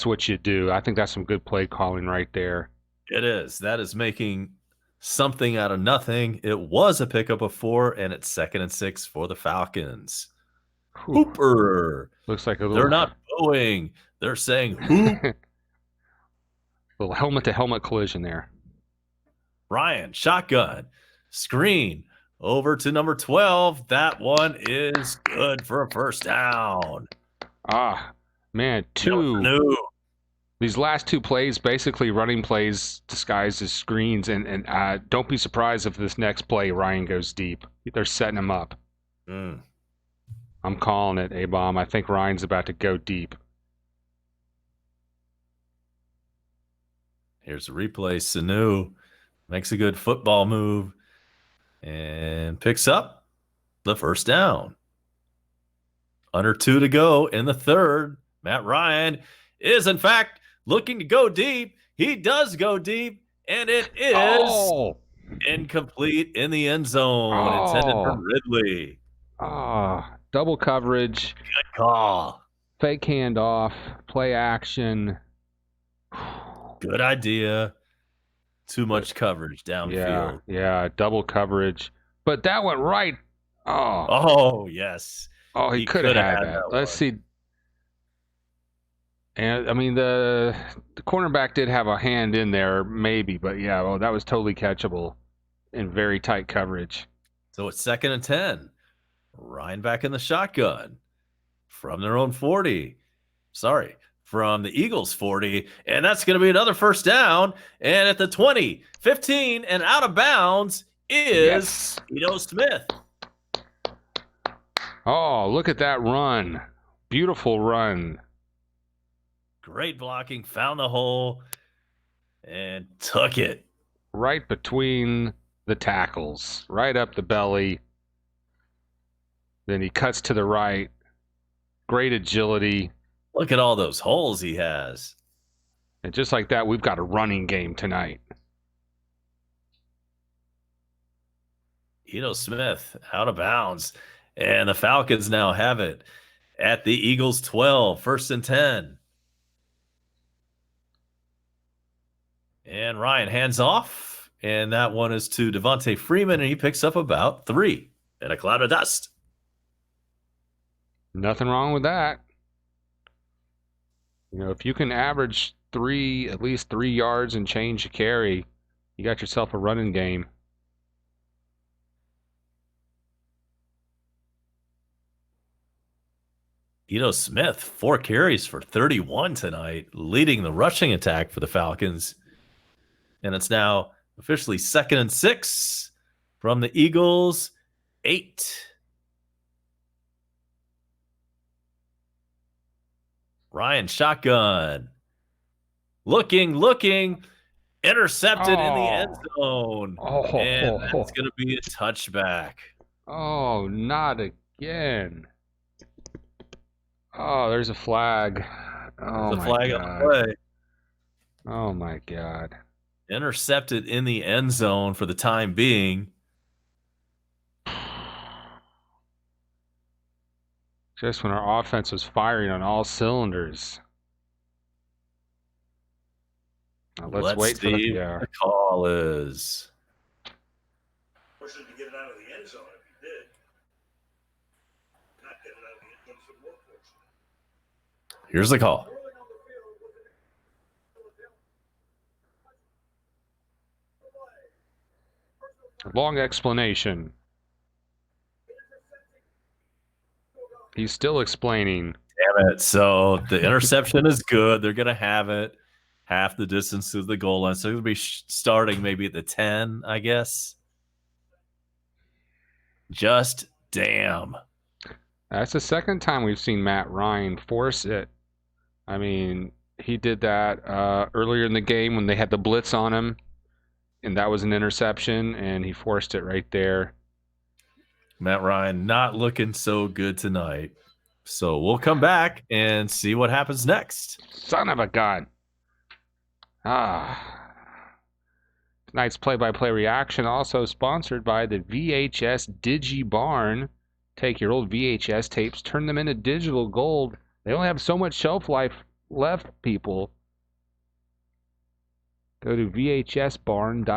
what you do. I think that's some good play calling right there. It is. That is making something out of nothing. It was a pickup of 4, and it's 2nd and 6 for the Falcons. Whew. Hooper. Looks like a little. They're not booing. They're saying hoop. Little helmet-to-helmet collision there. Ryan, shotgun, screen, over to number 12. That one is good for a 1st down. Ah, man, these last 2 plays, basically running plays disguised as screens, and don't be surprised if this next play Ryan goes deep. They're setting him up. I'm calling it, A-Bomb. I think Ryan's about to go deep. Here's a replay. Sanu makes a good football move and picks up the 1st down. Under 2 to go in the 3rd. Matt Ryan is, in fact, looking to go deep. He does go deep, and it is incomplete in the end zone. Intended for Ridley. Double coverage. Good call. Fake handoff. Play action. Good idea. Too much coverage downfield. Yeah, double coverage. But that went right. Oh, yes. Oh, he could have had that. Let's see. And I mean, the cornerback did have a hand in there, maybe, but yeah, well, that was totally catchable in very tight coverage. So it's 2nd and 10. Ryan back in the shotgun from their own 40. From the Eagles 40. And that's going to be another 1st down. And at the 20, 15, and out of bounds is Ito Smith. Oh, look at that run. Beautiful run. Great blocking. Found the hole and took it. Right between the tackles. Right up the belly. Then he cuts to the right. Great agility. Look at all those holes he has. And just like that, we've got a running game tonight. Ito Smith out of bounds. And the Falcons now have it at the Eagles 12, 1st and 10. And Ryan hands off. And that one is to Devontae Freeman, and he picks up about 3 in a cloud of dust. Nothing wrong with that. You know, if you can average at least 3 yards and change a carry, you got yourself a running game. Ito Smith, 4 carries for 31 tonight, leading the rushing attack for the Falcons. And it's now officially 2nd and 6 from the Eagles 8. Ryan shotgun. Looking, intercepted in the end zone. And that's going to be a touchback. Oh, not again. Oh, there's a flag. Oh, there's a flag God. on the play. Oh, my God. Intercepted in the end zone for the time being. Just when our offense was firing on all cylinders. Now let's wait for see what the call is. Pushing to get it out of the end zone if he did. Not get it out of the end zone some more fortunate. Here's the call. Long explanation. He's still explaining. Damn it. So the interception is good. They're going to have it half the distance to the goal line. So it'll be starting maybe at the 10, I guess. Just damn. That's the second time we've seen Matt Ryan force it. I mean, he did that earlier in the game when they had the blitz on him, and that was an interception, and he forced it right there. Matt Ryan not looking so good tonight. So we'll come back and see what happens next. Son of a gun. Tonight's play-by-play reaction also sponsored by the VHS Digi Barn. Take your old VHS tapes, turn them into digital gold. They only have so much shelf life left, people. Go to vhsbarn.ga.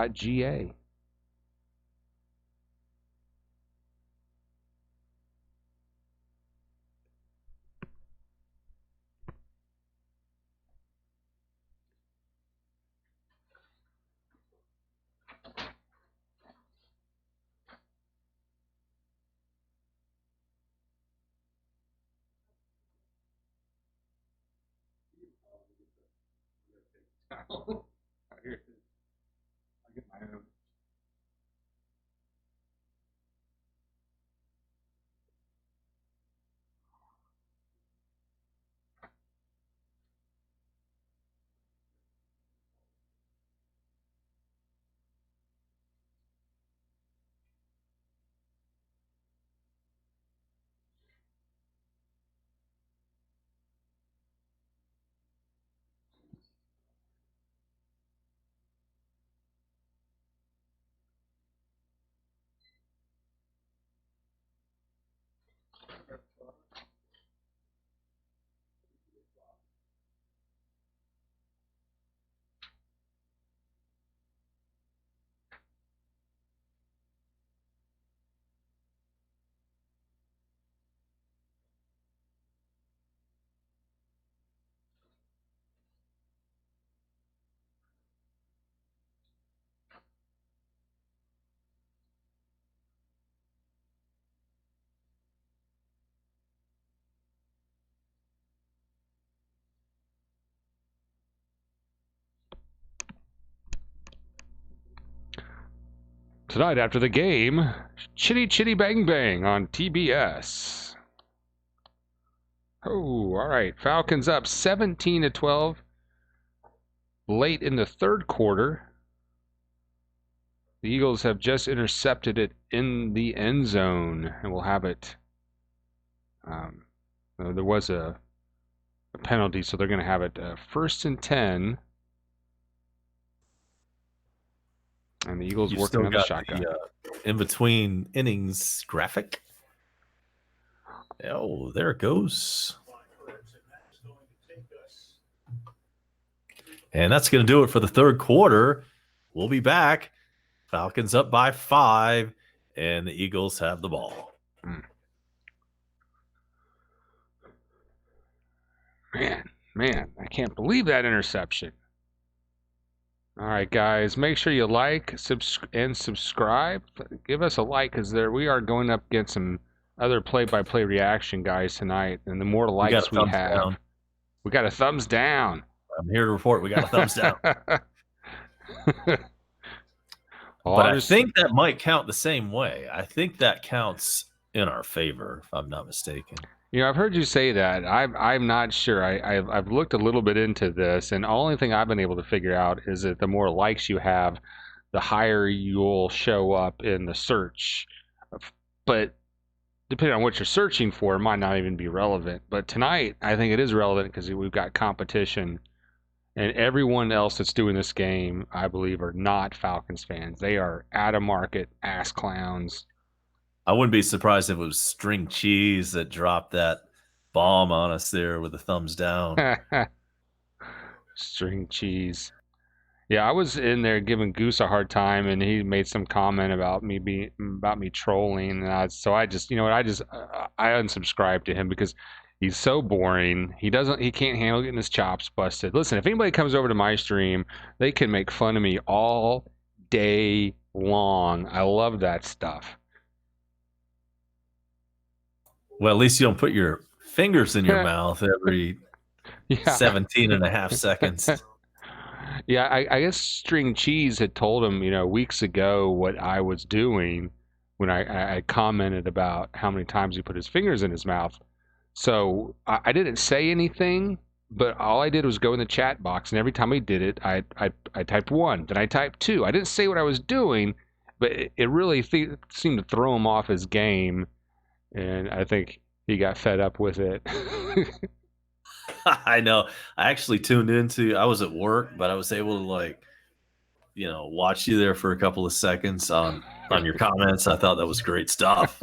Tonight after the game, Chitty Chitty Bang Bang on TBS. Oh, all right. Falcons up 17-12 late in the third quarter. The Eagles have just intercepted it in the end zone, and we'll have it. There was a penalty, so they're going to have it 1st and 10. And the Eagles You've working still on the got shotgun. in between innings graphic. Oh, there it goes. And that's going to do it for the third quarter. We'll be back. Falcons up by 5, and the Eagles have the ball. Man, I can't believe that interception. All right, guys, make sure you like and subscribe. Give us a like because we are going up against some other play-by-play reaction guys tonight, and the more likes we have, we got a thumbs down. I'm here to report we got a thumbs down. Well, but I think that might count the same way. I think that counts in our favor, if I'm not mistaken. You know, I've heard you say that. I'm not sure. I've looked a little bit into this, and the only thing I've been able to figure out is that the more likes you have, the higher you'll show up in the search. But depending on what you're searching for, it might not even be relevant. But tonight, I think it is relevant because we've got competition, and everyone else that's doing this game, I believe, are not Falcons fans. They are out-of-market ass clowns. I wouldn't be surprised if it was String Cheese that dropped that bomb on us there with a thumbs down. String Cheese. Yeah, I was in there giving Goose a hard time, and he made some comment about me trolling. So I just, you know what? I unsubscribed to him because he's so boring. He can't handle getting his chops busted. Listen, if anybody comes over to my stream, they can make fun of me all day long. I love that stuff. Well, at least you don't put your fingers in your mouth every 17 and a half seconds. Yeah, I guess String Cheese had told him, weeks ago what I was doing, when I commented about how many times he put his fingers in his mouth. So I didn't say anything, but all I did was go in the chat box, and every time he did it, I typed 1, then I typed 2. I didn't say what I was doing, but it really seemed to throw him off his game, and I think he got fed up with it. I know. I actually tuned into. I was at work, but I was able to watch you there for a couple of seconds on your comments. I thought that was great stuff.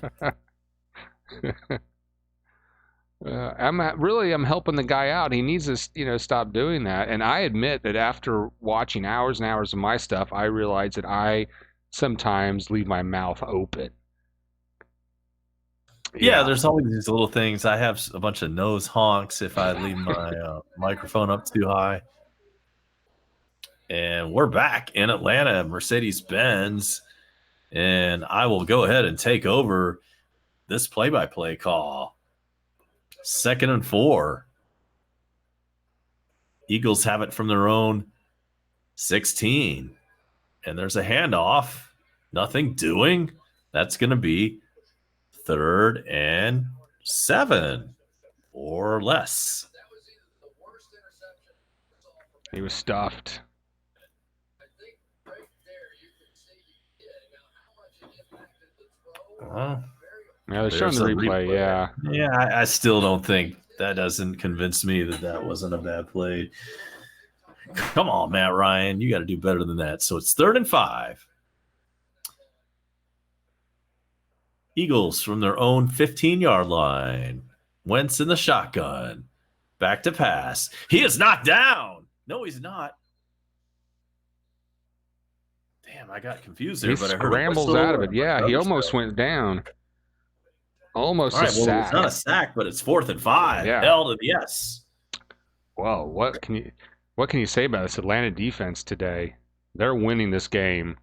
I'm helping the guy out. He needs to, stop doing that. And I admit that after watching hours and hours of my stuff, I realize that I sometimes leave my mouth open. Yeah, there's always these little things. I have a bunch of nose honks if I leave my microphone up too high. And we're back in Atlanta, Mercedes-Benz, and I will go ahead and take over this play-by-play call. 2nd and 4. Eagles have it from their own 16. And there's a handoff. Nothing doing. That's going to be 3rd and 7 or less. He was stuffed. Yeah, they're showing the replay. Yeah, I still don't think that doesn't convince me that wasn't a bad play. Come on, Matt Ryan, you got to do better than that. So it's 3rd and 5. Eagles from their own 15-yard line. Wentz in the shotgun. Back to pass. He is knocked down. No, he's not. Damn, I got confused there. He scrambles out of it. Yeah, he almost went down. Almost a sack. It's not a sack, but it's 4th and 5. Yeah. Hell to the yes. Well, what can you say about this Atlanta defense today? They're winning this game.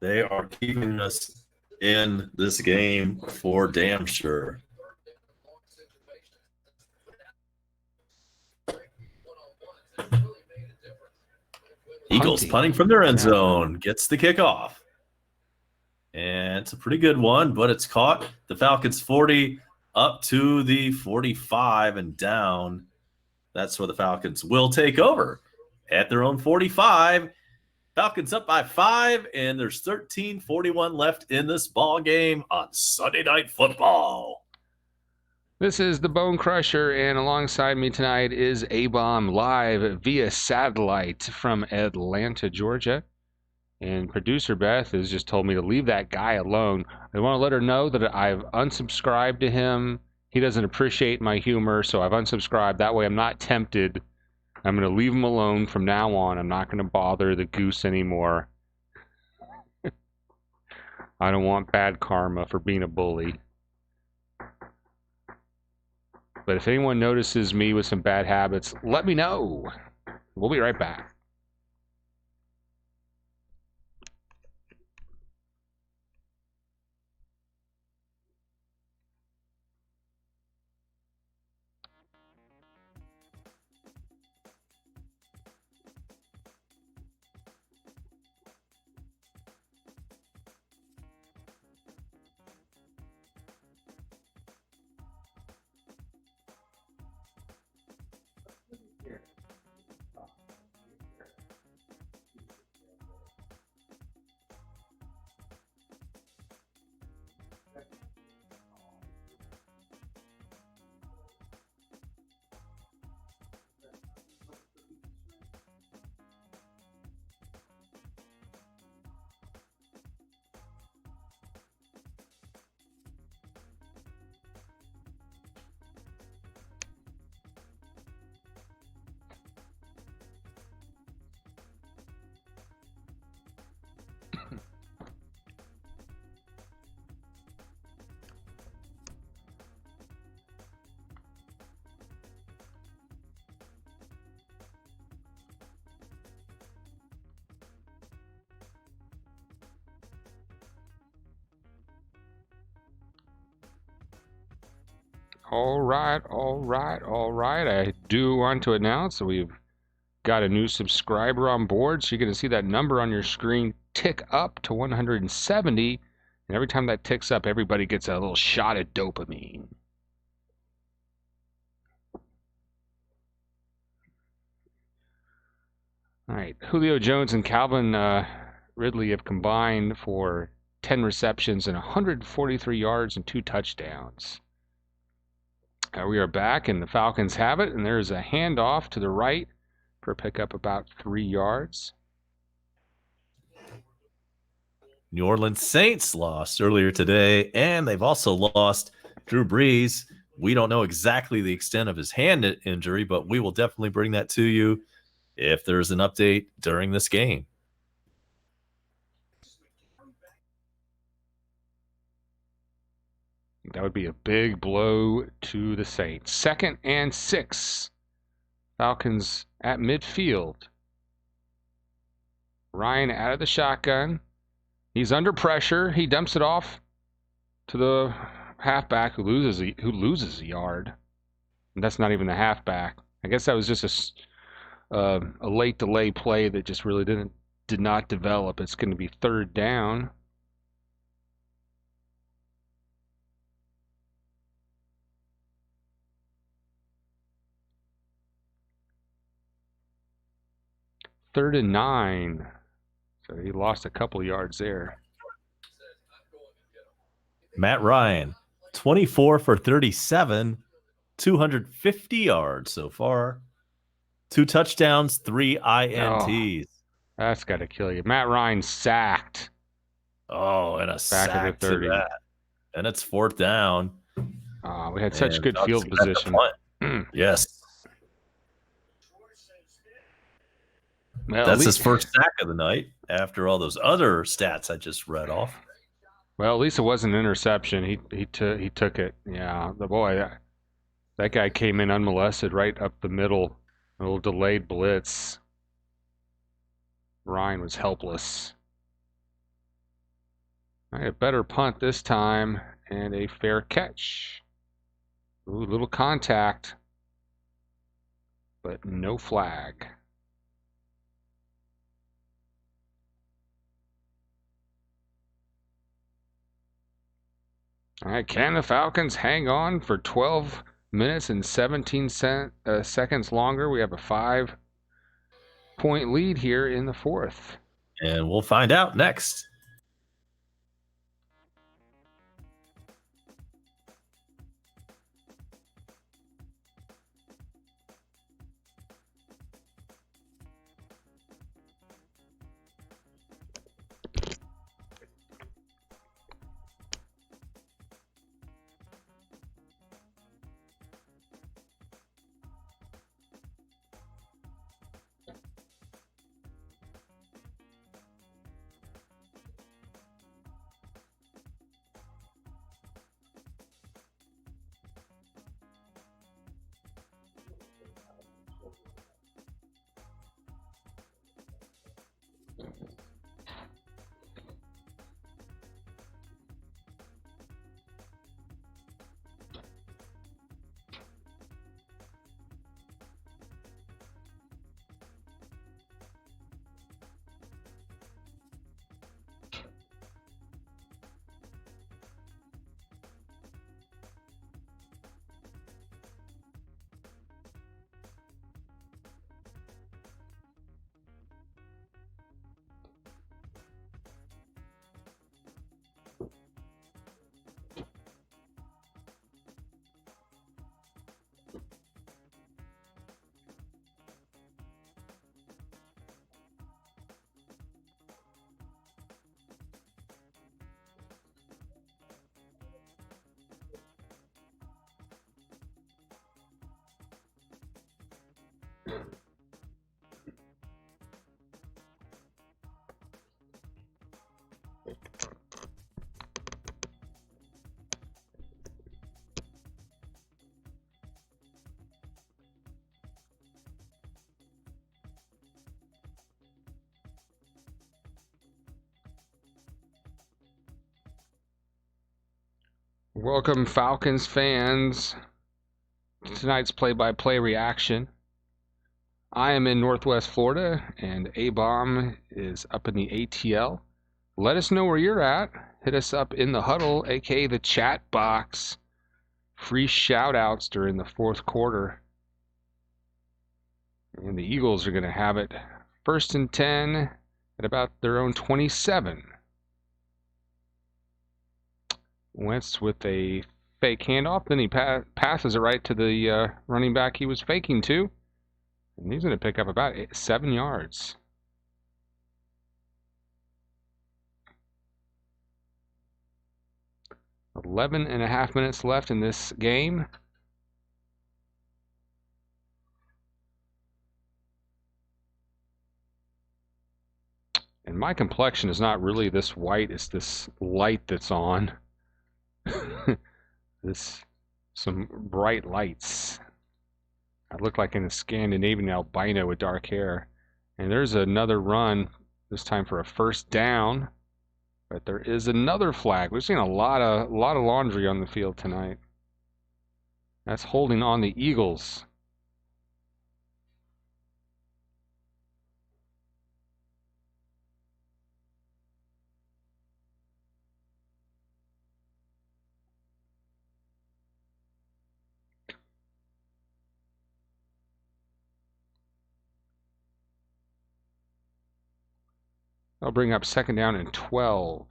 They are keeping us in this game for damn sure. Eagles punting from their end zone. Gets the kickoff. And it's a pretty good one, but it's caught. The Falcons 40 up to the 45 and down. That's where the Falcons will take over at their own 45. Falcons up by 5, and there's 13:41 left in this ball game on Sunday Night Football. This is the Bone Crusher, and alongside me tonight is A-Bomb live via satellite from Atlanta, Georgia. And producer Beth has just told me to leave that guy alone. I want to let her know that I've unsubscribed to him. He doesn't appreciate my humor, so I've unsubscribed. That way I'm not tempted. I'm going to leave him alone from now on. I'm not going to bother the goose anymore. I don't want bad karma for being a bully. But if anyone notices me with some bad habits, let me know. We'll be right back. All right. I do want to announce that we've got a new subscriber on board, so you're going to see that number on your screen tick up to 170. And every time that ticks up, everybody gets a little shot of dopamine. All right, Julio Jones and Calvin Ridley have combined for 10 receptions and 143 yards and 2 touchdowns. We are back, and the Falcons have it, and there's a handoff to the right for a pickup about 3 yards. New Orleans Saints lost earlier today, and they've also lost Drew Brees. We don't know exactly the extent of his hand injury, but we will definitely bring that to you if there's an update during this game. That would be a big blow to the Saints. 2nd and 6. Falcons at midfield. Ryan out of the shotgun. He's under pressure. He dumps it off to the halfback who loses a yard. And that's not even the halfback. I guess that was just a late delay play that just really did not develop. It's going to be 3rd down. Third and 9. So he lost a couple yards there. Matt Ryan, 24 for 37, 250 yards so far. 2 touchdowns, 3 INTs. Oh, that's got to kill you. Matt Ryan sacked. Oh, and a sack to that. And it's 4th down. We had such good field position. Yes. Well, that's his first sack of the night after all those other stats I just read off. Well, at least it wasn't an interception. He took it. Yeah, the boy, that guy came in unmolested right up the middle. A little delayed blitz. Ryan was helpless. All right, a better punt this time and a fair catch. Ooh, little contact, but no flag. All right, can the Falcons hang on for 12 minutes and 17 seconds longer? We have a 5-point lead here in the 4th. And we'll find out next. Welcome, Falcons fans, to tonight's play-by-play reaction. I am in Northwest Florida, and A-Bomb is up in the ATL. let us know where you're at. Hit us up in the huddle, aka the chat box. Free shout outs during the fourth quarter. And the Eagles are going to have it 1st and 10 at about their own 27. Wentz with a fake handoff. Then he passes it right to the running back he was faking to. And he's going to pick up about 7 yards. Eleven and a half minutes left in this game. And my complexion is not really this white, it's this light that's on. Some bright lights. I look like an Scandinavian albino with dark hair. And there's another run, this time for a first down. But there is another flag. We've seen a lot of laundry on the field tonight. That's holding on the Eagles. I'll bring up 2nd down and 12.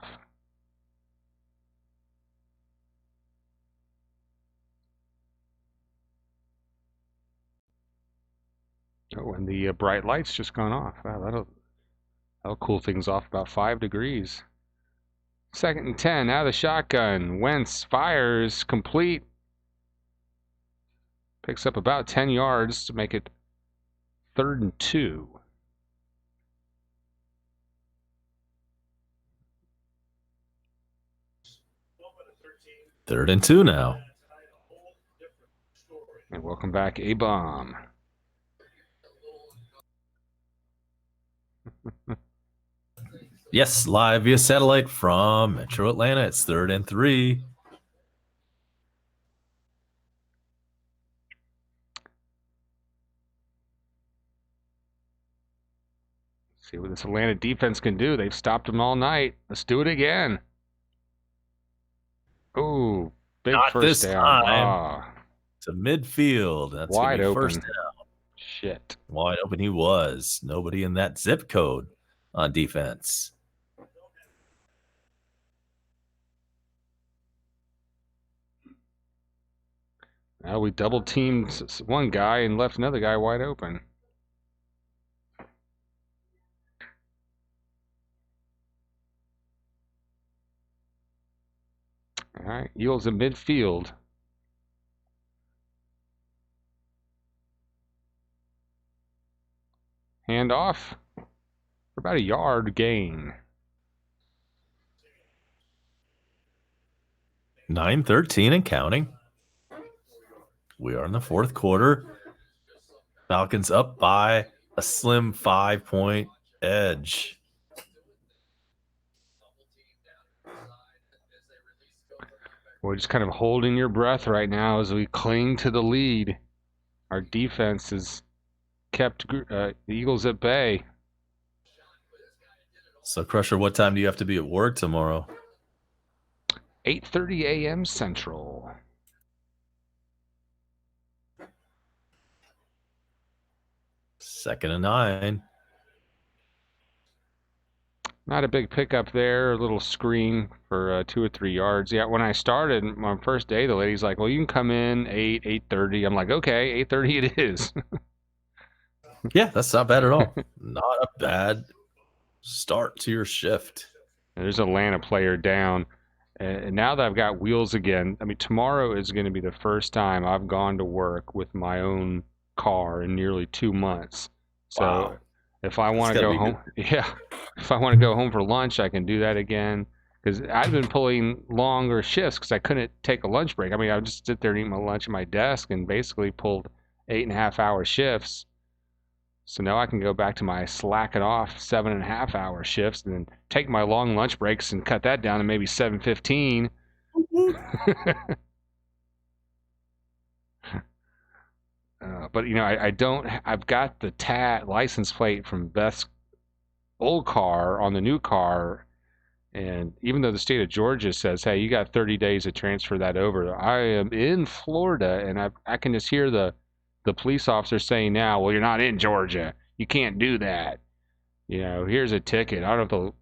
Oh, and the bright light's just gone off. Wow, that'll cool things off about 5 degrees. 2nd and 10, out of the shotgun. Wentz fires, complete. Picks up about 10 yards to make it 3rd and 2. Third and 2 now. And welcome back, A-Bomb. Yes, live via satellite from Metro Atlanta. It's 3rd and 3. See what this Atlanta defense can do. They've stopped them all night. Let's do it again. Oh, big Not first this down. time. To midfield. That's wide open. First down. Shit. Wide open he was. Nobody in that zip code on defense. Now we double teamed one guy and left another guy wide open. All right, Eagles in midfield. Hand off for about a yard gain. 9:13 and counting. We are in the fourth quarter. Falcons up by a slim 5-point edge. We're just kind of holding your breath right now as we cling to the lead. Our defense has kept the Eagles at bay. So, Crusher, what time do you have to be at work tomorrow? 8:30 a.m. Central. Second and 9. Not a big pickup there, a little screen for 2 or 3 yards. Yeah, when I started my first day, the lady's like, well, you can come in 8:30. I'm like, okay, 8:30 it is. Yeah, that's not bad at all. Not a bad start to your shift. There's an Atlanta player down. And now that I've got wheels again, I mean, tomorrow is going to be the first time I've gone to work with my own car in nearly 2 months. So Wow. if I want to go home, if I want to go home for lunch, I can do that again. Because I've been pulling longer shifts because I couldn't take a lunch break. I mean, I would just sit there and eat my lunch at my desk and basically pulled 8.5-hour shifts. So now I can go back to my slacking off 7.5-hour shifts and then take my long lunch breaks and cut that down to maybe 7:15. But you know, I've got the license plate from Beth's old car on the new car, And even though the state of Georgia says, hey, you got 30 days to transfer that over, I am in Florida, and I can just hear the police officer saying now, well, you're not in Georgia. You can't do that. Here's a ticket. I don't know if they'll,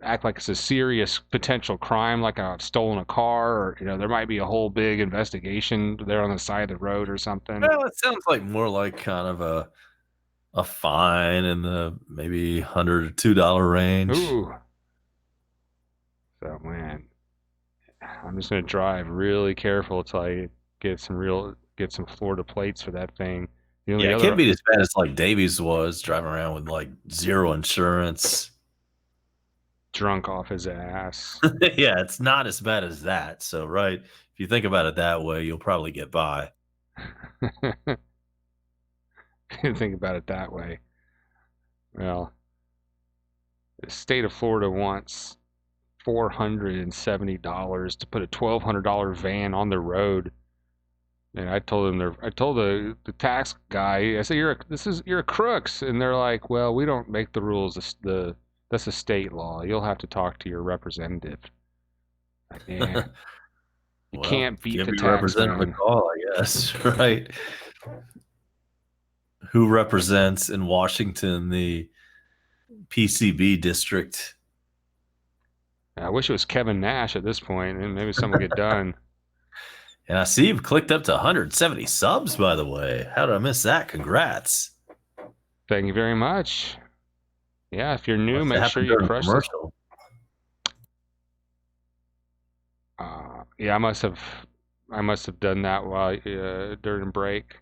act like it's a serious potential crime, like I've stolen a car, or, there might be a whole big investigation there on the side of the road or something. Well, it sounds like more like kind of a fine in the maybe $100 to $2 range. Ooh. So, man, I'm just going to drive really careful until I get some Florida plates for that thing. It can't be as bad as like Davies was driving around with like zero insurance. Drunk off his ass. Yeah, it's not as bad as that. So, right, if you think about it that way, you'll probably get by. Think about it that way. Well, the state of Florida wants $470 to put a $1,200 van on the road. And I told the tax guy, I said, you're a crooks. And they're like, well, we don't make the rules. That's a state law. You'll have to talk to your representative. Like, yeah. You can't beat the tax representative a call, I guess. Right. Who represents in Washington the PCB district? I wish it was Kevin Nash at this point, and maybe something will get done. And I see you've clicked up to 170 subs, by the way. How did I miss that? Congrats. Thank you very much. Yeah, if you're new, make sure you crush it. Yeah, I must have done that while during break.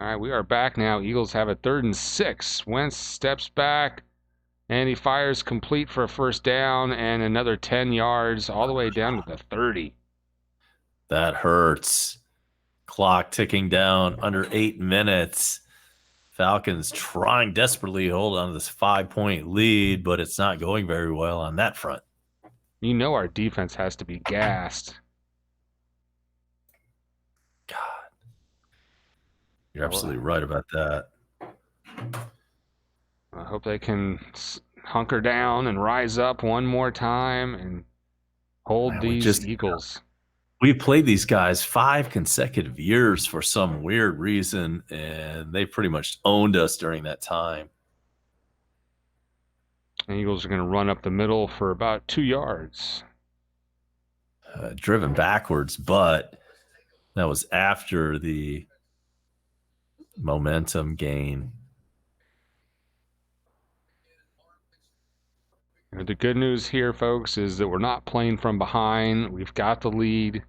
All right, we are back now. Eagles have a 3rd and 6. Wentz steps back, and he fires complete for a first down and another 10 yards all the way down to the 30. That hurts. Clock ticking down under 8 minutes. Falcons trying desperately to hold on to this 5-point lead, but it's not going very well on that front. Our defense has to be gassed. God. You're absolutely right about that. I hope they can hunker down and rise up one more time and hold these Eagles. We played these guys 5 consecutive years for some weird reason, and they pretty much owned us during that time. The Eagles are going to run up the middle for about 2 yards. Driven backwards, but that was after the momentum gain. The good news here, folks, is that we're not playing from behind. We've got the lead,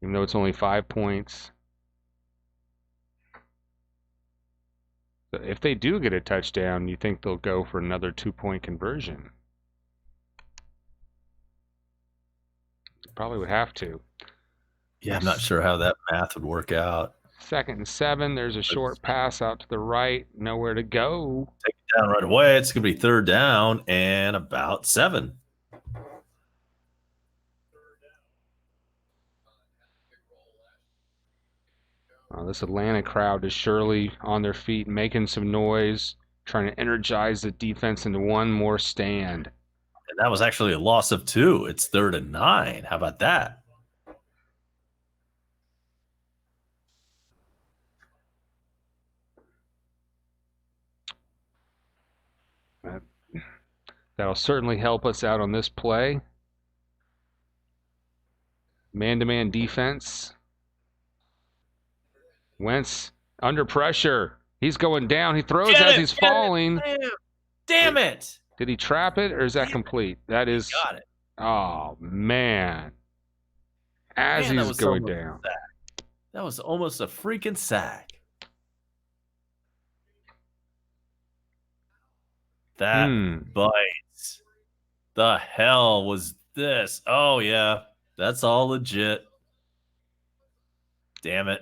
even though it's only 5 points. So if they do get a touchdown, you think they'll go for another 2-point conversion? Probably would have to. Yeah, I'm not sure how that math would work out. 2nd and 7. There's a short pass out to the right. Nowhere to go. Take it down right away. It's going to be 3rd down and about 7. This Atlanta crowd is surely on their feet, making some noise, trying to energize the defense into one more stand. And that was actually a loss of 2. It's 3rd and 9. How about that? That'll certainly help us out on this play. Man-to-man defense. Wentz under pressure. He's going down. He throws as he's falling. Damn it. Did he trap it, or is that complete? That is. Got it. Oh, man. As he's going down. That was almost a freaking sack. That bites. The hell was this? Oh, yeah. That's all legit. Damn it.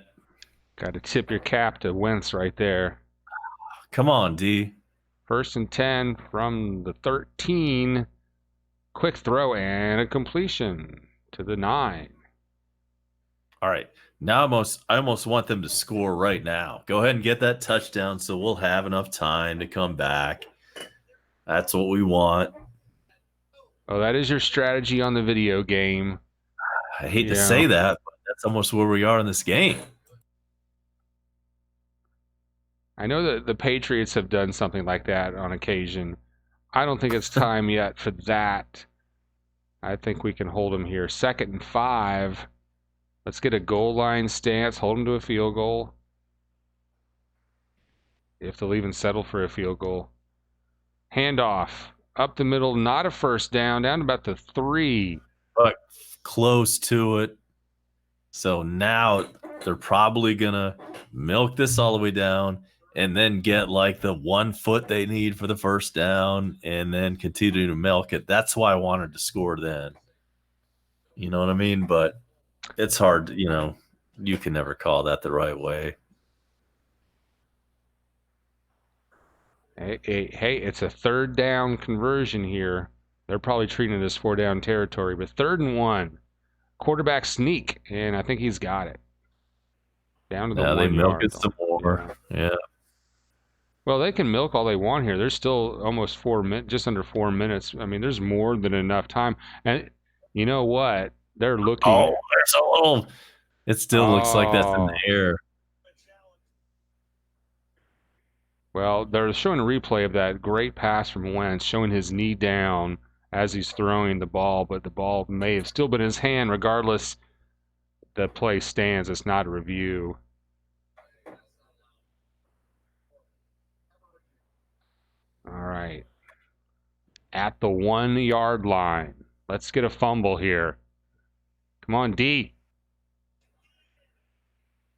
Got to tip your cap to Wentz right there. Come on, D. 1st and 10 from the 13. Quick throw and a completion to the 9. All right. Now I almost want them to score right now. Go ahead and get that touchdown so we'll have enough time to come back. That's what we want. Oh, that is your strategy on the video game. I hate to Yeah. say that, but that's almost where we are in this game. I know that the Patriots have done something like that on occasion. I don't think it's time yet for that. I think we can hold them here. 2nd and 5. Let's get a goal line stance. Hold them to a field goal. If they'll even settle for a field goal. Handoff. Up the middle. Not a first down. Down about the 3. But close to it. So now they're probably going to milk this all the way down and then get like the 1 foot they need for the first down and then continue to milk it. That's why I wanted to score then. You know what I mean? But it's hard, you can never call that the right way. Hey, it's a 3rd down conversion here. They're probably treating it as 4-down territory, but 3rd and 1. Quarterback sneak, and I think he's got it. Down to the 1 they milk yard. it some more. Yeah. Well, they can milk all they want here. There's still almost 4 minutes, just under 4 minutes. I mean, there's more than enough time. And you know what? They're looking. Oh, there's a little. It still looks like that's in the air. Well, they're showing a replay of that great pass from Wentz, showing his knee down as he's throwing the ball, but the ball may have still been in his hand. Regardless, the play stands. It's not a review. All right. At the 1 yard line. Let's get a fumble here. Come on, D.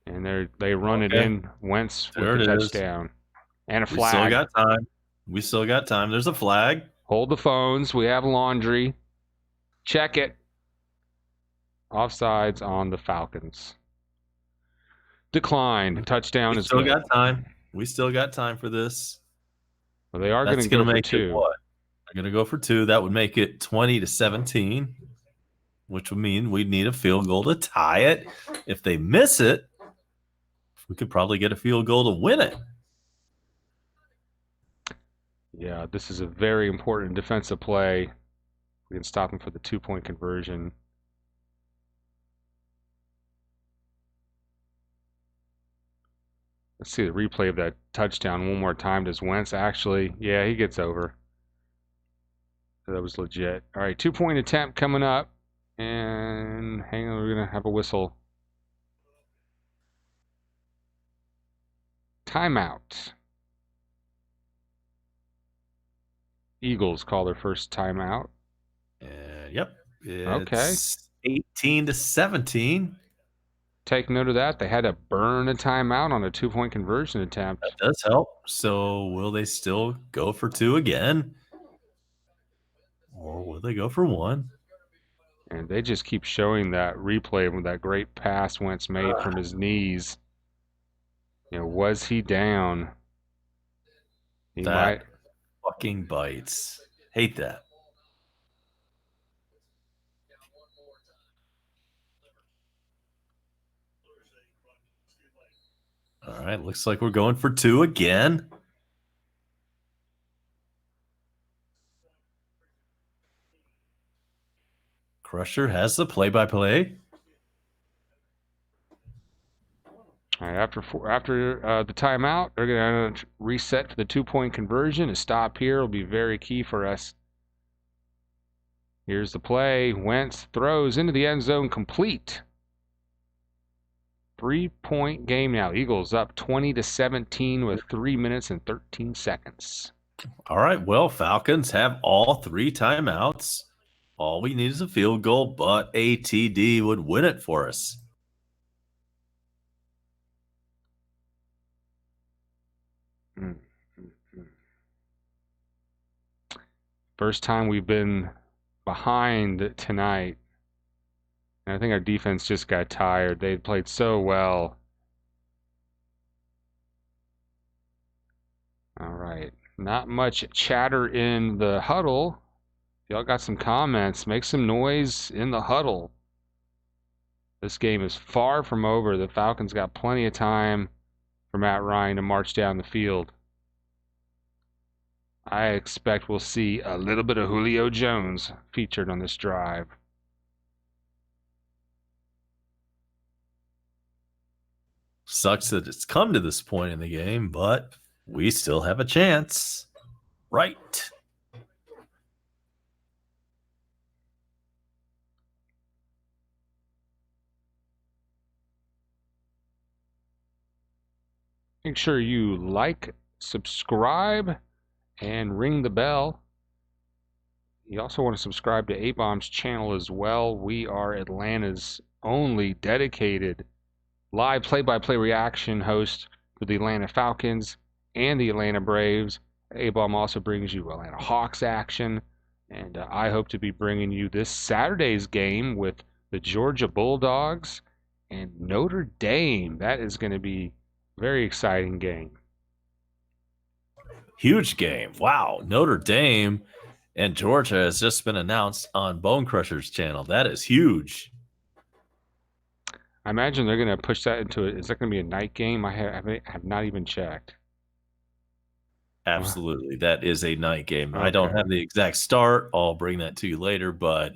And they run it in. Wentz with the touchdown. And a flag. We still got time. There's a flag. Hold the phones. We have laundry. Check it. Offsides on the Falcons. Declined. Touchdown is good. We still got time. We still got time for this. Well, they are going to go for 2. What? They're going to go for 2. That would make it 20-17, which would mean we'd need a field goal to tie it. If they miss it, we could probably get a field goal to win it. Yeah, this is a very important defensive play. We can stop them for the 2-point conversion. Let's see the replay of that touchdown one more time. Does Wentz actually? Yeah, he gets over. So that was legit. All right, 2-point attempt coming up. And hang on, we're going to have a whistle. Timeout. Eagles call their first timeout. Yep. It's 18-17. Take note of that. They had to burn a timeout on a 2-point conversion attempt. That does help. So will they still go for 2 again? Or will they go for 1? And they just keep showing that replay of that great pass Wentz made from his knees. Was he down? He might. Fucking bites. Hate that. All right, looks like we're going for 2 again. Crusher has the play-by-play. All right, after the timeout, they're going to reset for the 2-point conversion. A stop here will be very key for us. Here's the play. Wentz throws into the end zone, complete. 3-point game now. Eagles up 20-17 with 3 minutes and 13 seconds. All right, well, Falcons have all 3 timeouts. All we need is a field goal, but a TD would win it for us. First time we've been behind tonight. And I think our defense just got tired. They played so well. All right. Not much chatter in the huddle. Y'all got some comments. Make some noise in the huddle. This game is far from over. The Falcons got plenty of time for Matt Ryan to march down the field. I expect we'll see a little bit of Julio Jones featured on this drive. Sucks that it's come to this point in the game, but we still have a chance. Right. Make sure you like, subscribe, and ring the bell. You also want to subscribe to A-Bomb's channel as well. We are Atlanta's only dedicated live play-by-play reaction host for the Atlanta Falcons and the Atlanta Braves. A-Bomb also brings you Atlanta Hawks action, and I hope to be bringing you this Saturday's game with the Georgia Bulldogs and Notre Dame. That is going to be a very exciting game. Huge game. Wow. Notre Dame and Georgia has just been announced on Bone Crusher's channel. That is huge. I imagine they're going to push that into it. Is that going to be a night game? I have not even checked. Absolutely. That is a night game. Okay. I don't have the exact start. I'll bring that to you later, but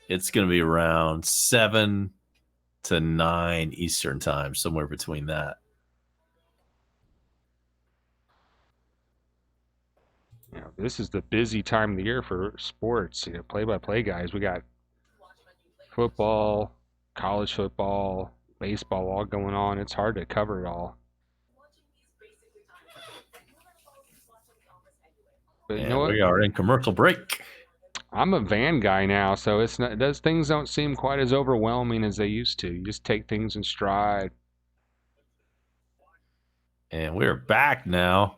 it's going to be around 7 to 9 Eastern time, somewhere between that. You know, this is the busy time of the year for sports. You know, play-by-play guys. We got football, college football, baseball, all going on. It's hard to cover it all. But you know what? We are in commercial break. I'm a van guy now, so it's not, things don't seem quite as overwhelming as they used to. You just take things in stride. And we're back now.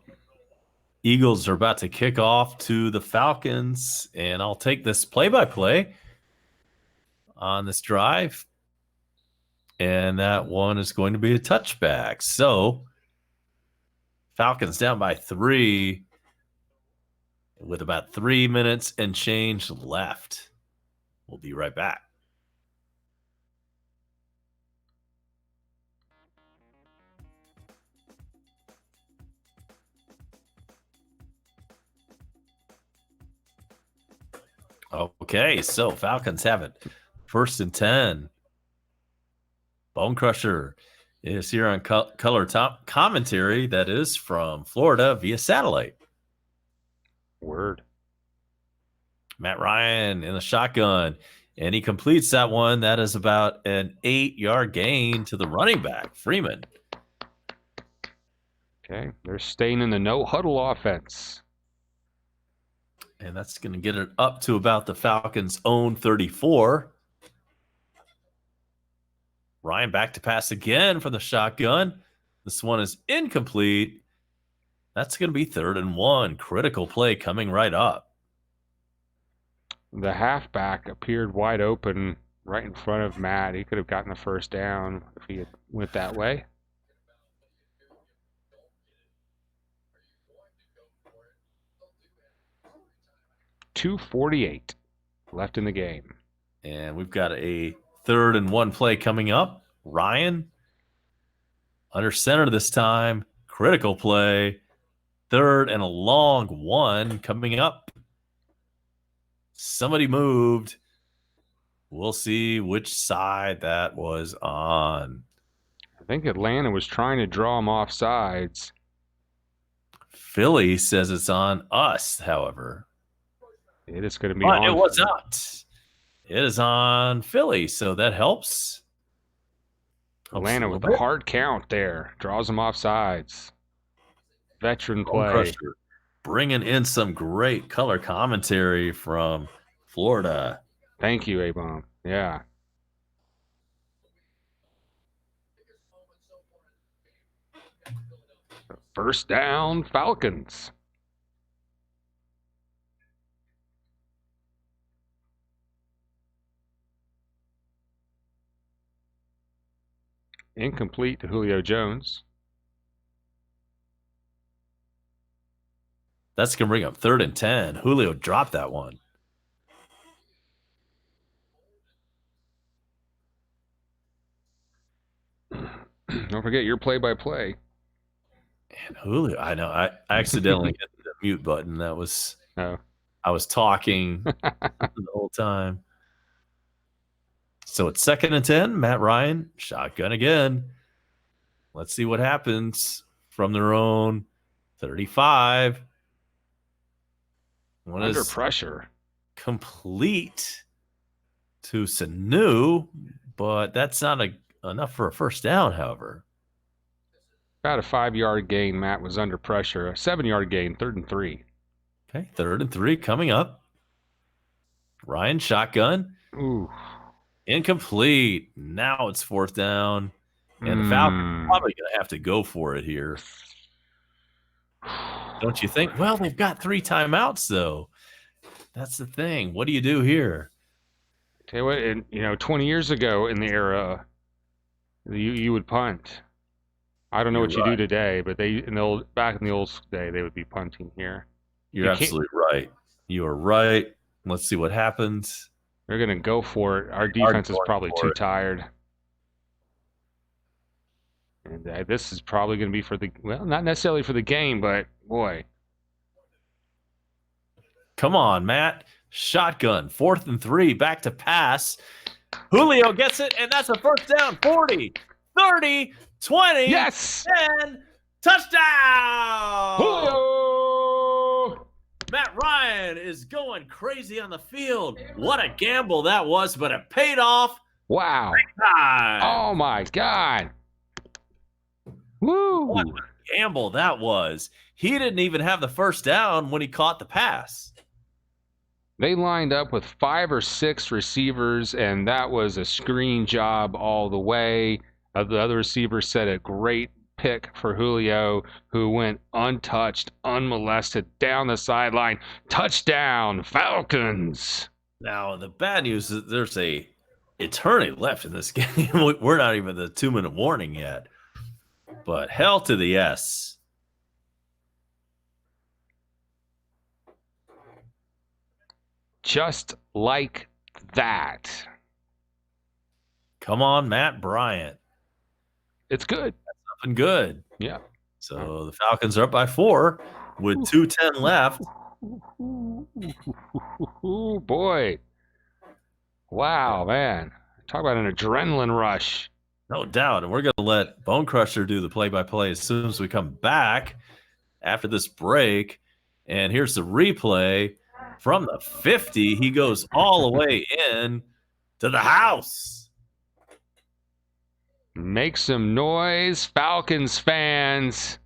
Eagles are about to kick off to the Falcons, and I'll take this play-by-play on this drive. And that one is going to be a touchback. So Falcons down by 3 with about 3 minutes and change left. We'll be right back. Okay, so Falcons have it. 1st and 10. Bone Crusher is here on color top commentary that is from Florida via satellite. Word. Matt Ryan in the shotgun, and he completes that one. That is about an 8-yard gain to the running back, Freeman. Okay, they're staying in the no-huddle offense. And that's going to get it up to about the Falcons' own 34. Ryan back to pass again from the shotgun. This one is incomplete. That's going to be 3rd and 1. Critical play coming right up. The halfback appeared wide open right in front of Matt. He could have gotten the first down if he had went that way. .248 left in the game. And we've got a 3rd and 1 play coming up. Ryan under center this time. Critical play. 3rd and a long one coming up. Somebody moved. We'll see which side that was on. I think Atlanta was trying to draw him off sides. Philly says it's on us, however. It is going to be But on. it was not. It is on Philly, so that helps. Atlanta with the hard count there. Draws him off sides. Veteran play. Bringing in some great color commentary from Florida. Thank you, A-Bomb. Yeah. First down, Falcons. Incomplete to Julio Jones. That's going to bring up 3rd and 10. Julio dropped that one. Don't forget your play-by-play. And Julio, I know, I accidentally hit the mute button. That was Oh. I was talking the whole time. So it's 2nd and 10. Matt Ryan, shotgun again. Let's see what happens from their own 35. One Under is pressure. complete to Sanu, but that's not enough for a first down, however. About a 5-yard gain. Matt was under pressure. A 7-yard gain, 3rd and 3. Okay, 3rd and 3 coming up. Ryan shotgun. Ooh. Incomplete. Now it's 4th down. And the Falcons are probably going to have to go for it here. Don't you think? Well, they've got 3 timeouts, though. That's the thing. What do you do here? Tell you what, 20 years ago in the era, you would punt. I don't know You're what you right. do today, but back in the old day, they would be punting here. You're absolutely right. You are right. Let's see what happens. They're going to go for it. Our defense is probably too tired. And this is probably going to be not necessarily for the game, but boy. Come on, Matt. Shotgun. 4th and 3. Back to pass. Julio gets it, and that's a first down. 40, 30, 20. Yes! 10. Touchdown! Julio! Matt Ryan is going crazy on the field. What a gamble that was, but it paid off. Wow. Time. Oh, my God. Woo! What a gamble that was. He didn't even have the first down when he caught the pass. They lined up with 5 or 6 receivers, and that was a screen job all the way. The other receivers set a great pick for Julio, who went untouched, unmolested, down the sideline. Touchdown, Falcons! Now, the bad news is there's a eternity left in this game. We're not even the 2-minute warning yet. But hell to the yes. Just like that. Come on, Matt Bryant. It's good. Something good. Yeah. So the Falcons are up by 4 with 2:10 left. Ooh, boy. Wow, man. Talk about an adrenaline rush. No doubt. And we're going to let Bone Crusher do the play-by-play as soon as we come back after this break. And here's the replay from the 50. He goes all the way in to the house. Make some noise, Falcons fans.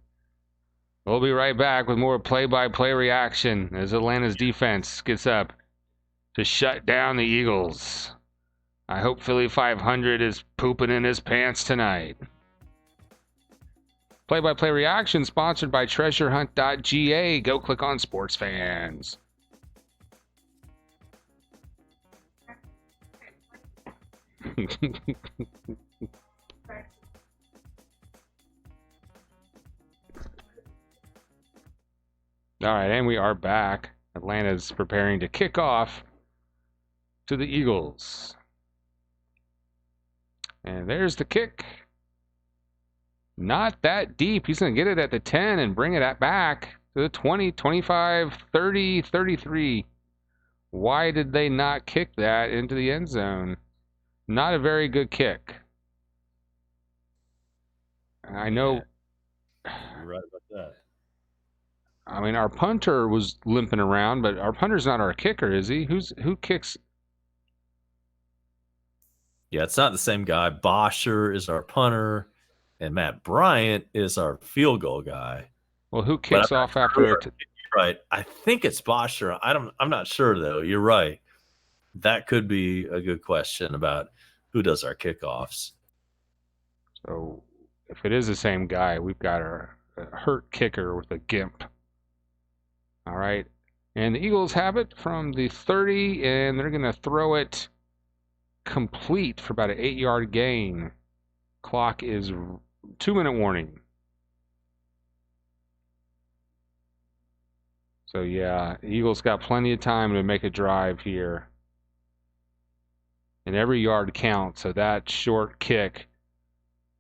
We'll be right back with more play-by-play reaction as Atlanta's defense gets up to shut down the Eagles. I hope Philly 500 is pooping in his pants tonight. Play-by-play reaction sponsored by treasurehunt.ga. Go click on sports fans. All right, and we are back. Atlanta's preparing to kick off to the Eagles. And there's the kick. Not that deep. He's going to get it at the 10 and bring it back to the 20, 25, 30, 33. Why did they not kick that into the end zone? Not a very good kick. I know. You're right about that. I mean, our punter was limping around, but our punter's not our kicker, is he? Who kicks? Yeah, it's not the same guy. Bosher is our punter, and Matt Bryant is our field goal guy. Well, who kicks off after it? Right. I think it's Bosher. I'm not sure though. You're right. That could be a good question about who does our kickoffs. So if it is the same guy, we've got a hurt kicker with a gimp. All right. And the Eagles have it from the 30, and they're going to throw it complete for about an 8-yard gain. Clock is 2-minute warning. So, yeah, Eagles got plenty of time to make a drive here. And every yard counts, so that short kick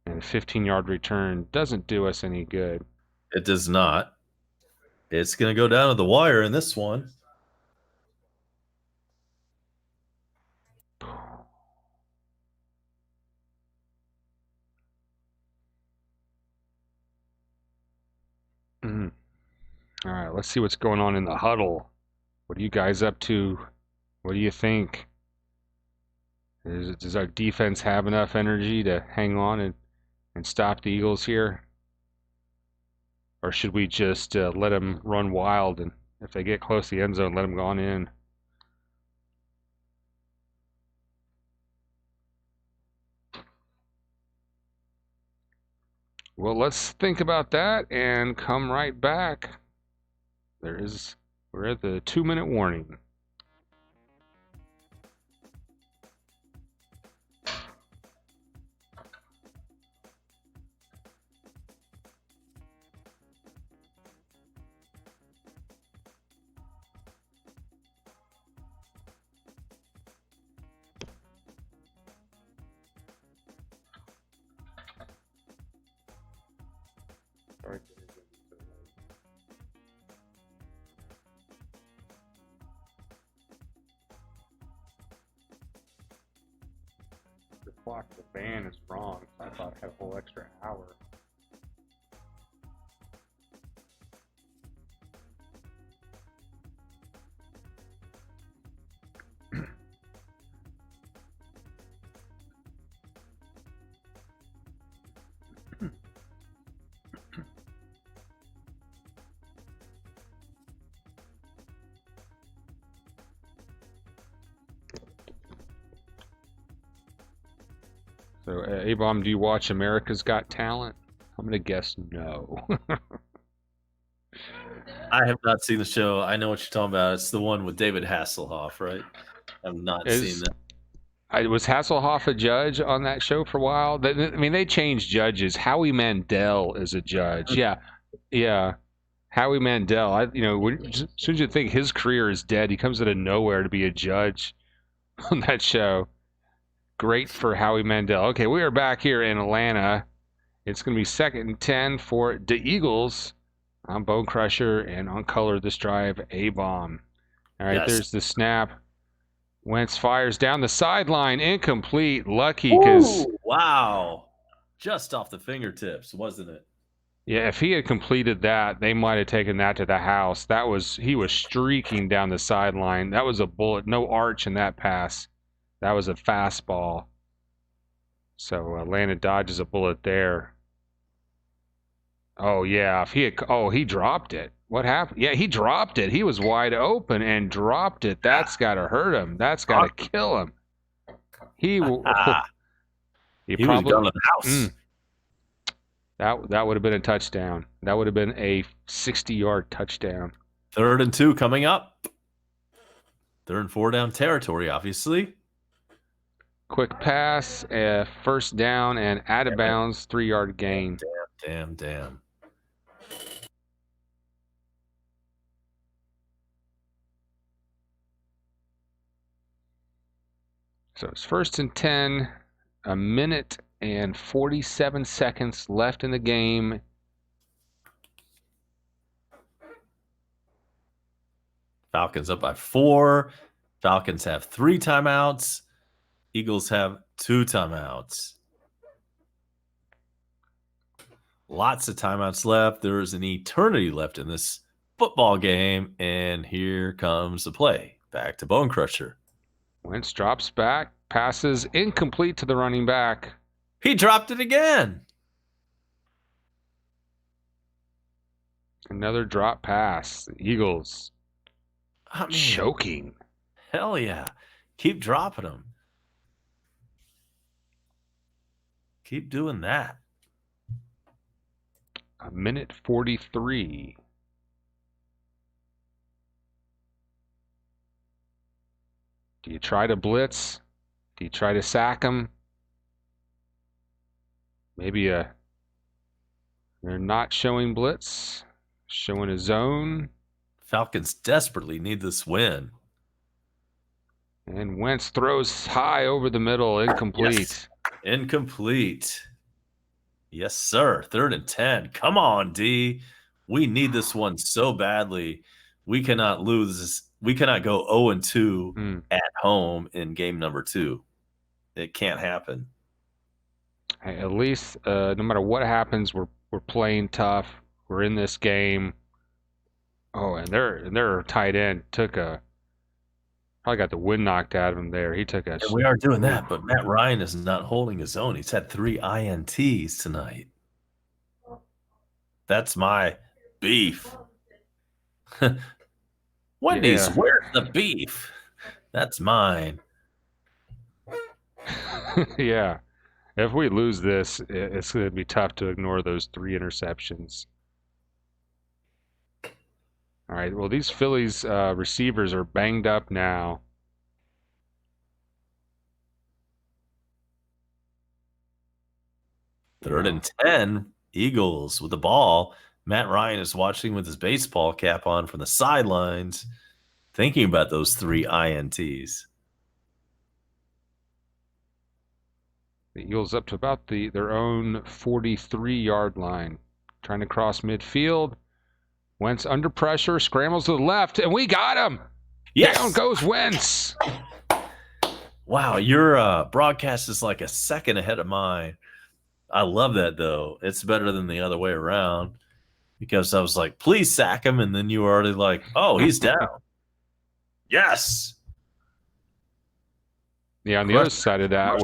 and a 15-yard return doesn't do us any good. It does not. It's going to go down to the wire in this one. All right, let's see what's going on in the huddle. What are you guys up to? What do you think? Does our defense have enough energy to hang on and stop the Eagles here? Or should we just let them run wild, and if they get close to the end zone, let them go on in? Well, let's think about that and come right back. We're at the 2-minute warning. The clock, the van is wrong. I thought I had a whole extra hour. So, A-Bomb, do you watch America's Got Talent? I'm going to guess no. I have not seen the show. I know what you're talking about. It's the one with David Hasselhoff, right? I've not seen that. Was Hasselhoff a judge on that show for a while? I mean, they changed judges. Howie Mandel is a judge. Yeah. Howie Mandel. As soon as you think his career is dead, he comes out of nowhere to be a judge on that show. Great for Howie Mandel. Okay, we are back here in Atlanta. It's going to be 2nd and 10 for the Eagles. I'm Bone Crusher, and on color this drive, A-Bomb. All right, There's the snap. Wentz fires down the sideline, incomplete. Lucky because wow, just off the fingertips, wasn't it? Yeah, if he had completed that, they might have taken that to the house. He was streaking down the sideline. That was a bullet, no arch in that pass. That was a fastball. So Atlanta dodges a bullet there. Oh yeah, he dropped it. What happened? Yeah, he dropped it. He was wide open and dropped it. That's got to hurt him. That's got to kill him. He was going to the house. That would have been a touchdown. That would have been a 60-yard touchdown. 3rd and 2 coming up. 3rd and 4 down territory, obviously. Quick pass, first down, and out of bounds, 3-yard gain. Damn. So it's 1st and 10, a minute and 47 seconds left in the game. Falcons up by 4. Falcons have 3 timeouts. Eagles have 2 timeouts. Lots of timeouts left. There is an eternity left in this football game. And here comes the play. Back to Bone Crusher. Wentz drops back. Passes incomplete to the running back. He dropped it again. Another drop pass. The Eagles choking. Hell yeah. Keep dropping them. Keep doing that. A minute 43. Do you try to blitz? Do you try to sack him? Maybe they're not showing blitz, showing a zone. Falcons desperately need this win. And Wentz throws high over the middle, incomplete. Yes. Incomplete. Yes, sir. 3rd and 10. Come on, D. We need this one so badly. We cannot lose this. We cannot go 0-2 at home in game number 2. It can't happen. Hey, at least, no matter what happens, we're playing tough. We're in this game. Oh, and their tight end probably got the wind knocked out of him there. He took a. And we are doing that, but Matt Ryan is not holding his own. He's had 3 INTs tonight. That's my beef. Wendy's, where's the beef? That's mine. Yeah. If we lose this, it's going to be tough to ignore those 3 interceptions. All right. Well, these Phillies receivers are banged up now. Third and 10, Eagles with the ball. Matt Ryan is watching with his baseball cap on from the sidelines, thinking about those 3 INTs. The Eagles up to about their own 43-yard line, trying to cross midfield. Wentz under pressure, scrambles to the left, and we got him. Yes. Down goes Wentz. Wow, your broadcast is like a second ahead of mine. I love that, though. It's better than the other way around, because I was like, please sack him, and then you were already like, oh, he's down. Yes. Yeah, on the other side of that,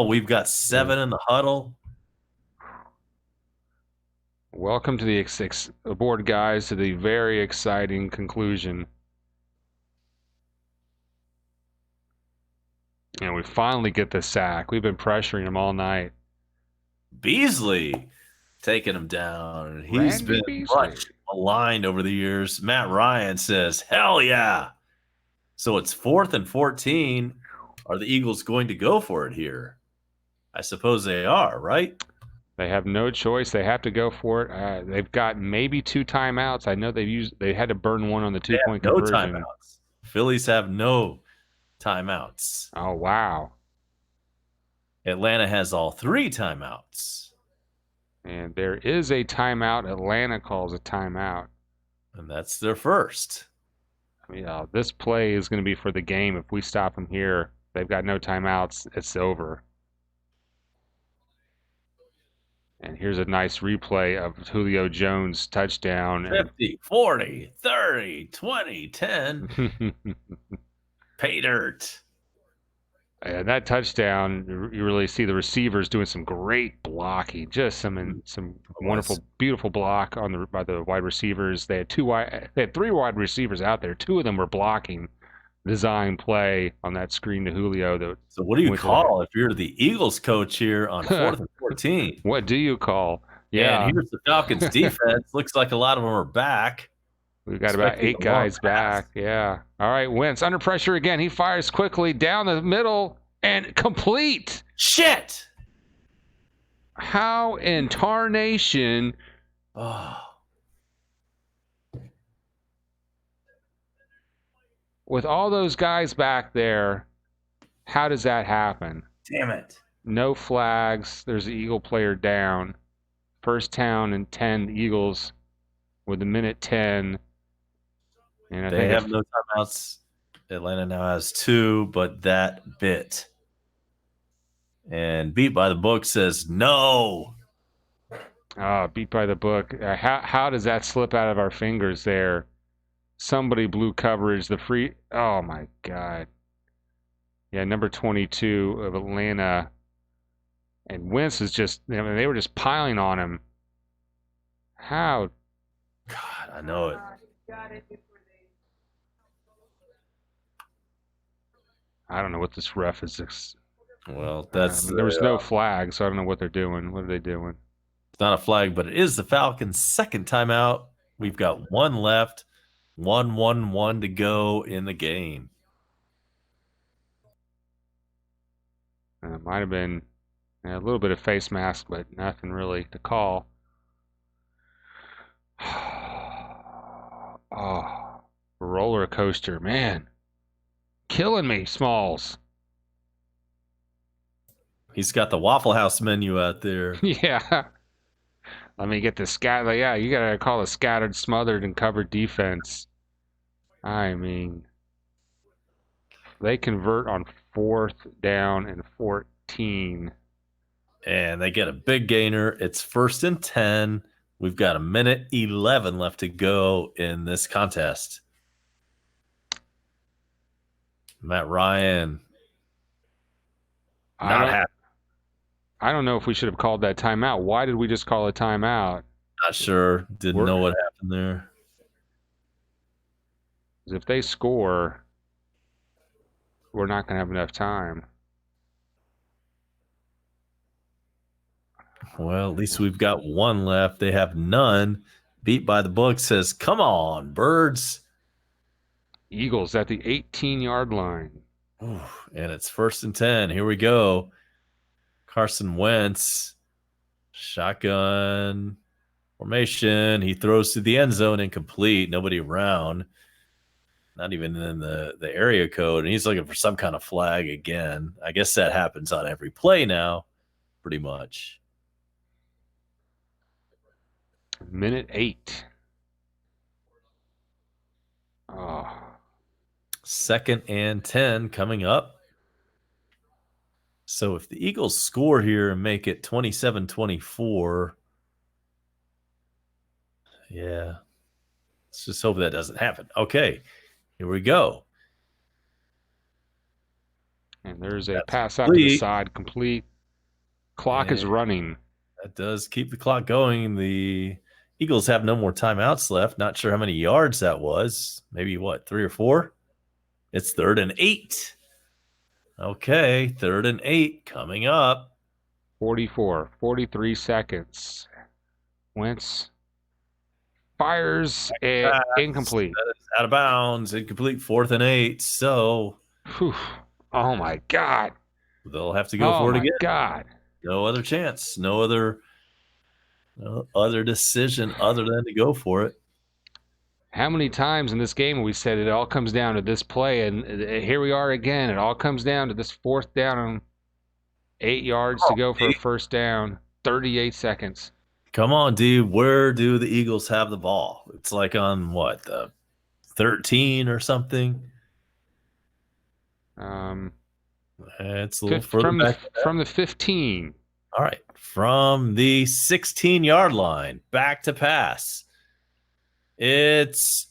we've got 7 in the huddle. Welcome to the aboard, guys, to the very exciting conclusion. And we finally get the sack. We've been pressuring him all night. Beasley taking him down. He's been much maligned over the years. Matt Ryan says, hell yeah. So it's 4th and 14. Are the Eagles going to go for it here? I suppose they are, right? They have no choice. They have to go for it. They've got maybe 2 timeouts. I know they had to burn one on the 2-point conversion. No timeouts. Phillies have no timeouts. Oh, wow. Atlanta has all 3 timeouts. And there is a timeout. Atlanta calls a timeout. And that's their first. I mean, this play is going to be for the game. If we stop them here, they've got no timeouts. It's over. And here's a nice replay of Julio Jones' touchdown. 50, 40, 30, 20, 10. Pay dirt. And that touchdown, you really see the receivers doing some great blocking. Just some wonderful, beautiful block by the wide receivers. They had 3 wide receivers out there. 2 of them were blocking design play on that screen to Julio. So what do you call if you're the Eagles coach here on 4th and 14? What do you call? Yeah. And here's the Falcons defense. Looks like a lot of them are back. We've got about 8 guys back. Yeah. All right, Wentz under pressure again. He fires quickly down the middle and complete. Shit. How in tarnation? Oh. With all those guys back there, how does that happen? Damn it. No flags. There's the Eagle player down. First down and 10 Eagles with a minute 10. And they have no timeouts. Atlanta now has 2, but that bit. And Beat by the Book says no. Beat by the book. How does that slip out of our fingers there? Somebody blew coverage. Oh, my God. Yeah, number 22 of Atlanta. And Wentz is they were just piling on him. How? God, I know it. I don't know what this ref is. Well, that's there was no flag, so I don't know what they're doing. What are they doing? It's not a flag, but it is the Falcons' second timeout. We've got 1 left, 1-1-1 to go in the game. Might have been a little bit of face mask, but nothing really to call. Oh, roller coaster, man. Killing me, Smalls. He's got the Waffle House menu out there. Yeah. Let me get the scatter. Yeah, you got to call a scattered, smothered, and covered defense. I mean, they convert on 4th down and 14. And they get a big gainer. It's 1st and 10. We've got 1:11 left to go in this contest. Matt Ryan. Not happy. I don't know if we should have called that timeout. Why did we just call a timeout? Not sure. Didn't know what happened there. If they score, we're not going to have enough time. Well, at least we've got one left. They have none. Beat by the book says, come on, birds. Eagles at the 18-yard line. Ooh, and it's 1st and 10. Here we go. Carson Wentz, shotgun formation. He throws to the end zone, incomplete. Nobody around. Not even in the area code. And he's looking for some kind of flag again. I guess that happens on every play now, pretty much. Minute 8. Oh. 2nd and 10 coming up. So if the Eagles score here and make it 27-24, yeah, let's just hope that doesn't happen. Okay, here we go. And there's a pass out to the side, complete. Clock is running. That does keep the clock going. The Eagles have no more timeouts left. Not sure how many yards that was. Maybe, 3 or 4? It's 3rd and 8. Okay, 3rd and 8 coming up. 43 seconds. Wentz fires it incomplete. That is out of bounds. Incomplete, 4th and 8. So, whew. Oh my God. They'll have to go for it again. Oh my God. No other chance. No other decision other than to go for it. How many times in this game have we said it all comes down to this play, and here we are again. It all comes down to this 4th down, 8 yards to go for a 1st down, 38 seconds. Come on, dude. Where do the Eagles have the ball? It's like on the 13 or something? It's a little further back. From the 15. All right. From the 16-yard line, back to pass. It's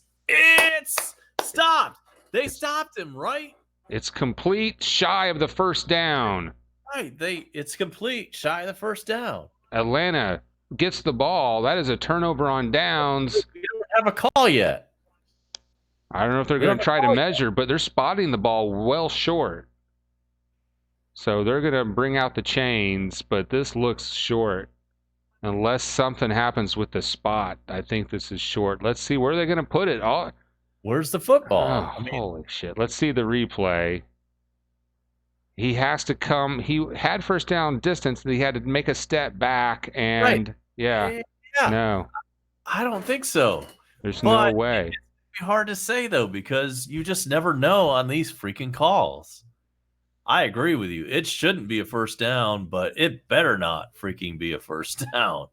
stopped. They stopped him, right? It's complete, shy of the 1st down. Right. It's complete, shy of the 1st down. Atlanta gets the ball. That is a turnover on downs. We don't have a call yet. I don't know if they're going to try to measure, but they're spotting the ball well short. So they're going to bring out the chains, but this looks short. Unless something happens with the spot, I think this is short. Let's see, where are they going to put it? Where's the football? Oh, holy shit. Let's see the replay. He has to come. He had 1st down distance. He had to make a step back, and right. Yeah. No. I don't think so. There's no way. It's hard to say, though, because you just never know on these freaking calls. I agree with you. It shouldn't be a 1st down, but it better not freaking be a 1st down.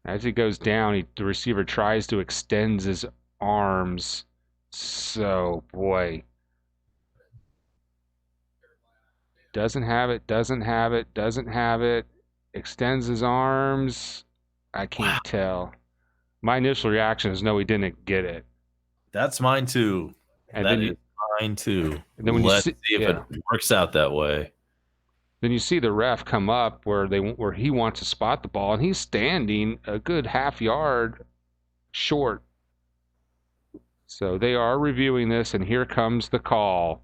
As he goes down, the receiver tries to extend his arms. So, boy. Doesn't have it. Extends his arms. I can't tell. My initial reaction is no, he didn't get it. That's mine too. And that then is mine too. And then when Let's see if it works out that way. Then you see the ref come up where he wants to spot the ball, and he's standing a good half yard short. So they are reviewing this, and here comes the call.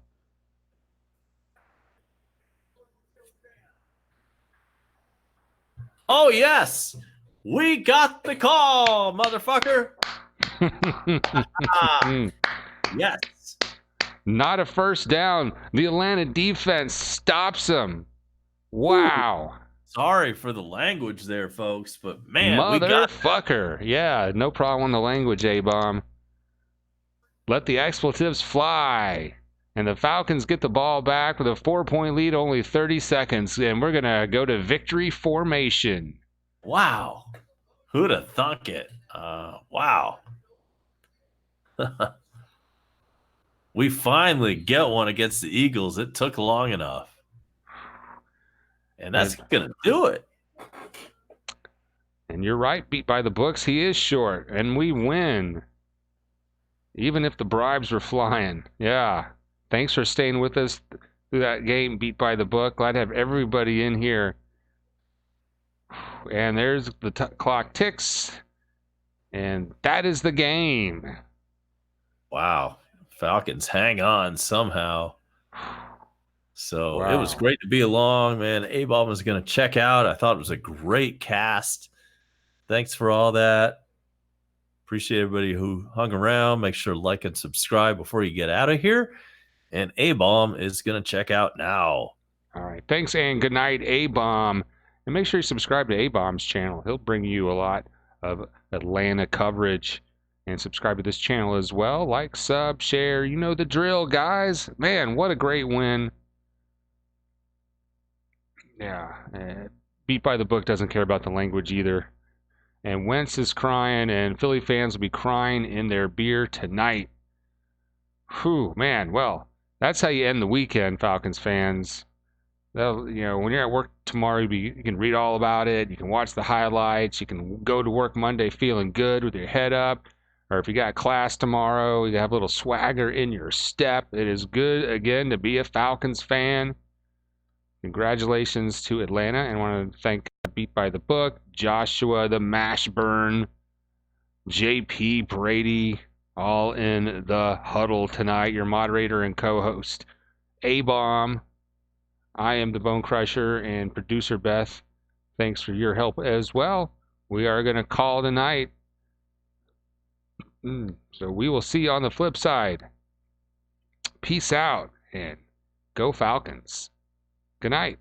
Oh, yes. We got the call, motherfucker. Yes. Not a 1st down. The Atlanta defense stops him. Wow. Ooh. Sorry for the language there, folks, but man, motherfucker. Yeah, no problem on the language, A-Bomb. Let the expletives fly. And the Falcons get the ball back with a 4-point lead, only 30 seconds. And we're going to go to victory formation. Wow. Who'd have thunk it? Wow. We finally get one against the Eagles. It took long enough. And that's going to do it. And you're right, beat by the books. He is short, and we win. Even if the bribes were flying. Yeah. Thanks for staying with us through that game, beat by the book. Glad to have everybody in here. And there's the clock ticks. And that is the game. Wow. Falcons hang on somehow. So Wow. It was great to be along, man. A-Bomb was going to check out. I thought it was a great cast. Thanks for all that. Appreciate everybody who hung around. Make sure to like and subscribe before you get out of here. And A-Bomb is going to check out now. All right. Thanks, and good night, A-Bomb. And make sure you subscribe to A-Bomb's channel. He'll bring you a lot of Atlanta coverage. And subscribe to this channel as well. Like, sub, share. You know the drill, guys. Man, what a great win. Yeah. Beat by the book doesn't care about the language either. And Wentz is crying, and Philly fans will be crying in their beer tonight. Whew, man. Well, that's how you end the weekend, Falcons fans. When you're at work tomorrow, you can read all about it. You can watch the highlights. You can go to work Monday feeling good with your head up. Or if you got class tomorrow, you have a little swagger in your step. It is good, again, to be a Falcons fan. Congratulations to Atlanta, and I want to thank Beat by the Book, Joshua the Mashburn, JP Brady, all in the huddle tonight. Your moderator and co-host, A-Bomb. I am the Bone Crusher, and producer Beth. Thanks for your help as well. We are going to call tonight. So we will see you on the flip side. Peace out, and go Falcons. Good night.